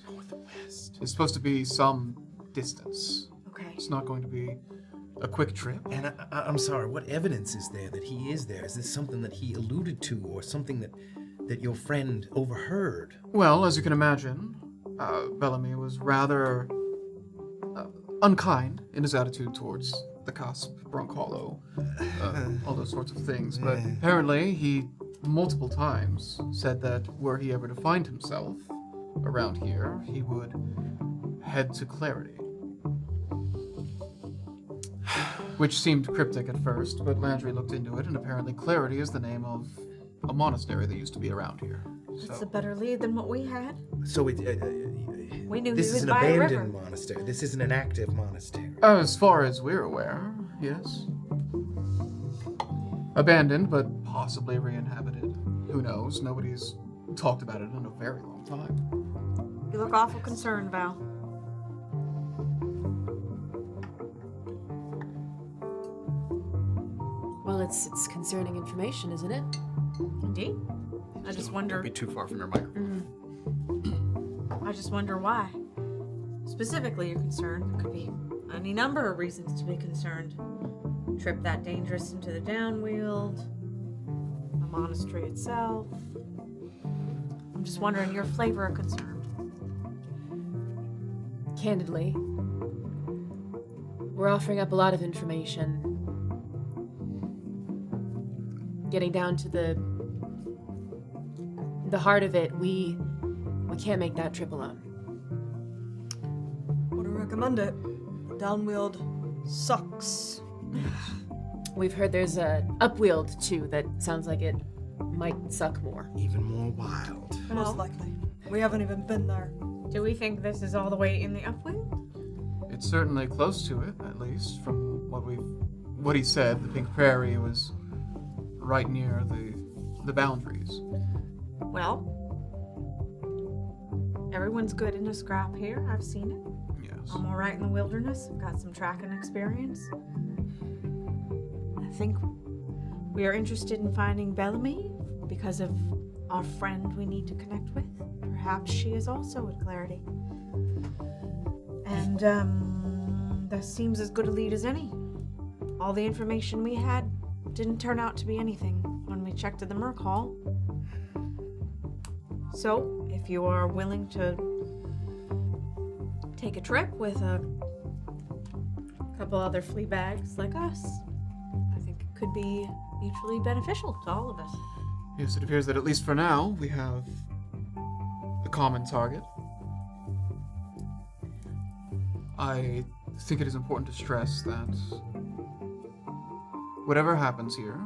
It's supposed to be some distance. Okay. It's not going to be a quick trip. And I'm sorry, what evidence is there that he is there? Is this something that he alluded to or something that your friend overheard? Well, as you can imagine, Bellamy was rather unkind in his attitude towards the cusp, Brunkhollow, all those sorts of things. But apparently he multiple times said that were he ever to find himself around here, he would head to Clarity. Which seemed cryptic at first, but Landry looked into it, and apparently Clarity is the name of a monastery that used to be around here. It's a better lead than what we had. So We knew this he is was an by a river. abandoned monastery. This isn't an active monastery. As far as we're aware, yes. Abandoned, but possibly re-inhabited. Who knows? Nobody's talked about it in a very long time. You look awful concerned, Val. Well, it's concerning information, isn't it? Indeed. I just wonder. Don't be too far from your microphone. I just wonder why. Specifically, you're concerned. There could be any number of reasons to be concerned. Trip that dangerous into the downwield. The monastery itself. I'm just wondering your flavor of concern. Candidly, we're offering up a lot of information. Getting down to the heart of it, we can't make that trip alone. Wouldn't recommend it. The downwield sucks. We've heard there's a upwield too that sounds like it might suck more. Even more wild. Most likely. We haven't even been there. Do we think this is all the way in the upwind? It's certainly close to it, at least, from what he said. The Pink Prairie was right near the boundaries. Well, everyone's good in a scrap here. I've seen it. Yes. I'm all right in the wilderness. I've got some tracking experience. I think we are interested in finding Bellamy because of our friend we need to connect with. Perhaps she is also at Clarity. And that seems as good a lead as any. All the information we had didn't turn out to be anything when we checked at the Merc Hall. So, if you are willing to take a trip with a couple other flea bags like us, I think it could be mutually beneficial to all of us. Yes, it appears that at least for now, we have a common target. I think it is important to stress that whatever happens here,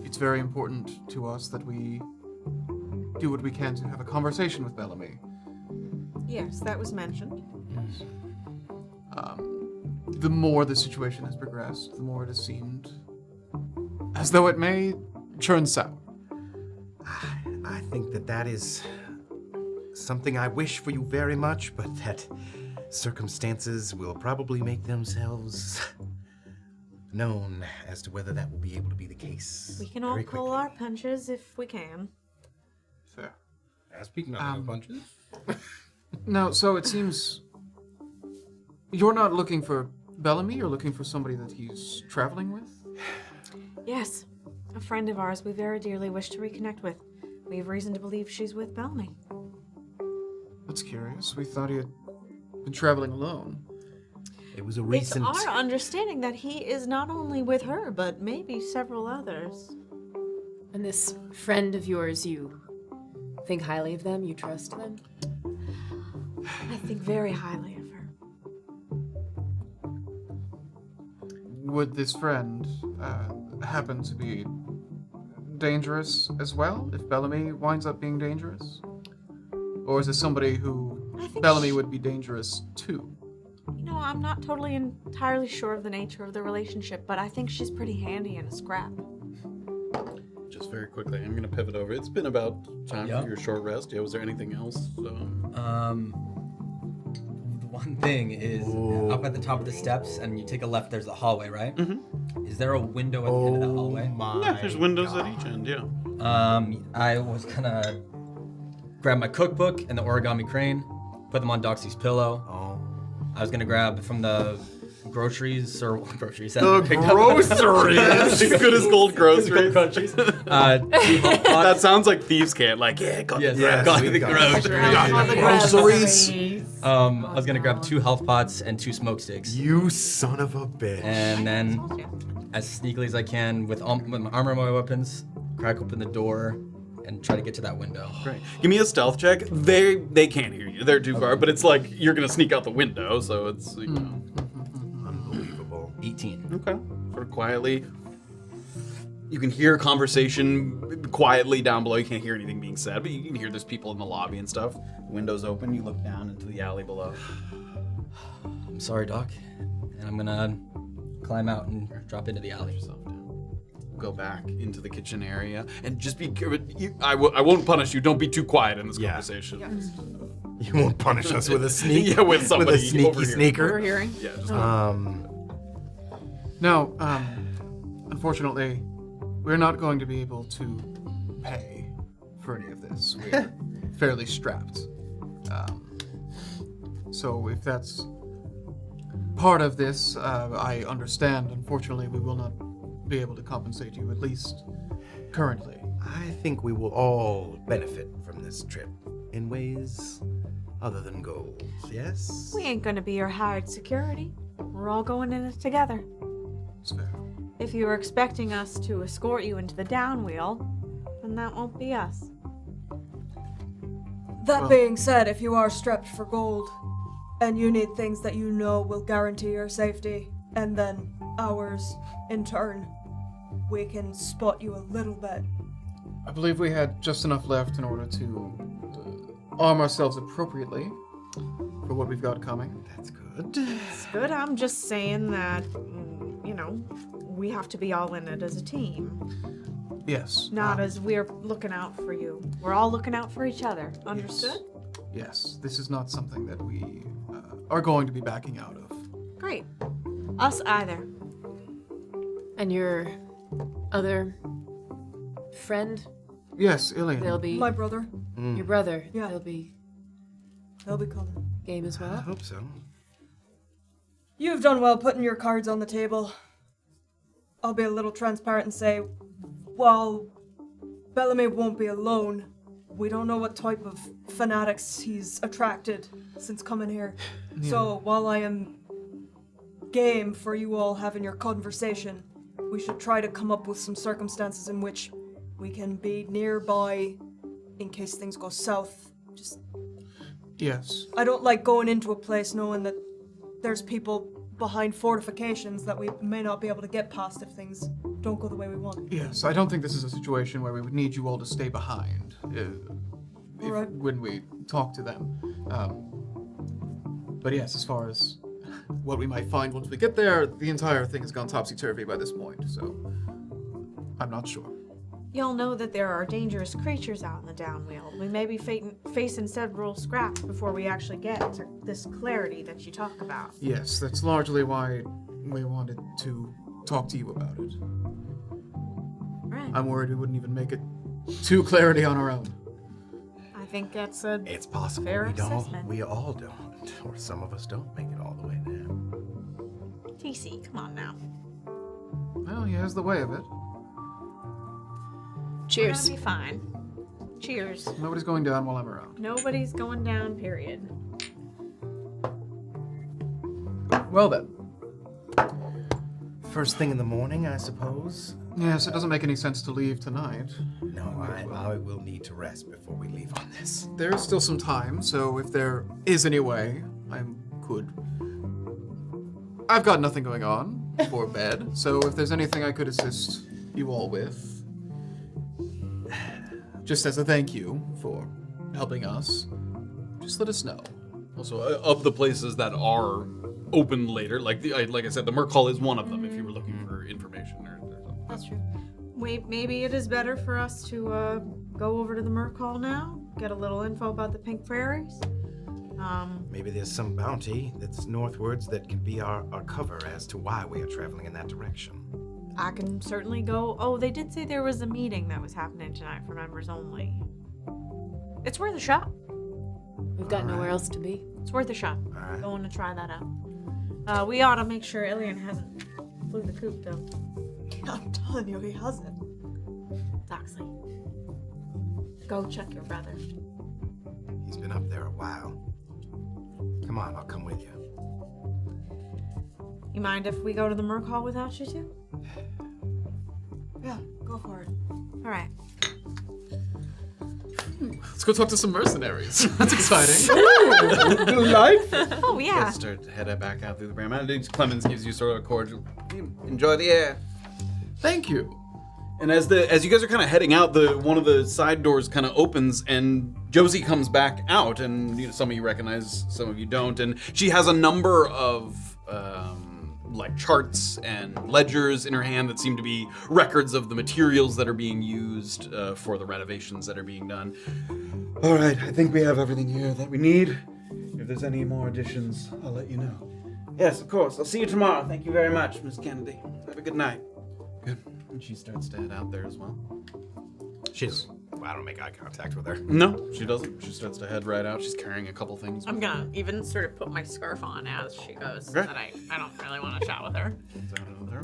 it's very important to us that we do what we can to have a conversation with Bellamy Yes, that was mentioned. The more the situation has progressed, the more it has seemed as though it may turn sour. I think that is something I wish for you very much, but that circumstances will probably make themselves known as to whether that will be able to be the case. We can all pull our punches if we can. Fair. Speaking of punches. No, so it seems you're not looking for Bellamy, you're looking for somebody that he's traveling with? Yes, a friend of ours we very dearly wish to reconnect with. We have reason to believe she's with Bellamy. That's curious. We thought he had been traveling alone. It was a recent... It's our understanding that he is not only with her, but maybe several others. And this friend of yours, you think highly of them? You trust them? I think very highly of her. Would this friend happen to be dangerous as well, if Bellamy winds up being dangerous? Or is it somebody who Bellamy would be dangerous to? You know, I'm not totally entirely sure of the nature of the relationship, but I think she's pretty handy in a scrap. Just very quickly, I'm gonna pivot over. It's been about time for your short rest. Yeah, was there anything else? The one thing is up at the top of the steps, and you take a left. There's the hallway, right? Mm-hmm. Is there a window at the end of that hallway? Yeah, there's windows at each end. Yeah. I was gonna grab my cookbook and the origami crane, put them on Doxley's pillow. I was gonna grab from the groceries or groceries. The groceries. Good as gold groceries. That sounds like thieves' can't. Like, got the groceries. I was gonna grab 2 health pots and 2 smoke sticks. You son of a bitch. And then, as sneakily as I can, with my armor and my weapons, crack open the door and try to get to that window. Great. Give me a stealth check. They can't hear you. They're too far, but it's like you're gonna sneak out the window, so it's you know. Unbelievable. 18. Okay. Sort of quietly. You can hear conversation quietly down below. You can't hear anything being said, but you can hear there's people in the lobby and stuff. The window's open. You look down into the alley below. I'm sorry, Doc. And I'm gonna climb out and drop into the alley. Go back into the kitchen area and just be. I won't punish you. Don't be too quiet in this conversation. You won't punish us with a sneak. Yeah, with somebody with a sneaky over sneaker. Overhearing. Yeah. Just No, unfortunately, we're not going to be able to pay for any of this. We're fairly strapped. So if that's part of this, I understand. Unfortunately, we will not be able to compensate you, at least currently. I think we will all benefit from this trip in ways other than gold, yes? We ain't gonna be your hired security. We're all going in it together. It's fair. If you were expecting us to escort you into the downwheel, then that won't be us. That being said, if you are strapped for gold, and you need things that you know will guarantee your safety, and then ours in turn, we can spot you a little bit. I believe we had just enough left in order to arm ourselves appropriately for what we've got coming. That's good. It's good. I'm just saying that, we have to be all in it as a team. Yes. Not as we're looking out for you. We're all looking out for each other. Understood? Yes. This is not something that we are going to be backing out of. Great. Us either. And your other friend? Yes, Illien. They'll be My brother. your brother. Yeah. They'll be coming. game as I well. hope so. You've done well putting your cards on the table. I'll be a little transparent and say, while Bellamy won't be alone, we don't know what type of fanatics he's attracted since coming here. Yeah. So while I am game for you all having your conversation, we should try to come up with some circumstances in which we can be nearby in case things go south. Just Yes. I don't like going into a place knowing that there's people behind fortifications that we may not be able to get past if things don't go the way we want. Yes, I don't think this is a situation where we would need you all to stay behind Alright. when we talk to them. But yes, as far as what we might find once we get there, the entire thing has gone topsy-turvy by this point, so I'm not sure. Y'all know that there are dangerous creatures out in the downwield. We may be facing several scraps before we actually get to this clarity that you talk about. Yes, that's largely why we wanted to talk to you about it. Right. I'm worried we wouldn't even make it to clarity on our own. I think that's a It's possible fair we don't. assessment. We all don't, or some of us don't make it all the way there. TC, come on now. Well, he has the way of it. Cheers. We're gonna be fine. Cheers. Nobody's going down while I'm around. Nobody's going down, period. Well then. First thing in the morning, I suppose. Yes, it doesn't make any sense to leave tonight. No, I will need to rest before we leave on this. There's still some time, so if there is any way, I've got nothing going on before bed, so if there's anything I could assist you all with, just as a thank you for helping us, just let us know. Also, of the places that are open later, like I said, the Merc Hall is one of them. If you were looking for information or something. That's true. Maybe it is better for us to go over to the Merc Hall now, get a little info about the Pink Prairies. Maybe there's some bounty that's northwards that can be our cover as to why we are traveling in that direction. I can certainly go. Oh, they did say there was a meeting that was happening tonight for members only. It's worth a shot. We've got nowhere else to be. It's worth a shot. right. Going to try that out. We ought to make sure Illien hasn't flew the coop, though. I'm telling you, he hasn't. Doxley, go check your brother. He's been up there a while. Come on, I'll come with you. You mind if we go to the Merc Hall without you two? Yeah, go for it. All right. Let's go talk to some mercenaries. That's exciting. Oh, yeah. Start to head back out through the Bram. Clemens gives you sort of a cordial, enjoy the air. Thank you. And as you guys are kind of heading out, one of the side doors kind of opens, and Josie comes back out, and some of you recognize, some of you don't, and she has a number of like charts and ledgers in her hand that seem to be records of the materials that are being used for the renovations that are being done. All right, I think we have everything here that we need. If there's any more additions, I'll let you know. Yes, of course. I'll see you tomorrow. Thank you very much, Miss Kennedy. Have a good night. Good. And she starts to head out there as well. I don't make eye contact with her. No, she doesn't. She starts to head right out. She's carrying a couple things. I'm gonna even sort of put my scarf on as she goes. Okay. That I don't really want to chat with her.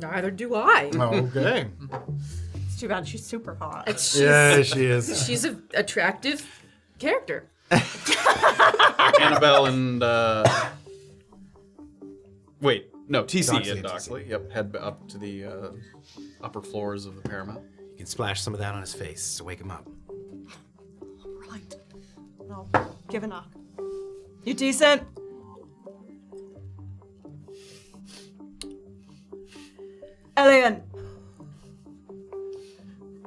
Neither do I. Okay. It's too bad she's super hot. Yeah, she is. She's an attractive character. Annabel and wait, no, TC Doxley and and Doxley. Yep, head up to the upper floors of the Paramount. You can splash some of that on his face to wake him up. Right. No, give a knock. You decent? Illien.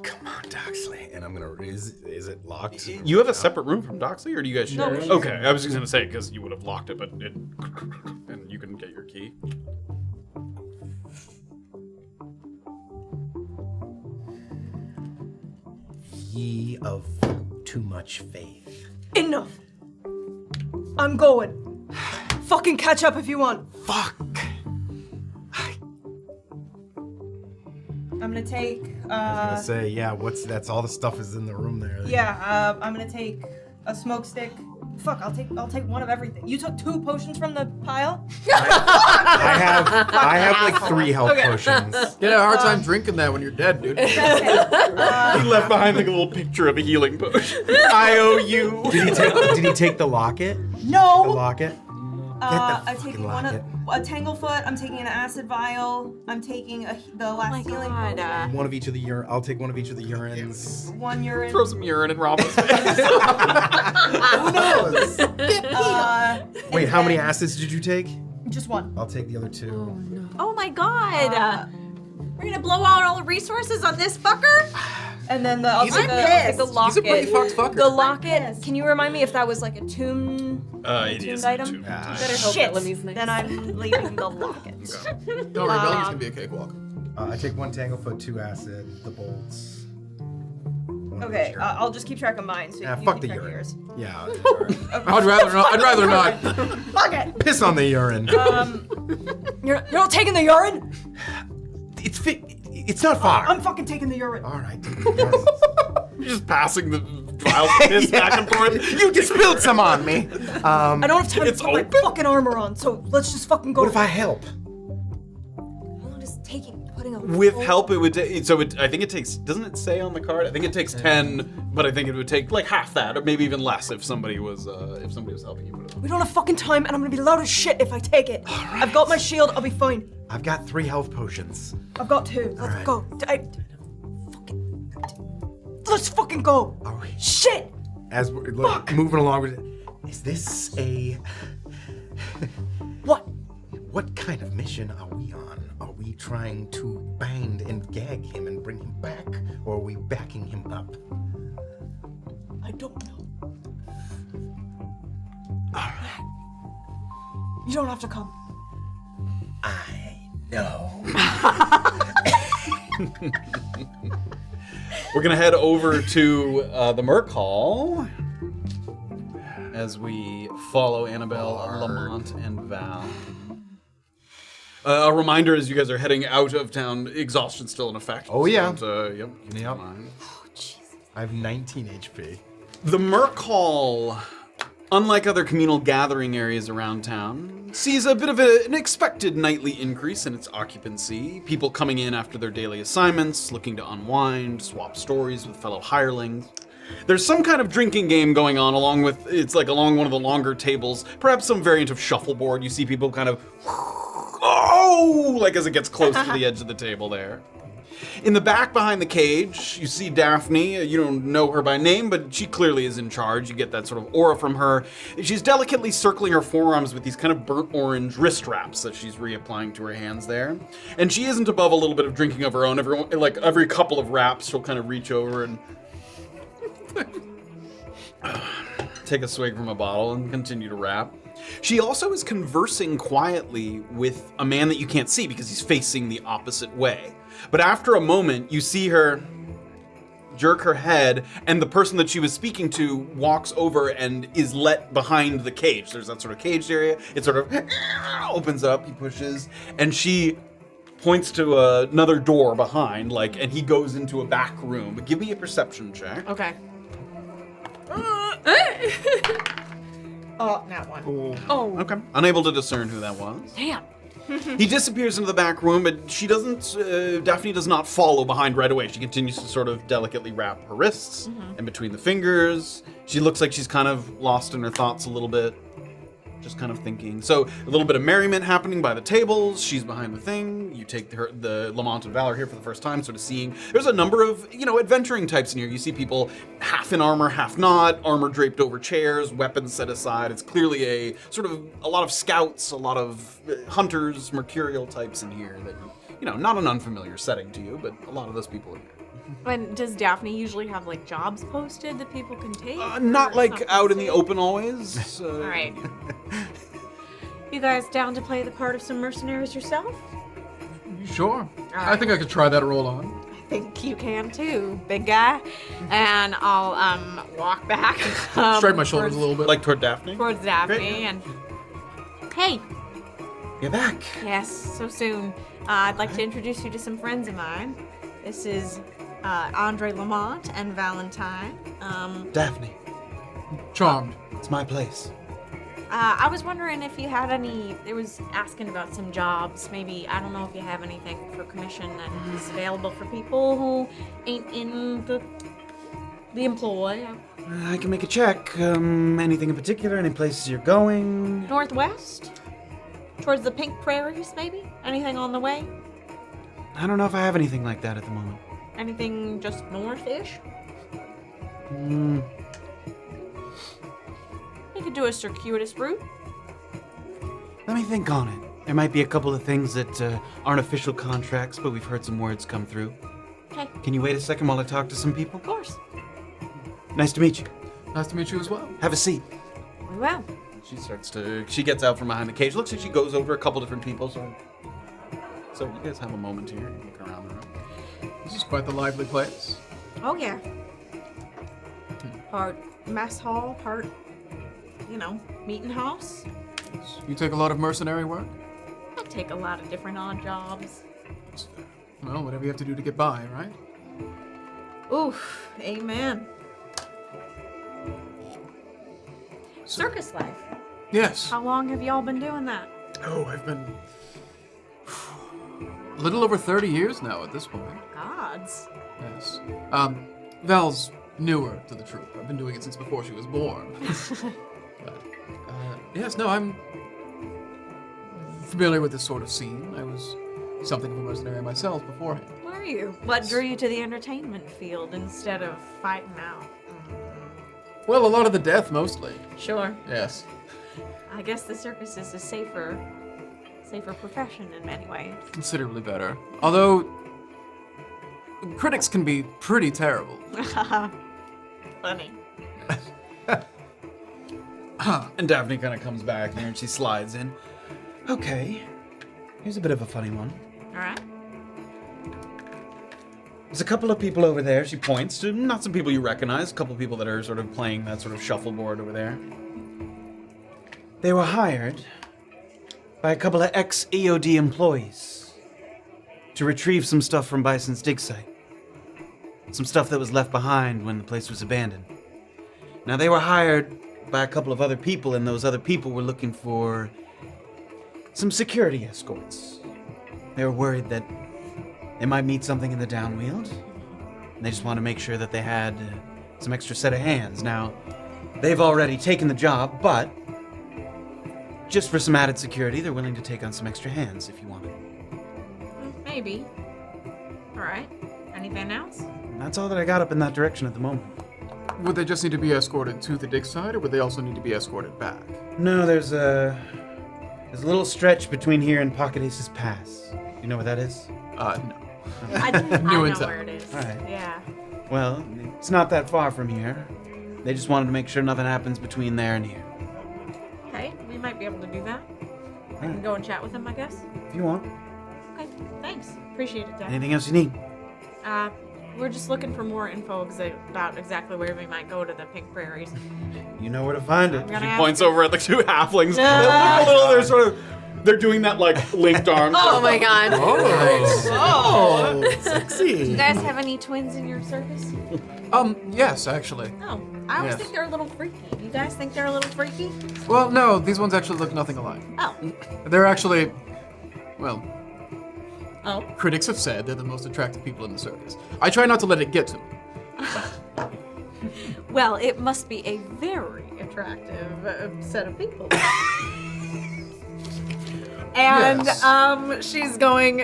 Come on, Doxley. And I'm gonna. Is it locked? You have a separate room from Doxley, or do you guys share? No, it? we Okay, I was just gonna say because you would have locked it, but it, and you couldn't get your key. Ye of too much faith. Enough. I'm going. Fucking catch up if you want. Fuck. I'm gonna take. I was gonna say, yeah. That's all the stuff is in the room there. Yeah. I'm gonna take a smoke stick. Fuck. I'll take one of everything. You took 2 potions from the pile. I have like 3 health potions. You had a hard time drinking that when you're dead, dude. He left behind like a little picture of a healing potion. I owe you. Did he take the locket? No. The locket? I'm taking a Tanglefoot. I'm taking an acid vial. I'm taking the last healing potion. One of each of the urine. I'll take one of each of the urines. 1 urine. Throw some urine in Robin's face. Who knows? Wait, how many acids did you take? Just 1. I'll take the other 2. Oh my god! We're gonna blow out all the resources on this fucker? And then I'll He's take pissed. the locket. He's a pretty fucked fucker. The locket. Can you remind me if that was like a tuned It is item? Better hope Shit. that Lemmy's nice. Then I'm leaving the locket. Don't worry, Belly's gonna be a cakewalk. I take 1 tanglefoot, 2 acid, the bolts. Okay, I'll just keep track of mine. So you Fuck can the track urine. yours. Yeah. I'd rather not. I'd rather not. Fuck it. Piss on the urine. You're not taking the urine? It's not far. I'm fucking taking the urine. All right. take the urine. You're just passing the vials of piss back and forth. You just spilled some on me. I don't have time to It's put my open? fucking armor on, so let's just fucking go. What if I help? How long does putting a With help, it would take. So I think it takes. Doesn't it say on the card? I think it takes 10, but I think it would take like half that, or maybe even less if somebody was helping you put it on. We don't have fucking time, and I'm gonna be loud as shit if I take it. I've got my shield. I'll be fine. I've got 3 health potions. I've got 2. Let's right. go. Let's fucking go. Are we? Shit. As we're moving along, is this a? What? What kind of mission are we on? Are we trying to bind and gag him and bring him back, or are we backing him up? I don't know. All right. You don't have to come. I know. We're gonna head over to the Merc Hall as we follow Annabel, Lamont, and Val. A reminder as you guys are heading out of town, exhaustion's still in effect. Oh, yeah. So, yep. Yep. I have 19 HP. The Merc Hall, unlike other communal gathering areas around town, sees a bit of an expected nightly increase in its occupancy. People coming in after their daily assignments, looking to unwind, swap stories with fellow hirelings. There's some kind of drinking game going on along one of the longer tables, perhaps some variant of shuffleboard. You see people kind of, like as it gets close to the edge of the table there. In the back behind the cage, you see Daphne. You don't know her by name, but she clearly is in charge. You get that sort of aura from her. She's delicately circling her forearms with these kind of burnt orange wrist wraps that she's reapplying to her hands there. And she isn't above a little bit of drinking of her own. Every couple of wraps, she'll kind of reach over and take a swig from a bottle and continue to rap. She also is conversing quietly with a man that you can't see because he's facing the opposite way. But after a moment, you see her jerk her head, and the person that she was speaking to walks over and is let behind the cage. There's that sort of caged area. It sort of opens up, he pushes, and she points to another door behind, and he goes into a back room. But give me a perception check. Okay. Not one. Oh. Okay. Unable to discern who that was. Damn. He disappears into the back room, but she doesn't, Daphne does not follow behind right away. She continues to sort of delicately wrap her wrists and between the fingers. She looks like she's kind of lost in her thoughts a little bit, just kind of thinking. So a little bit of merriment happening by the tables. She's behind the thing. You take the Lamont and Valor here for the first time, sort of seeing. There's a number of, adventuring types in here. You see people half in armor, half not, armor draped over chairs, weapons set aside. It's clearly a lot of scouts, a lot of hunters, mercurial types in here that, not an unfamiliar setting to you, but a lot of those people in here. And does Daphne usually have jobs posted that people can take? Not out in the open always. All right. You guys down to play the part of some mercenaries yourself? Sure. I think I could try that roll on. I think you can too, big guy. And I'll walk back. Straighten my shoulders a little bit. Toward Daphne? Towards Daphne. Great. And hey. You're back. Yes, so soon. I'd like to introduce you to some friends of mine. This is Andre Lamont and Valentine. Daphne. Charmed. It's my place. I was wondering if you had any. It was asking about some jobs. Maybe I don't know if you have anything for commission that is available for people who ain't in the employ. I can make a check. Anything in particular? Any places you're going? Northwest, towards the Pink Prairies, maybe. Anything on the way? I don't know if I have anything like that at the moment. Anything just north-ish? You could do a circuitous route. Let me think on it. There might be a couple of things that aren't official contracts, but we've heard some words come through. Okay. Can you wait a second while I talk to some people? Of course. Nice to meet you. Nice to meet you as well. Have a seat. We will. She gets out from behind the cage. Looks like she goes over a couple different people. So you guys have a moment here. Look around the room. This is quite the lively place. Oh, yeah. Part mess hall, part, meeting house. You take a lot of mercenary work? I take a lot of different odd jobs. Well, whatever you have to do to get by, right? Oof, amen. Circus life. Yes. How long have y'all been doing that? Oh, I've been a little over 30 years now at this point. Gods. Yes. Val's newer to the troupe. I've been doing it since before she was born. But, yes, no, I'm familiar with this sort of scene. I was something of a mercenary myself beforehand. Were you? What drew you to the entertainment field instead of fighting out? Well, a lot of the death, mostly. Sure. Yes. I guess the circus is a safer profession in many ways. Considerably better. Although, critics can be pretty terrible. Funny. And Daphne kind of comes back here and she slides in. Okay. Here's a bit of a funny one. All right. There's a couple of people over there. She points to not some people you recognize, a couple people that are sort of playing that sort of shuffleboard over there. They were hired by a couple of ex-EOD employees to retrieve some stuff from Bison's dig site. Some stuff that was left behind when the place was abandoned. Now, they were hired by a couple of other people, and those other people were looking for some security escorts. They were worried that they might meet something in the downwield, and they just wanted to make sure that they had some extra set of hands. Now, they've already taken the job, but just for some added security, they're willing to take on some extra hands if you want it. Maybe. All right. Anything else? And that's all that I got up in that direction at the moment. Would they just need to be escorted to the dig site, or would they also need to be escorted back? No, there's a little stretch between here and Pocket Ace's Pass. You know where that is? No. I know inside. where it is. All right. Yeah. Well, it's not that far from here. They just wanted to make sure nothing happens between there and here. Okay, we might be able to do that. I can go and chat with them, I guess. If you want. Okay, thanks. Appreciate it, Dad. Anything else you need? We're just looking for more info about exactly where we might go to the Pink Prairies. You know where to find it. She points over at the two halflings. They're doing that like linked arms. Oh my god. Oh, sexy. Do you guys have any twins in your circus? Yes, actually. Oh, I always Yes. think they're a little freaky. You guys think they're a little freaky? Well, no, these ones actually look nothing alike. Oh. They're actually, well, Oh. critics have said they're the most attractive people in the circus. I try not to let it get to me. Well, it must be a very attractive set of people. And Yes. she's going,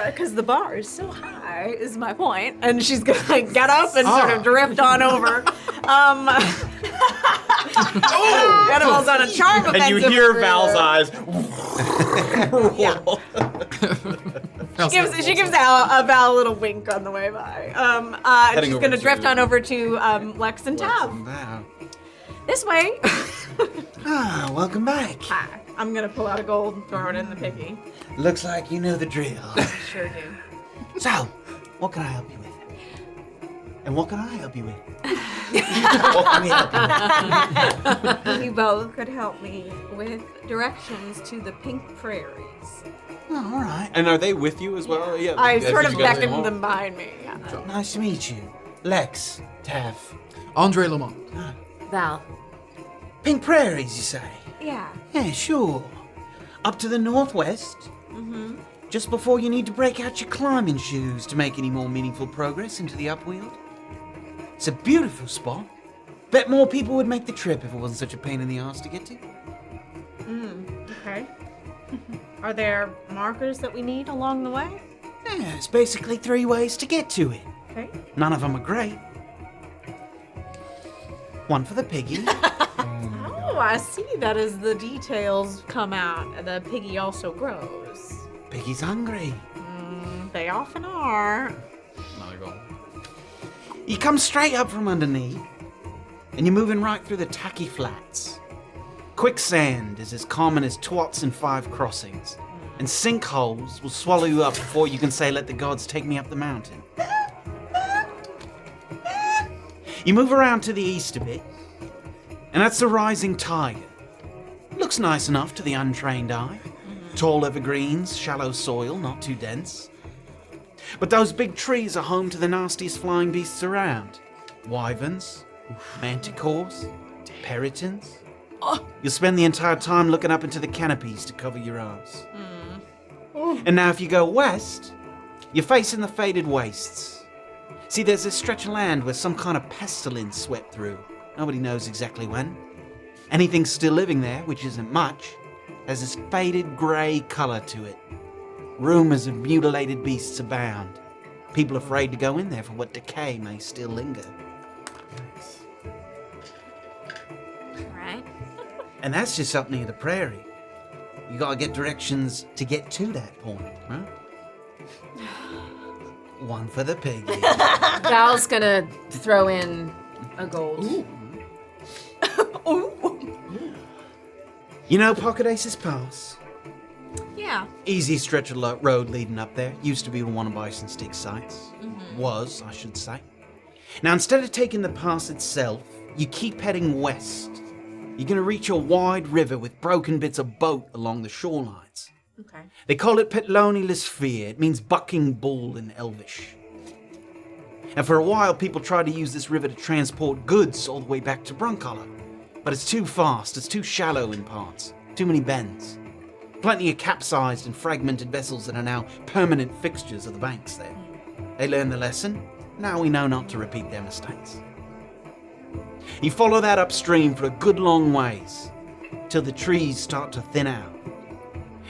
because the bar is so high, is my point. And she's gonna like, get up and sort of drift on over. Annabel's on a charm offensive. And you hear Val's eyes. Yeah. She gives Val a little wink on the way by. And she's gonna drift on over to Lex and Tav. Wow. This way. Ah, welcome back. Hi. I'm gonna pull out a gold and throw it in the piggy. Looks like you know the drill. Sure do. So, what can I help you with? And what can I help you with? What can we help you with? You both could help me with directions to the Pink Prairies. Oh, all right. And are they with you as well? Yeah. I yeah, sort did of you guys beckoned come them behind me. Yeah. Nice to meet you. Lex, Tav. Andre Lamont. Val. Pink Prairies, you say? Yeah. Yeah, sure. Up to the northwest. Mm-hmm. Just before you need to break out your climbing shoes to make any more meaningful progress into the upwield. It's a beautiful spot. Bet more people would make the trip if it wasn't such a pain in the ass to get to. Okay. Are there markers that we need along the way? Yeah, it's basically 3 ways to get to it. Okay. None of them are great. One for the piggy. Oh, I see that as the details come out. The piggy also grows. Piggy's hungry. They often are. Another You come straight up from underneath, and you're moving right through the tacky flats. Quicksand is as common as twats in 5 crossings, and sinkholes will swallow you up before you can say, "Let the gods take me up the mountain." You move around to the east a bit, and that's the Rising Tiger. Looks nice enough to the untrained eye. Tall evergreens, shallow soil, not too dense. But those big trees are home to the nastiest flying beasts around. Wyverns, manticores, peritons. You'll spend the entire time looking up into the canopies to cover your eyes. And now if you go west, you're facing the faded wastes. See, there's this stretch of land where some kind of pestilence swept through. Nobody knows exactly when. Anything still living there, which isn't much, has this faded grey colour to it. Rumours of mutilated beasts abound. People afraid to go in there for what decay may still linger. Right. And that's just up near the prairie. You gotta get directions to get to that point, right? One for the piggy. Val's gonna throw in a gold. You know Pocket Ace's Pass? Yeah. Easy stretch of road leading up there. Used to be one of Bison Stick's sites. Was, I should say. Now, instead of taking the pass itself, you keep heading west. You're gonna reach a wide river with broken bits of boat along the shorelines. Okay. They call it Petloni Lisfear. It means bucking bull in Elvish. And for a while, people tried to use this river to transport goods all the way back to Brunkhollow. But it's too fast, it's too shallow in parts, too many bends. Plenty of capsized and fragmented vessels that are now permanent fixtures of the banks there. They learned the lesson, now we know not to repeat their mistakes. You follow that upstream for a good long ways, till the trees start to thin out.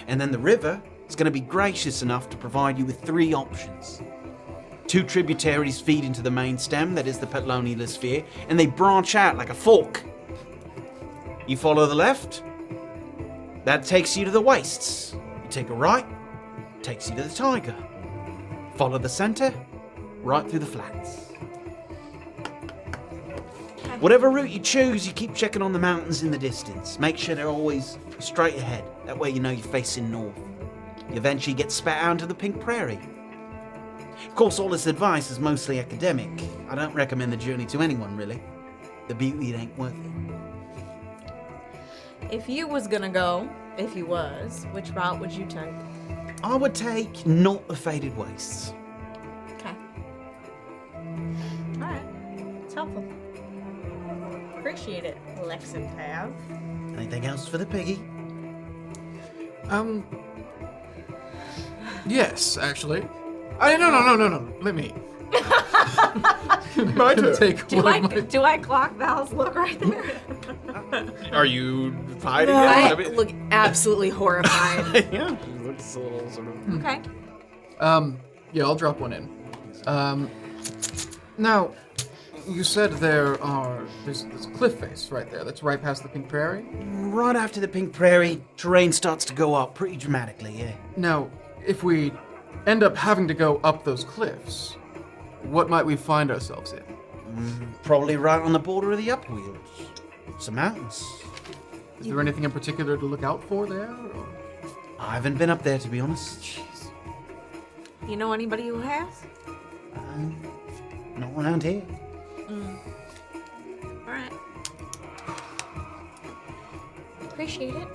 And then the river is going to be gracious enough to provide you with 3 options. 2 tributaries feed into the main stem, that is the Petloni Lisfear, and they branch out like a fork. You follow the left, that takes you to the wastes. You take a right, takes you to the Tiger. Follow the center, right through the flats. Whatever route you choose, you keep checking on the mountains in the distance. Make sure they're always straight ahead. That way you know you're facing north. You eventually get spat out into the Pink Prairie. Of course, all this advice is mostly academic. I don't recommend the journey to anyone, really. The beauty, it ain't worth it. If you was gonna go, which route would you take? I would take not the faded wastes. Okay. Alright. It's helpful. Appreciate it, Lexan Tav. Anything else for the piggy? Yes, actually. No. Let me. My turn. Do I clock Val's look right there? Are you hiding I it? look absolutely horrified. Yeah, it looks a little sort of. Okay. Yeah, I'll drop one in. Now, you said there's a cliff face right there. That's right past the Pink Prairie. Right after the Pink Prairie, terrain starts to go up pretty dramatically, yeah. Now, if we end up having to go up those cliffs, what might we find ourselves in? Probably right on the border of the upwheels. Some mountains. Is there anything in particular to look out for there? Or? I haven't been up there, to be honest. You know anybody who has? Not around here. Alright. Appreciate it.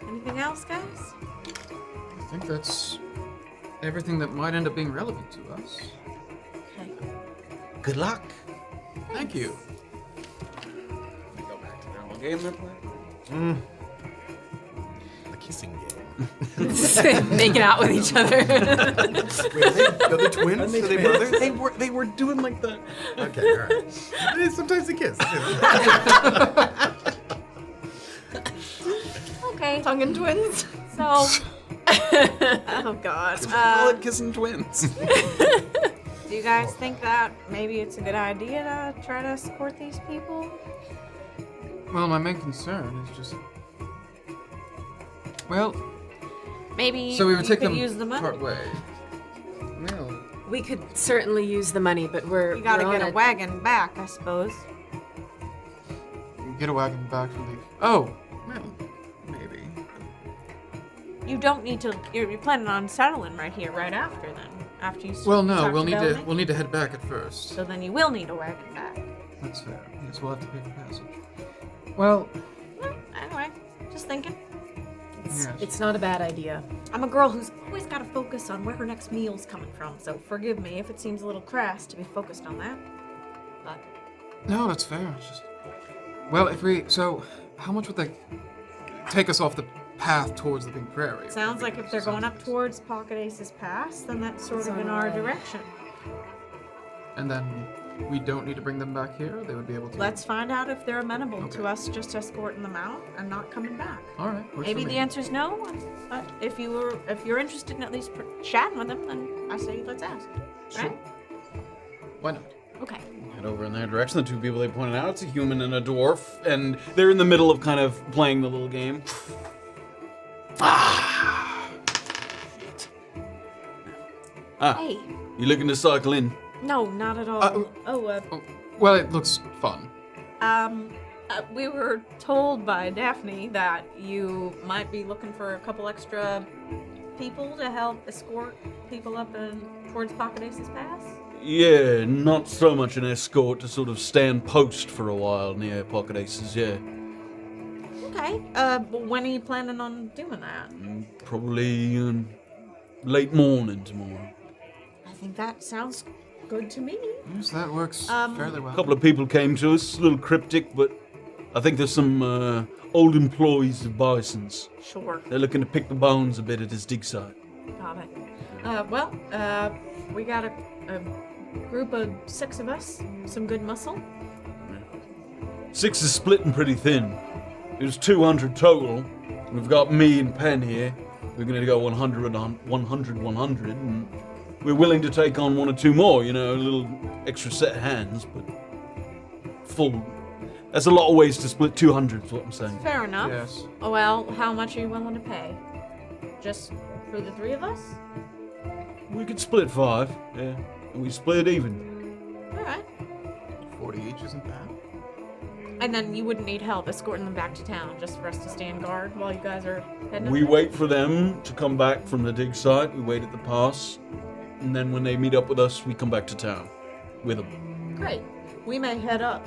Anything else, guys? I think that's everything that might end up being relevant to us. Okay. Good luck. Thank you. Go back to their old game they're playing. The kissing game. Making out with each other. Wait, are they twins? Are they brothers? They were doing like the. Okay, all right. Sometimes they kiss. Okay. Tongue and twins. So. Oh God. Call it kissing twins. Do you guys think that maybe it's a good idea to try to support these people? Well, my main concern is just. Well, Maybe so we would you take could them use the money. part way. Well, We could certainly use the money, but You gotta we're on get a wagon back, I suppose. Get a wagon back from the. Oh, well, maybe. You don't need to. You're planning on settling right here, right after then. After you. Well, no, talk we'll need to. Bellamy? We'll need to head back at first. So then you will need a wagon back. That's fair. Yes, we'll have to pay for passage. Well, Anyway, just thinking. It's not a bad idea. I'm a girl who's always got to focus on where her next meal's coming from, so forgive me if it seems a little crass to be focused on that. But no, that's fair. It's just. Well, so, how much would they take us off the path towards the big prairie? sounds like if they're going up towards Pocket Ace's Pass, then that's sort of in our direction. And then we don't need to bring them back here. They would be able to. Let's find out if they're amenable to us just escorting them out and not coming back. All right. Maybe the answer's no, but if you're interested in at least chatting with them, then I say let's ask. Right? Why not? Okay. Head over in their direction. The two people they pointed out, it's a human and a dwarf, and they're in the middle of kind of playing the little game. Hey. You looking to cycle in? No, not at all. Well, it looks fun. We were told by Daphne that you might be looking for a couple extra people to help escort people up and towards Pocket Ace's Pass. Yeah, not so much an escort to sort of stand post for a while near Pocket Aces, yeah. Okay. But when are you planning on doing that? Probably late morning tomorrow. I think that sounds good to me. Yes, that works fairly well. A couple of people came to us, a little cryptic, but I think there's some old employees of Bison's. Sure. They're looking to pick the bones a bit at his dig site. Got it. We got a group of 6 of us, some good muscle. 6 is splitting pretty thin. There's 200 total. We've got me and Penn here. We're going to go 100, and we're willing to take on 1 or 2 more, a little extra set of hands, but full. That's a lot of ways to split 200 is what I'm saying. Fair enough. Yes. Oh, well, how much are you willing to pay? Just for the 3 of us? We could split 5, yeah. And we split even. Alright. 40 each isn't bad. And then you wouldn't need help escorting them back to town just for us to stand guard while you guys are heading We up? wait for them to come back from the dig site. We wait at the pass. And then when they meet up with us, we come back to town with them. Great. We may head up.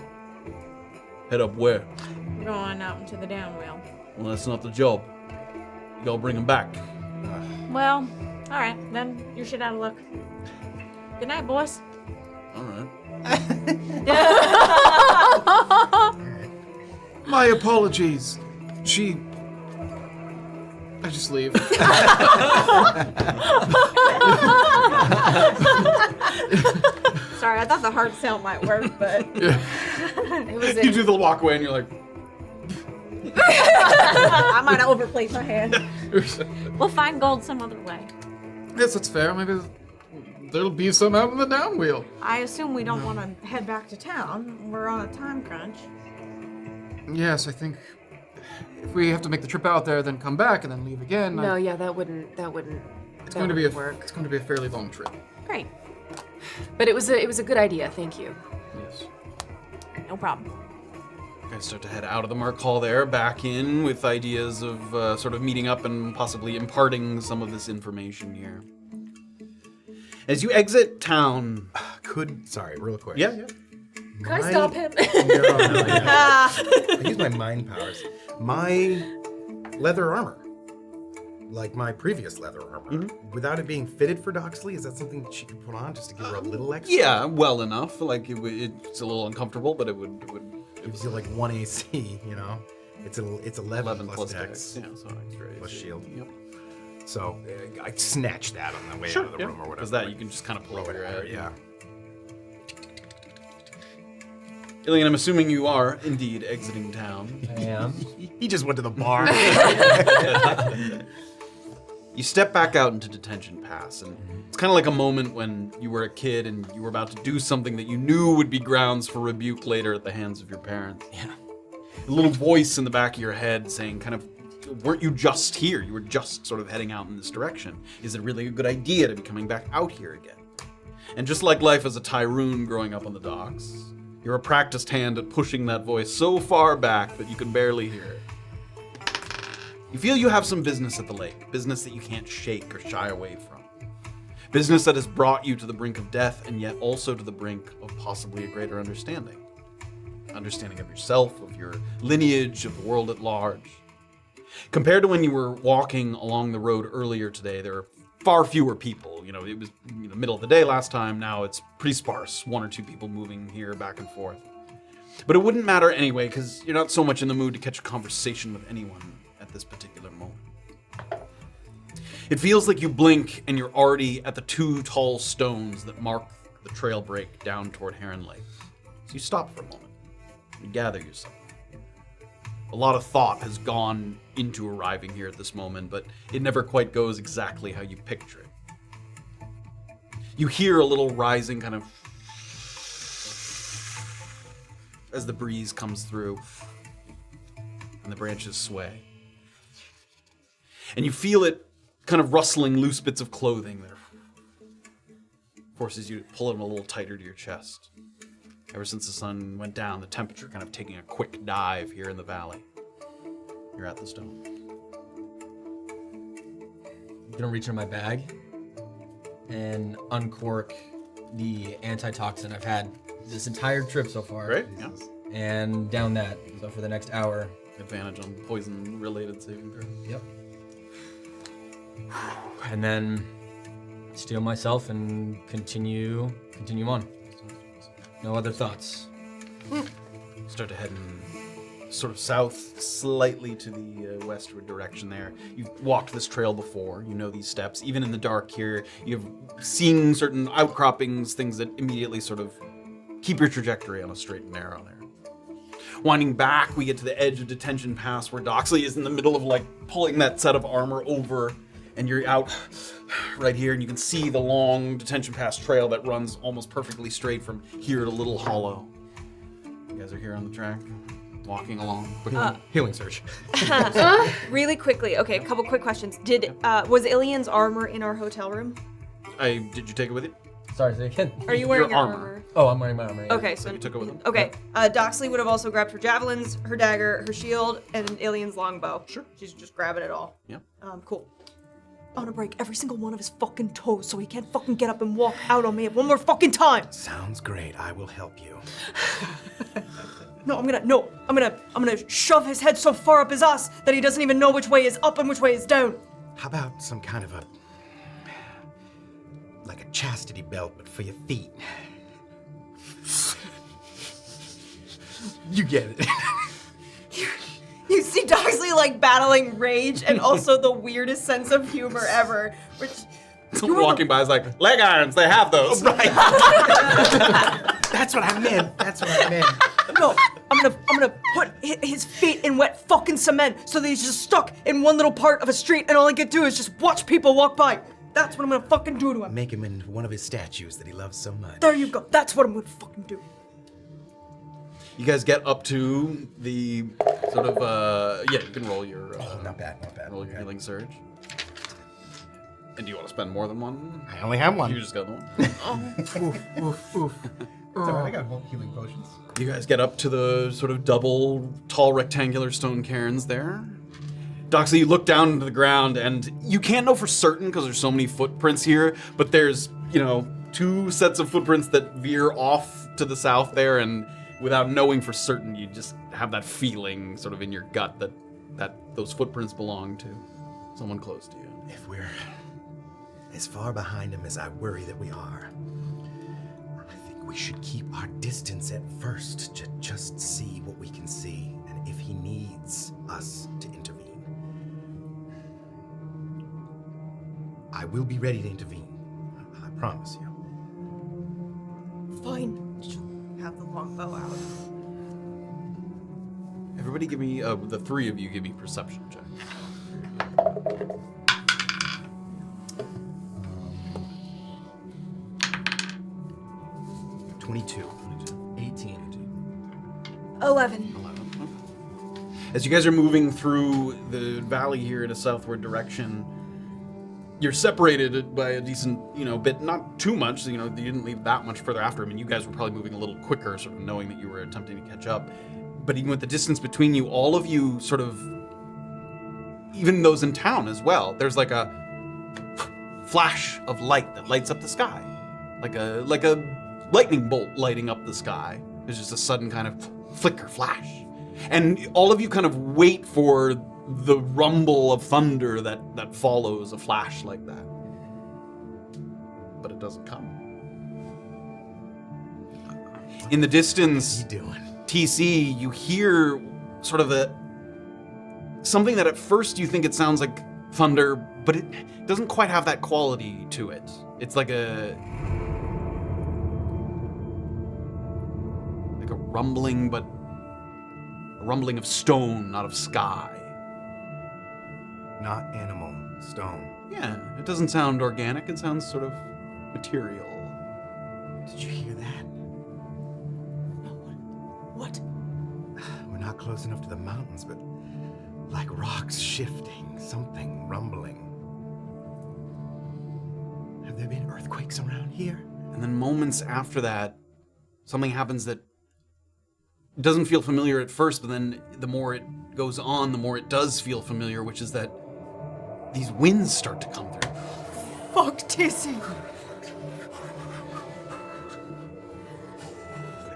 Head up where? We're going out into the downwheel. Well, that's not the job. You gotta bring them back. Well, alright. Then you're shit out of luck. Good night, boys. All right. My apologies. I just leave. Sorry, I thought the hard sound might work, but You do the walk away and you're like, I might have overplayed my hand. We'll find gold some other way. Yes, that's fair. Maybe there'll be some out in the downwheel. I assume we don't want to head back to town. We're on a time crunch. Yes, I think if we have to make the trip out there, then come back and then leave again. No, yeah, that wouldn't. It's going to be It's going to be a fairly long trip. Great. But it was a good idea. Thank you. Yes. No problem. you guys start to head out of the Merc Hall there, back in with ideas of sort of meeting up and possibly imparting some of this information here. As you exit town, Sorry, real quick. Yeah. Can I stop him? I use my mind powers. My leather armor, like my previous leather armor, without it being fitted for Doxley, is that something that she could put on just to give her a little extra? Yeah, well enough. Like it's a little uncomfortable, but it would gives you like 1 AC. You know, it's 11 plus dex. Yeah, so extra plus shield. Yep. So I snatched that on the way out of the room or whatever. Because that you can just kind of pull over your head. Yeah. Illien, I'm assuming you are indeed exiting town. I am. He just went to the bar. You step back out into Detention Pass, and it's kind of like a moment when you were a kid and you were about to do something that you knew would be grounds for rebuke later at the hands of your parents. Yeah. A little voice in the back of your head saying kind of, weren't you just here? You were just sort of heading out in this direction. Is it really a good idea to be coming back out here again? And just like life as a Tyrun growing up on the docks, you're a practiced hand at pushing that voice so far back that you can barely hear it. You feel you have some business at the lake, business that you can't shake or shy away from. Business that has brought you to the brink of death and yet also to the brink of possibly a greater understanding. Understanding of yourself, of your lineage, of the world at large. Compared to when you were walking along the road earlier today, there are far fewer people. You know, it was the middle of the day last time, now it's pretty sparse. 1 or 2 people moving here back and forth. But it wouldn't matter anyway, because you're not so much in the mood to catch a conversation with anyone at this particular moment. It feels like you blink and you're already at the 2 tall stones that mark the trail break down toward Heron Lake. So you stop for a moment. You gather yourself. A lot of thought has gone into arriving here at this moment, but it never quite goes exactly how you picture it. You hear a little rising kind of as the breeze comes through and the branches sway. And you feel it kind of rustling loose bits of clothing that forces you to pull them a little tighter to your chest. Ever since the sun went down, the temperature kind of taking a quick dive here in the valley. You're at the stone. I'm gonna reach in my bag and uncork the antitoxin I've had this entire trip so far. Great, yeah. And down that, so for the next hour. Advantage on poison-related saving throws. Yep. And then steel myself and continue on. No other thoughts. Start to head sort of south, slightly to the westward direction there. You've walked this trail before, you know these steps. Even in the dark here, you've seen certain outcroppings, things that immediately sort of keep your trajectory on a straight and narrow there. Winding back, we get to the edge of Detention Pass where Doxley is in the middle of like pulling that set of armor over, and you're out right here, and you can see the long Detention Pass trail that runs almost perfectly straight from here to Little Hollow. You guys are here on the track, walking along. Healing surge. Really quickly, okay, a couple quick questions. Was Illien's armor in our hotel room? Did you take it with you? Sorry, say again. Are you wearing your armor? Oh, I'm wearing my armor. Yeah. Okay, So you took it with him? Okay, Doxley would have also grabbed her javelins, her dagger, her shield, and Illien's longbow. Sure. She's just grabbing it all. Yeah. Cool. I want to break every single one of his fucking toes so he can't fucking get up and walk out on me one more fucking time. Sounds great. I will help you. I'm gonna shove his head so far up his ass that he doesn't even know which way is up and which way is down. How about some kind of like a chastity belt, but for your feet? You get it. You see Doxley like battling rage and also the weirdest sense of humor ever, which Walking by is like, leg irons, they have those. Right. That's what I meant. No, I'm gonna put his feet in wet fucking cement so that he's just stuck in one little part of a street and all he can do is just watch people walk by. That's what I'm gonna fucking do to him. Make him into one of his statues that he loves so much. There you go. That's what I'm gonna fucking do. You guys get up to the sort of, you can roll your... not bad. Roll your healing surge. And do you want to spend more than one? I only have one. You just got the one. Oof. It's alright, I got healing potions. You guys get up to the sort of double, tall, rectangular stone cairns there. Doxley, you look down into the ground, and you can't know for certain because there's so many footprints here, but there's, 2 sets of footprints that veer off to the south there, and without knowing for certain, you just have that feeling sort of in your gut that those footprints belong to someone close to you. If we're as far behind him as I worry that we are, I think we should keep our distance at first to just see what we can see, and if he needs us to intervene, I will be ready to intervene. I promise you. Fine. have the longbow out. Everybody give me, the 3 of you give me perception check. 22. 18. 11. As you guys are moving through the valley here in a southward direction, you're separated by a decent, bit, not too much. You didn't leave that much further after him, and you guys were probably moving a little quicker, sort of knowing that you were attempting to catch up. But even with the distance between you, all of you sort of, even those in town as well, there's like a flash of light that lights up the sky, like a lightning bolt lighting up the sky. There's just a sudden kind of flicker, flash, and all of you kind of wait for the rumble of thunder that follows a flash like that. But it doesn't come. In the distance, What are you doing? TC, you hear sort of something that at first you think it sounds like thunder, but it doesn't quite have that quality to it. It's like a rumbling, but a rumbling of stone, not of sky. Not animal, stone. Yeah, it doesn't sound organic. It sounds sort of material. Did you hear that? No, what? We're not close enough to the mountains, but like rocks shifting, something rumbling. Have there been earthquakes around here? And then moments after that, something happens that doesn't feel familiar at first, but then the more it goes on, the more it does feel familiar, which is that these winds start to come through. Fuck, TC.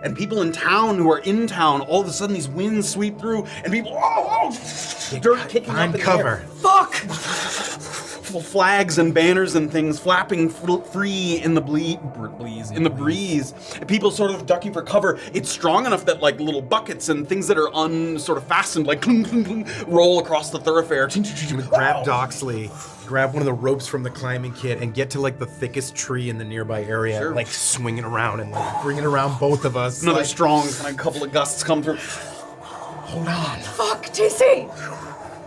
And people in town who are in town, all of a sudden these winds sweep through, and people, dirt kicking up in the cover. air. Fuck! Flags and banners and things flapping free in the breeze. People sort of ducking for cover. It's strong enough that like little buckets and things that are sort of fastened, like clunk, clunk, clunk, roll across the thoroughfare. Grab Doxley, grab one of the ropes from the climbing kit, and get to like the thickest tree in the nearby area, Sure. like swing it around and like bring it around both of us. Another like, strong kind of couple of gusts come through. Hold on. Fuck, TC.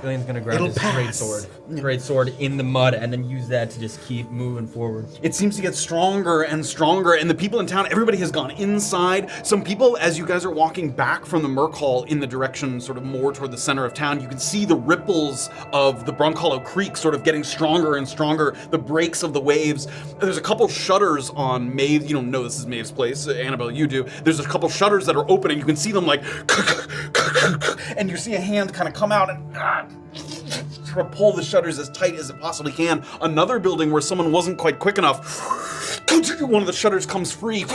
Illion's gonna grab It'll his pass. great sword in the mud, and then use that to just keep moving forward. It seems to get stronger and stronger, and the people in town, everybody has gone inside. Some people, as you guys are walking back from the Merc Hall in the direction sort of more toward the center of town, you can see the ripples of the Brunkhollow Creek sort of getting stronger and stronger, the breaks of the waves. There's a couple shutters on Maeve. You don't know this is Maeve's place. Annabel, you do. There's a couple shutters that are opening. You can see them like, and you see a hand kind of come out and sort of pull the shutters as tight as it possibly can. Another building where someone wasn't quite quick enough, one of the shutters comes free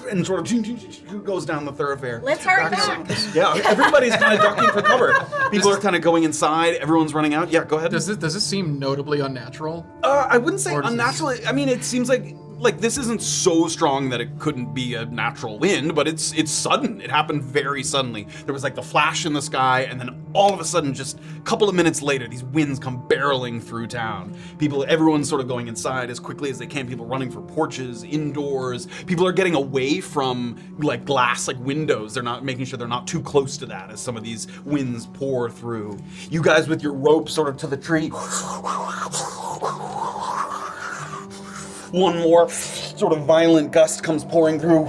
and sort of goes down the thoroughfare. Let's hurry back. Yeah, everybody's kind of ducking for cover. People are kind of going inside. Everyone's running out. Yeah, go ahead. Does this seem notably unnatural? I wouldn't say Or does unnatural. I mean, it seems like this isn't so strong that it couldn't be a natural wind, but it's sudden. It happened very suddenly. There was like the flash in the sky, and then all of a sudden, just a couple of minutes later, these winds come barreling through town. Everyone's sort of going inside as quickly as they can. People running for porches, indoors. People are getting away from like glass, like windows. They're not making sure they're not too close to that as some of these winds pour through. You guys with your rope sort of to the tree. One more sort of violent gust comes pouring through.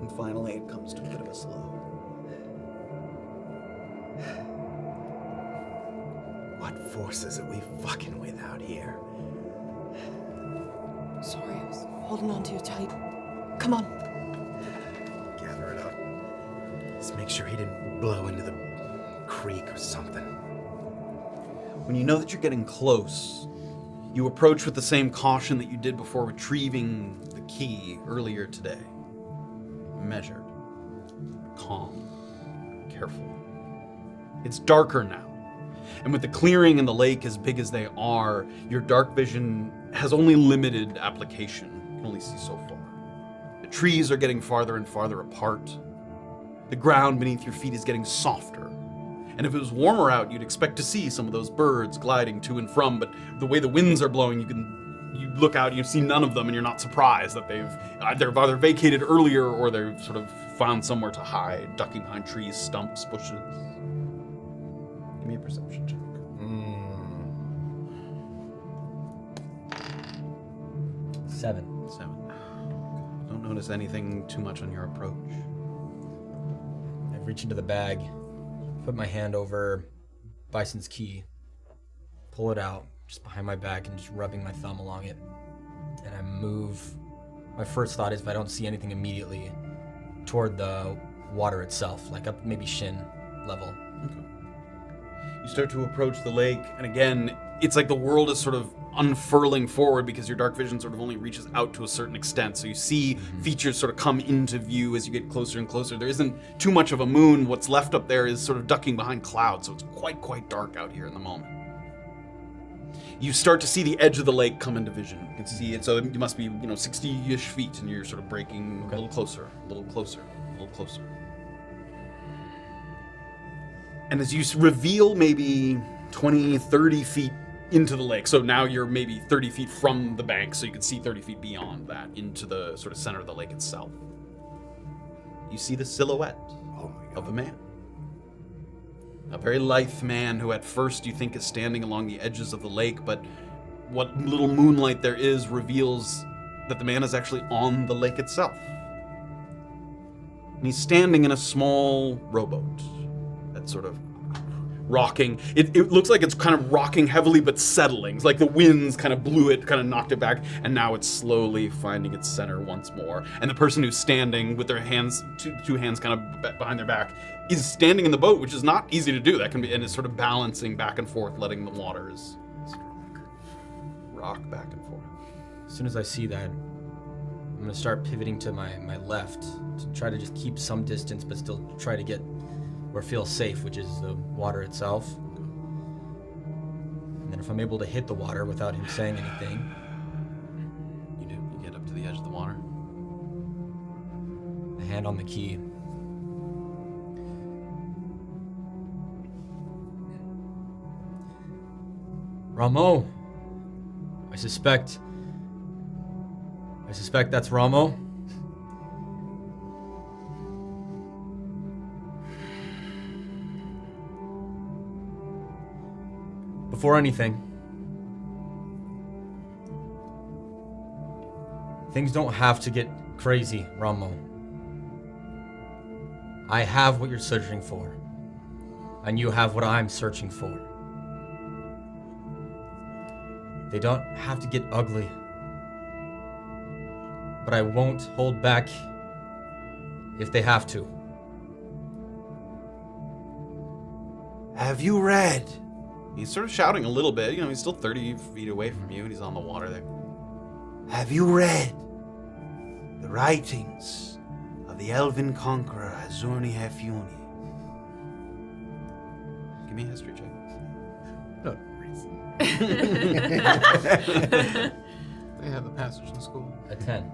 And finally it comes to a bit of a slow. What forces are we fucking with out here? Sorry, I was holding on to you tight. Come on. Gather it up. Let's make sure he didn't blow into the creek or something. When you know that you're getting close, you approach with the same caution that you did before retrieving the key earlier today. Measured, calm, careful. It's darker now, and with the clearing and the lake as big as they are, your dark vision has only limited application. You can only see so far. The trees are getting farther and farther apart. The ground beneath your feet is getting softer. And if it was warmer out, you'd expect to see some of those birds gliding to and from, but the way the winds are blowing, you look out and you see none of them, and you're not surprised that they've either vacated earlier or they've sort of found somewhere to hide, ducking behind trees, stumps, bushes. Give me a perception check. 7. Don't notice anything too much on your approach. I reach into the bag, put my hand over Bison's key, pull it out just behind my back and just rubbing my thumb along it. And I move. My first thought is, if I don't see anything immediately, toward the water itself, like up maybe shin level. Okay. You start to approach the lake, and again, it's like the world is sort of unfurling forward because your dark vision sort of only reaches out to a certain extent. So you see features sort of come into view as you get closer and closer. There isn't too much of a moon. What's left up there is sort of ducking behind clouds, so it's quite dark out here in the moment. You start to see the edge of the lake come into vision. You can see it, so it must be 60-ish feet, and you're sort of breaking a little closer, a little closer, a little closer. And as you reveal maybe 20, 30 feet into the lake, so now you're maybe 30 feet from the bank, so you can see 30 feet beyond that into the sort of center of the lake itself. You see the silhouette of a man. A very lithe man who at first you think is standing along the edges of the lake, but what little moonlight there is reveals that the man is actually on the lake itself. And he's standing in a small rowboat that's sort of rocking. It looks like it's kind of rocking heavily but settling. It's like the winds kind of blew it, kind of knocked it back, and now it's slowly finding its center once more. And the person who's standing with their hands, two hands kind of behind their back, is standing in the boat, which is not easy to do. That can be, and it's sort of balancing back and forth, letting the waters rock back and forth. As soon as I see that, I'm gonna start pivoting to my left to try to just keep some distance, but still try to get where it feels safe, which is the water itself. And then if I'm able to hit the water without him saying anything. You do. You get up to the edge of the water. A hand on the key. Ramo. I suspect that's Ramo. Before anything, things don't have to get crazy, Ramo. I have what you're searching for, and you have what I'm searching for. They don't have to get ugly, but I won't hold back if they have to. Have you read? He's sort of shouting a little bit. He's still 30 feet away from you, and he's on the water there. Have you read the writings of the elven conqueror Azurni Hefuni? Give me a history check. No reason. They have the passage in school. A 10.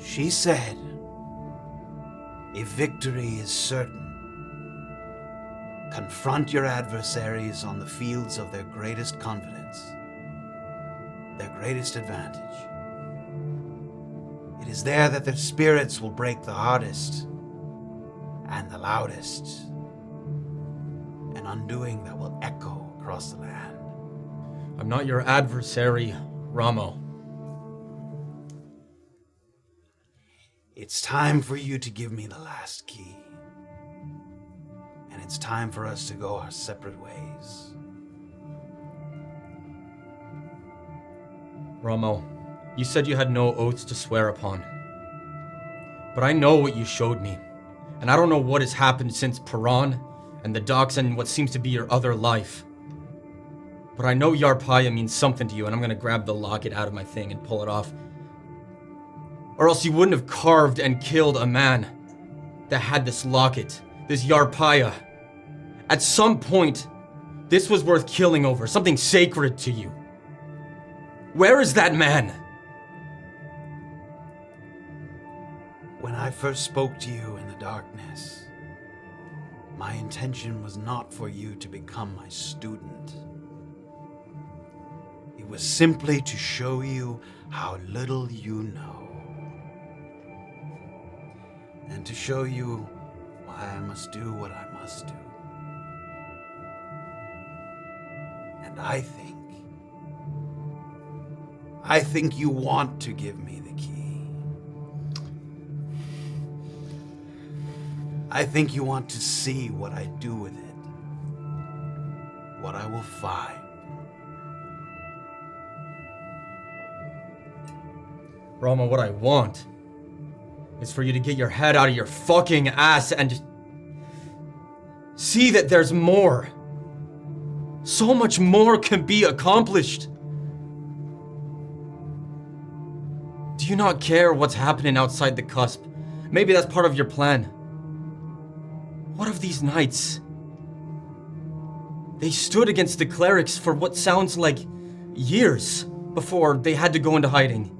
She said, if victory is certain, confront your adversaries on the fields of their greatest confidence, their greatest advantage. It is there that their spirits will break the hardest and the loudest, an undoing that will echo across the land. I'm not your adversary, Ramo. It's time for you to give me the last key. And it's time for us to go our separate ways. Ramo, you said you had no oaths to swear upon. But I know what you showed me. And I don't know what has happened since Piran and the docks and what seems to be your other life. But I know Yarpaya means something to you, and I'm gonna grab the locket out of my thing and pull it off. Or else you wouldn't have carved and killed a man that had this locket, this Yarpaya. At some point, this was worth killing over, something sacred to you. Where is that man? When I first spoke to you in the darkness, my intention was not for you to become my student. It was simply to show you how little you know. And to show you why I must do what I must do. And I think you want to give me the key. I think you want to see what I do with it. What I will find. Rama, what I want is for you to get your head out of your fucking ass and just see that there's more. So much more can be accomplished. Do you not care what's happening outside the cusp? Maybe that's part of your plan. What of these knights? They stood against the clerics for what sounds like years before they had to go into hiding.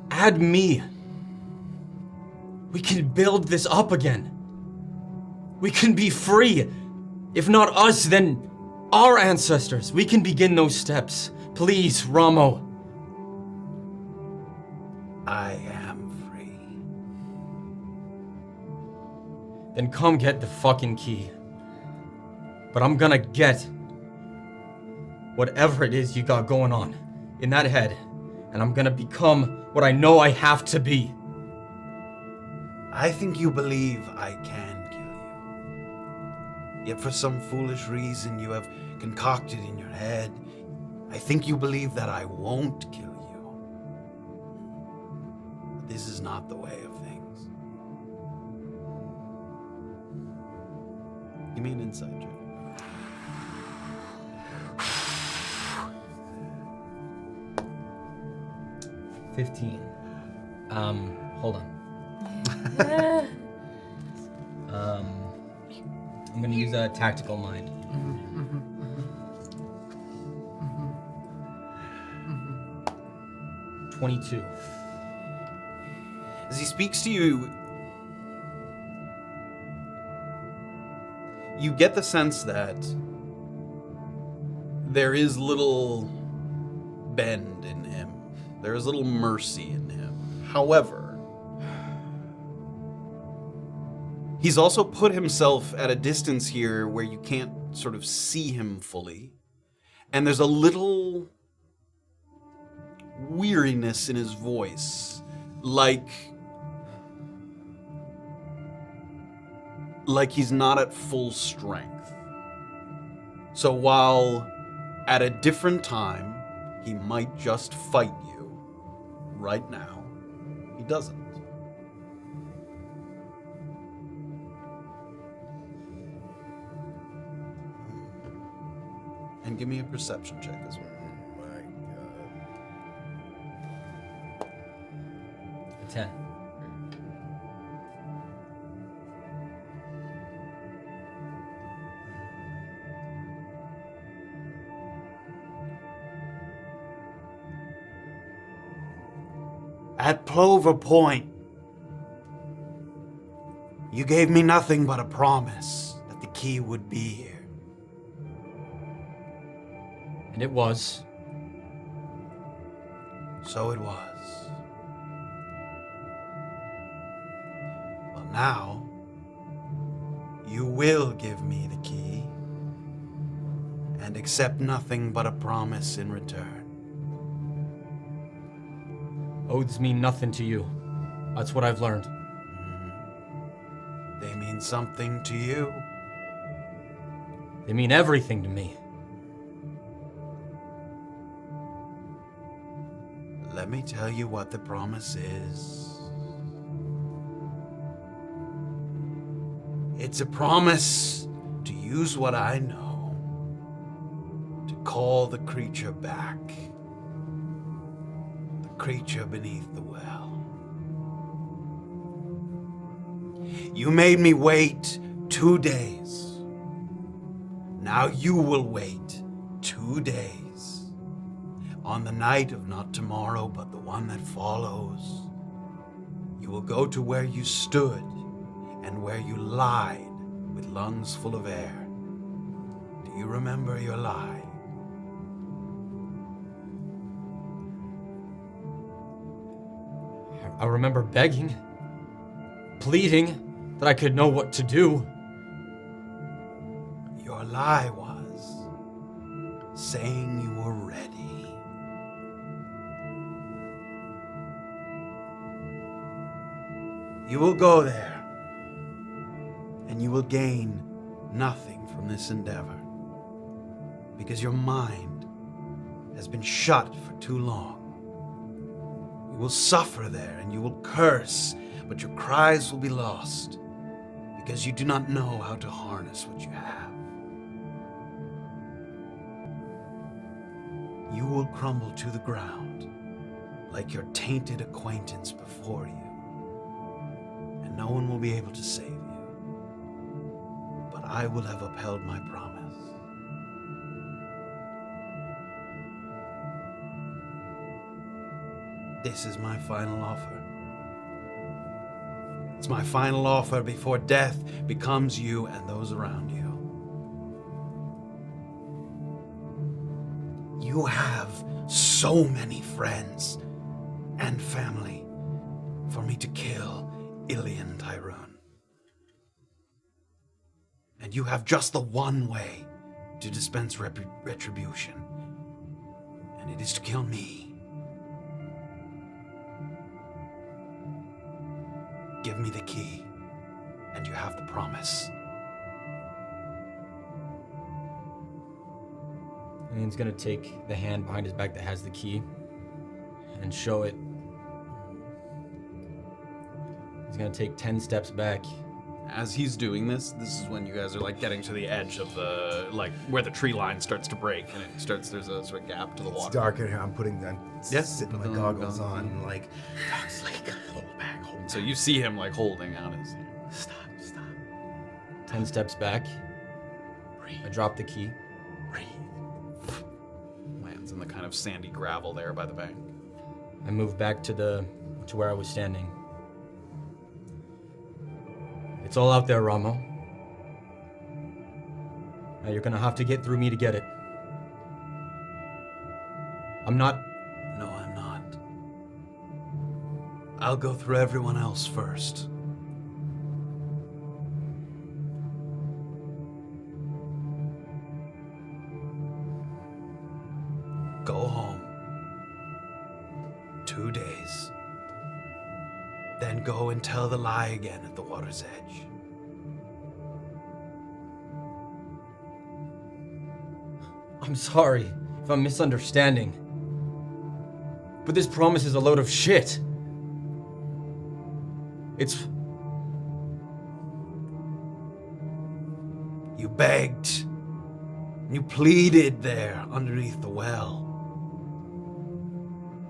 Add me. We can build this up again. We can be free. If not us, then our ancestors. We can begin those steps. Please, Ramo. I am free. Then come get the fucking key. But I'm gonna get whatever it is you got going on in that head, and I'm gonna become what I know I have to be. I think you believe I can kill you. Yet for some foolish reason you have concocted in your head, I think you believe that I won't kill you. But this is not the way of things. Give me an insight check. 15. Hold on. I'm gonna use a tactical mind. 22. As he speaks to you, you get the sense that there is little bend in him. There is little mercy in him. However, he's also put himself at a distance here where you can't sort of see him fully. And there's a little weariness in his voice, like he's not at full strength. So while at a different time he might just fight you, right now he doesn't. And give me a perception check as well. 10. At Plover Point, you gave me nothing but a promise that the key would be here. And it was. So it was. Well, now, you will give me the key and accept nothing but a promise in return. Oaths mean nothing to you. That's what I've learned. They mean something to you. They mean everything to me. Let me tell you what the promise is. It's a promise to use what I know to call the creature back. The creature beneath the well. You made me wait 2 days. Now you will wait 2 days. On the night of not tomorrow, but the one that follows, you will go to where you stood and where you lied with lungs full of air. Do you remember your lie? I remember begging, pleading that I could know what to do. Your lie was saying you were ready. You will go there, and you will gain nothing from this endeavor, because your mind has been shut for too long. You will suffer there, and you will curse, but your cries will be lost, because you do not know how to harness what you have. You will crumble to the ground like your tainted acquaintance before you, and no one will be able to save you. But I will have upheld my promise. This is my final offer. It's my final offer before death becomes you and those around you. You have so many friends and family for me to kill Illien Tyrun. And you have just the one way to dispense retribution, and it is to kill me. Give me the key, and you have the promise. And he's gonna take the hand behind his back that has the key and show it. He's gonna take 10 steps back. As he's doing this is when you guys are like getting to the edge of the, like where the tree line starts to break and it starts, there's a sort of gap to the water. It's dark in here. I'm sitting my goggles on, like, Doxley, hold back, hold back. So you see him like holding out his hand. Stop. 10 steps back. Breathe. I drop the key. Breathe. Lands in the kind of sandy gravel there by the bank. I move back to where I was standing. It's all out there, Ramo. Now you're gonna have to get through me to get it. I'm not... No, I'm not. I'll go through everyone else first. Go home. 2 days. Then go and tell the lie again at the water's edge. I'm sorry if I'm misunderstanding. But this promise is a load of shit. It's... You begged. You pleaded there underneath the well.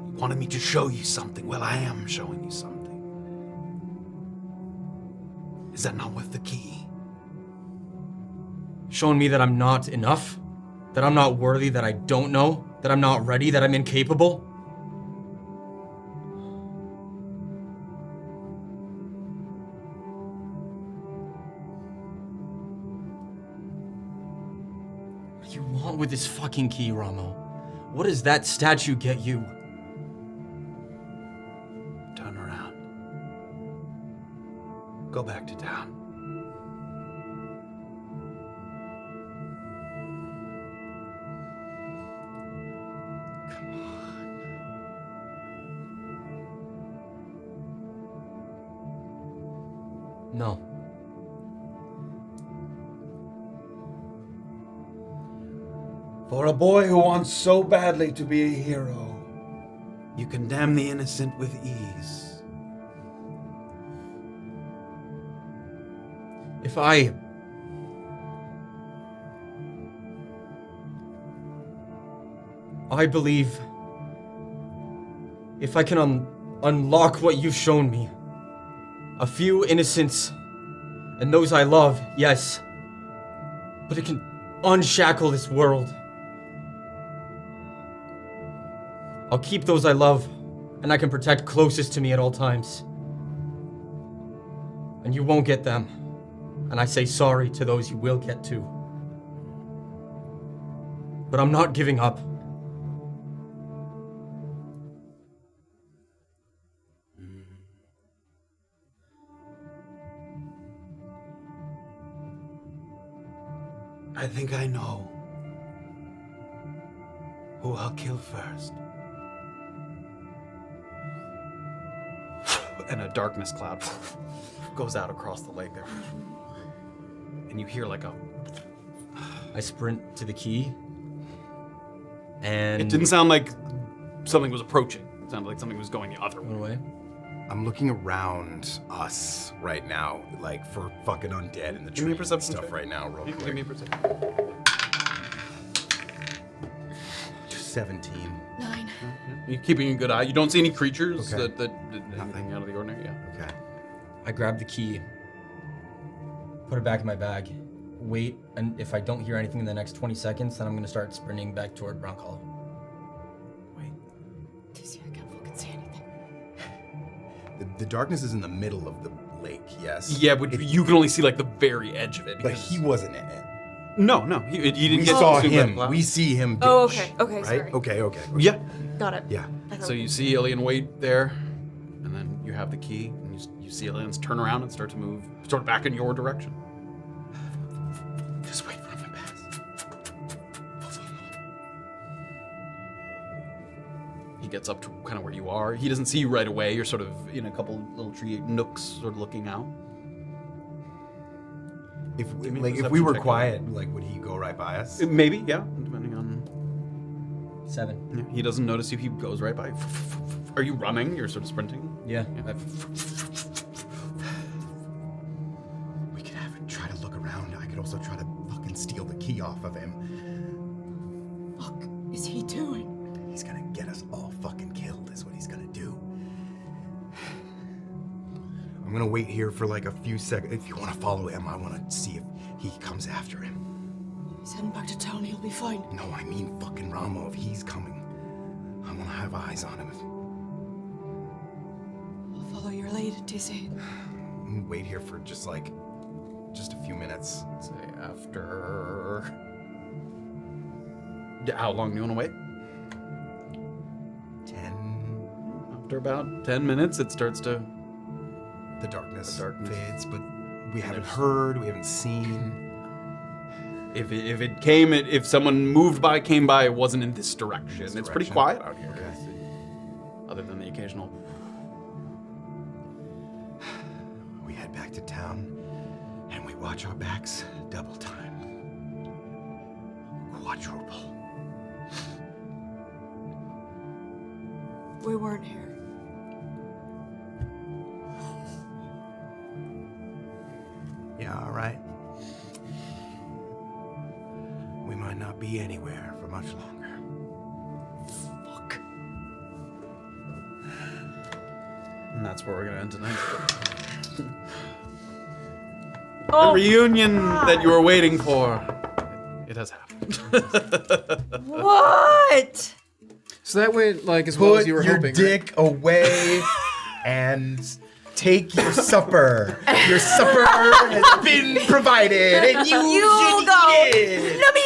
You wanted me to show you something. Well, I am showing you something. Is that not worth the key? Showing me that I'm not enough? That I'm not worthy, that I don't know? That I'm not ready, that I'm incapable? What do you want with this fucking key, Ramo? What does that statue get you? Turn around. Go back to town. No. For a boy who wants so badly to be a hero, You condemn the innocent with ease. If I believe if I can unlock what you've shown me, a few innocents and those I love, yes, but it can unshackle this world. I'll keep those I love and I can protect closest to me at all times. And you won't get them. And I say sorry to those you will get to. But I'm not giving up. I think I know who I'll kill first. and a darkness cloud goes out across the lake there. And you hear like a... I sprint to the key. And... It didn't sound like something was approaching. It sounded like something was going the other way. I'm looking around us right now, like for fucking undead in the Give me a tree perception stuff check. right now, real quick. Give me a perception. 17. 9. You're keeping a good eye. You don't see any creatures Okay. that anything out of the ordinary. Yeah. Okay. I grab the key, put it back in my bag, wait, and if I don't hear anything in the next 20 seconds, then I'm gonna start sprinting back toward Brunkhollow. The darkness is in the middle of the lake, yes. Yeah, but you can only see like the very edge of it. But he wasn't in it. No, he didn't We get saw consumed by the him. cloud. We see him. Oh, ditch, okay, right? sorry. Okay. Yeah. Got it. Yeah. So you see Illien wait there, and then you have the key, and you see Illien's turn around and start to move, sort of back in your direction. Just wait for him to pass. He gets up to kind of where you are. He doesn't see you right away. You're sort of in a couple little tree nooks, sort of looking out. If Give me a we perception were check. quiet, like would he go right by us? Maybe, yeah, depending on... 7. Yeah, he doesn't notice you. He goes right by. Are you running? You're sort of sprinting? Yeah. We could have him try to look around. I could also try to fucking steal the key off of him. Fuck is he doing? He's gonna get us all fucking killed, is what he's gonna do. I'm gonna wait here for like a few seconds. If you wanna follow him, I wanna see if he comes after him. He's heading back to town. He'll be fine. No, I mean fucking Ramo, if he's coming. I wanna have eyes on him. I'll follow your lead, TC. I'm gonna wait here for just a few minutes. Say after... How long do you want to wait? 10. After about 10 minutes, it starts to... The darkness fades, but we haven't heard, we haven't seen. If someone moved by, came by, it wasn't in this direction. It's pretty quiet out here. Okay. Other than the occasional... We head back to town, and we watch our backs double time. Quadruple. We weren't here. Yeah, all right. We might not be anywhere for much longer. Fuck. And that's where we're going to end tonight. Oh, the reunion that you were waiting for. It has happened. What? So that went like as well as you were your hoping. dick away and take your supper. Your supper has been provided, and you You should go. eat it. Nummy,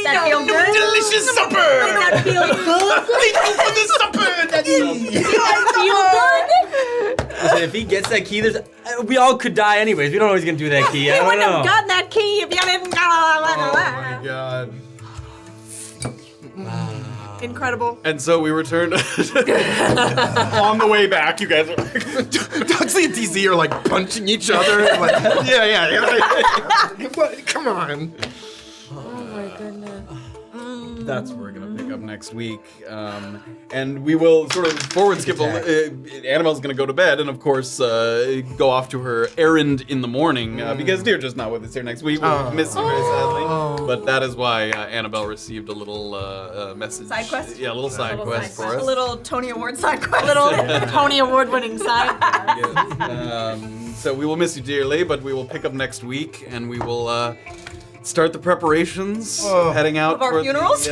That feel good? Delicious supper. That feel good? Thank you for the supper, Daddy. Listen, if he gets that key, we all could die anyways. We don't know he's gonna do that key. I You don't wouldn't know. have gotten that key if you didn't. God. Incredible. And so we returned on the way back. You guys are Doxley and TC are like punching each other. Like, yeah. Come on. Oh my goodness. That's what we're gonna pick up next week, and we will sort of forward skip. Annabelle's gonna go to bed, and of course go off to her errand in the morning because Deirdre's not with us here next week. We'll miss you very sadly, but that is why Annabelle received a little message. Side quest? Yeah, a little side quest for A us. little Tony Award side quest. A little Tony Award-winning side. So we will miss you dearly, but we will pick up next week, and we will. Start the preparations, heading out Of our toward funerals?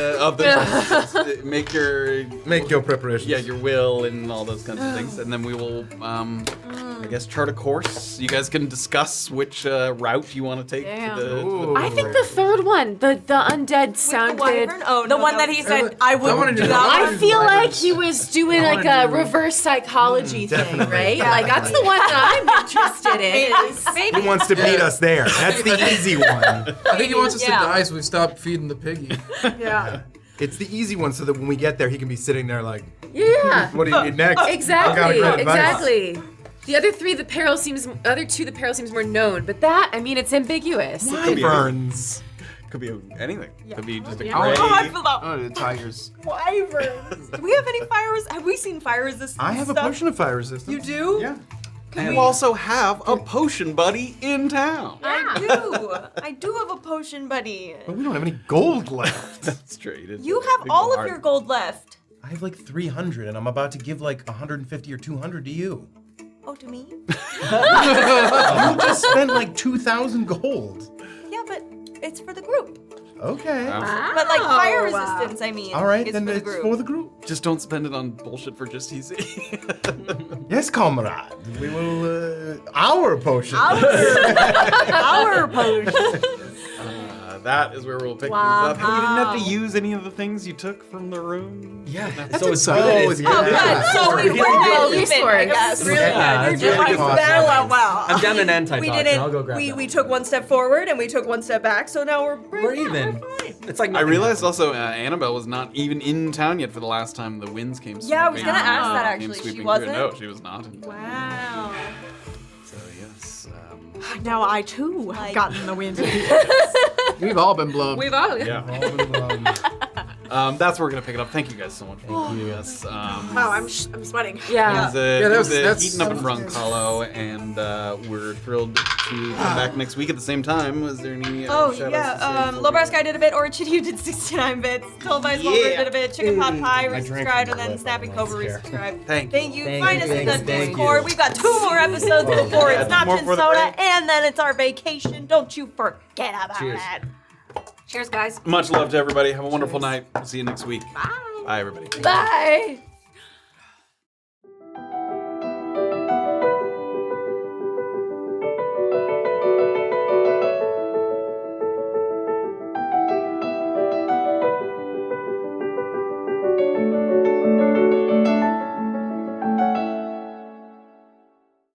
make your preparations. Yeah, your will and all those kinds of things, and then we will, I guess, chart a course. You guys can discuss which route you want to take. I think the third one, the undead sounded. The one that he said I would do. I feel like he was doing like a reverse psychology thing, right? Yeah. Like that's the one that I'm interested in. He wants to beat us there. That's the easy one. I think he wants us to die so we stop feeding the piggy. Yeah. It's the easy one so that when we get there, he can be sitting there like, Yeah. what do you need next? Exactly. I got a great advice. Exactly. The other two, the peril seems more known, but that, I mean, it's ambiguous. Wyverns. Could be anything. Could be just a Yeah. gray. Oh, I forgot. Oh, the tigers. Wyverns. Do we have any fire? Have we seen fire resistance? I have a stuff? potion of fire resistance. You do? Yeah. And you also have a potion buddy in town. I do have a potion buddy. But we don't have any gold left. That's true. You have all of your gold left. I have like 300, and I'm about to give like 150 or 200 to you. Oh, to me? You just spent like 2,000 gold. Yeah, but it's for the group. Okay. But like fire resistance, I mean. All right, is then for the it's group. for the group. Just don't spend it on bullshit for just easy. Yes, comrade. We will. Our potion. Our potion. That is where we'll pick things up. Hey, you didn't have to use any of the things you took from the room. Yeah, That's so it's exciting. good. It's Oh, good. good. So we Really went well even, resourced. I guess. Really Yeah, good. it's You're really just good. like, that went well. I'm down an anti-talk. We and didn't. I'll go grab that. We took one step forward and we took one step back, so now We're even. It's like I realized also Annabel was not even in town yet for the last time the winds came sweeping. Yeah, I was gonna ask that came actually. She sweeping wasn't. through. No, she was not. Wow. So yes. Now I too have gotten the wind. We've all been blown. We've all. Yeah. That's where we're gonna pick it up. Thank you guys so much for joining us. Wow, I'm sweating. Yeah. It was heating up in Brunkhollow, and we're thrilled to come back next week at the same time. Was there any Oh shout-outs yeah, to say? Lowbrow Sky did a bit, Orchid did 69 bits, Told by Smolder Yeah. did a bit, Chicken Pot Pie I drank resubscribed, from and then the Snappy lip, Cobra I don't resubscribed. Thank you. Find us in the thank Discord. you. We've got 2 more episodes before it's not more for the Soda, break. and then it's our vacation. Don't you forget about Cheers. that. Cheers, guys. Much love to everybody. Have a wonderful night. We'll see you next week. Bye. Bye, everybody. Bye.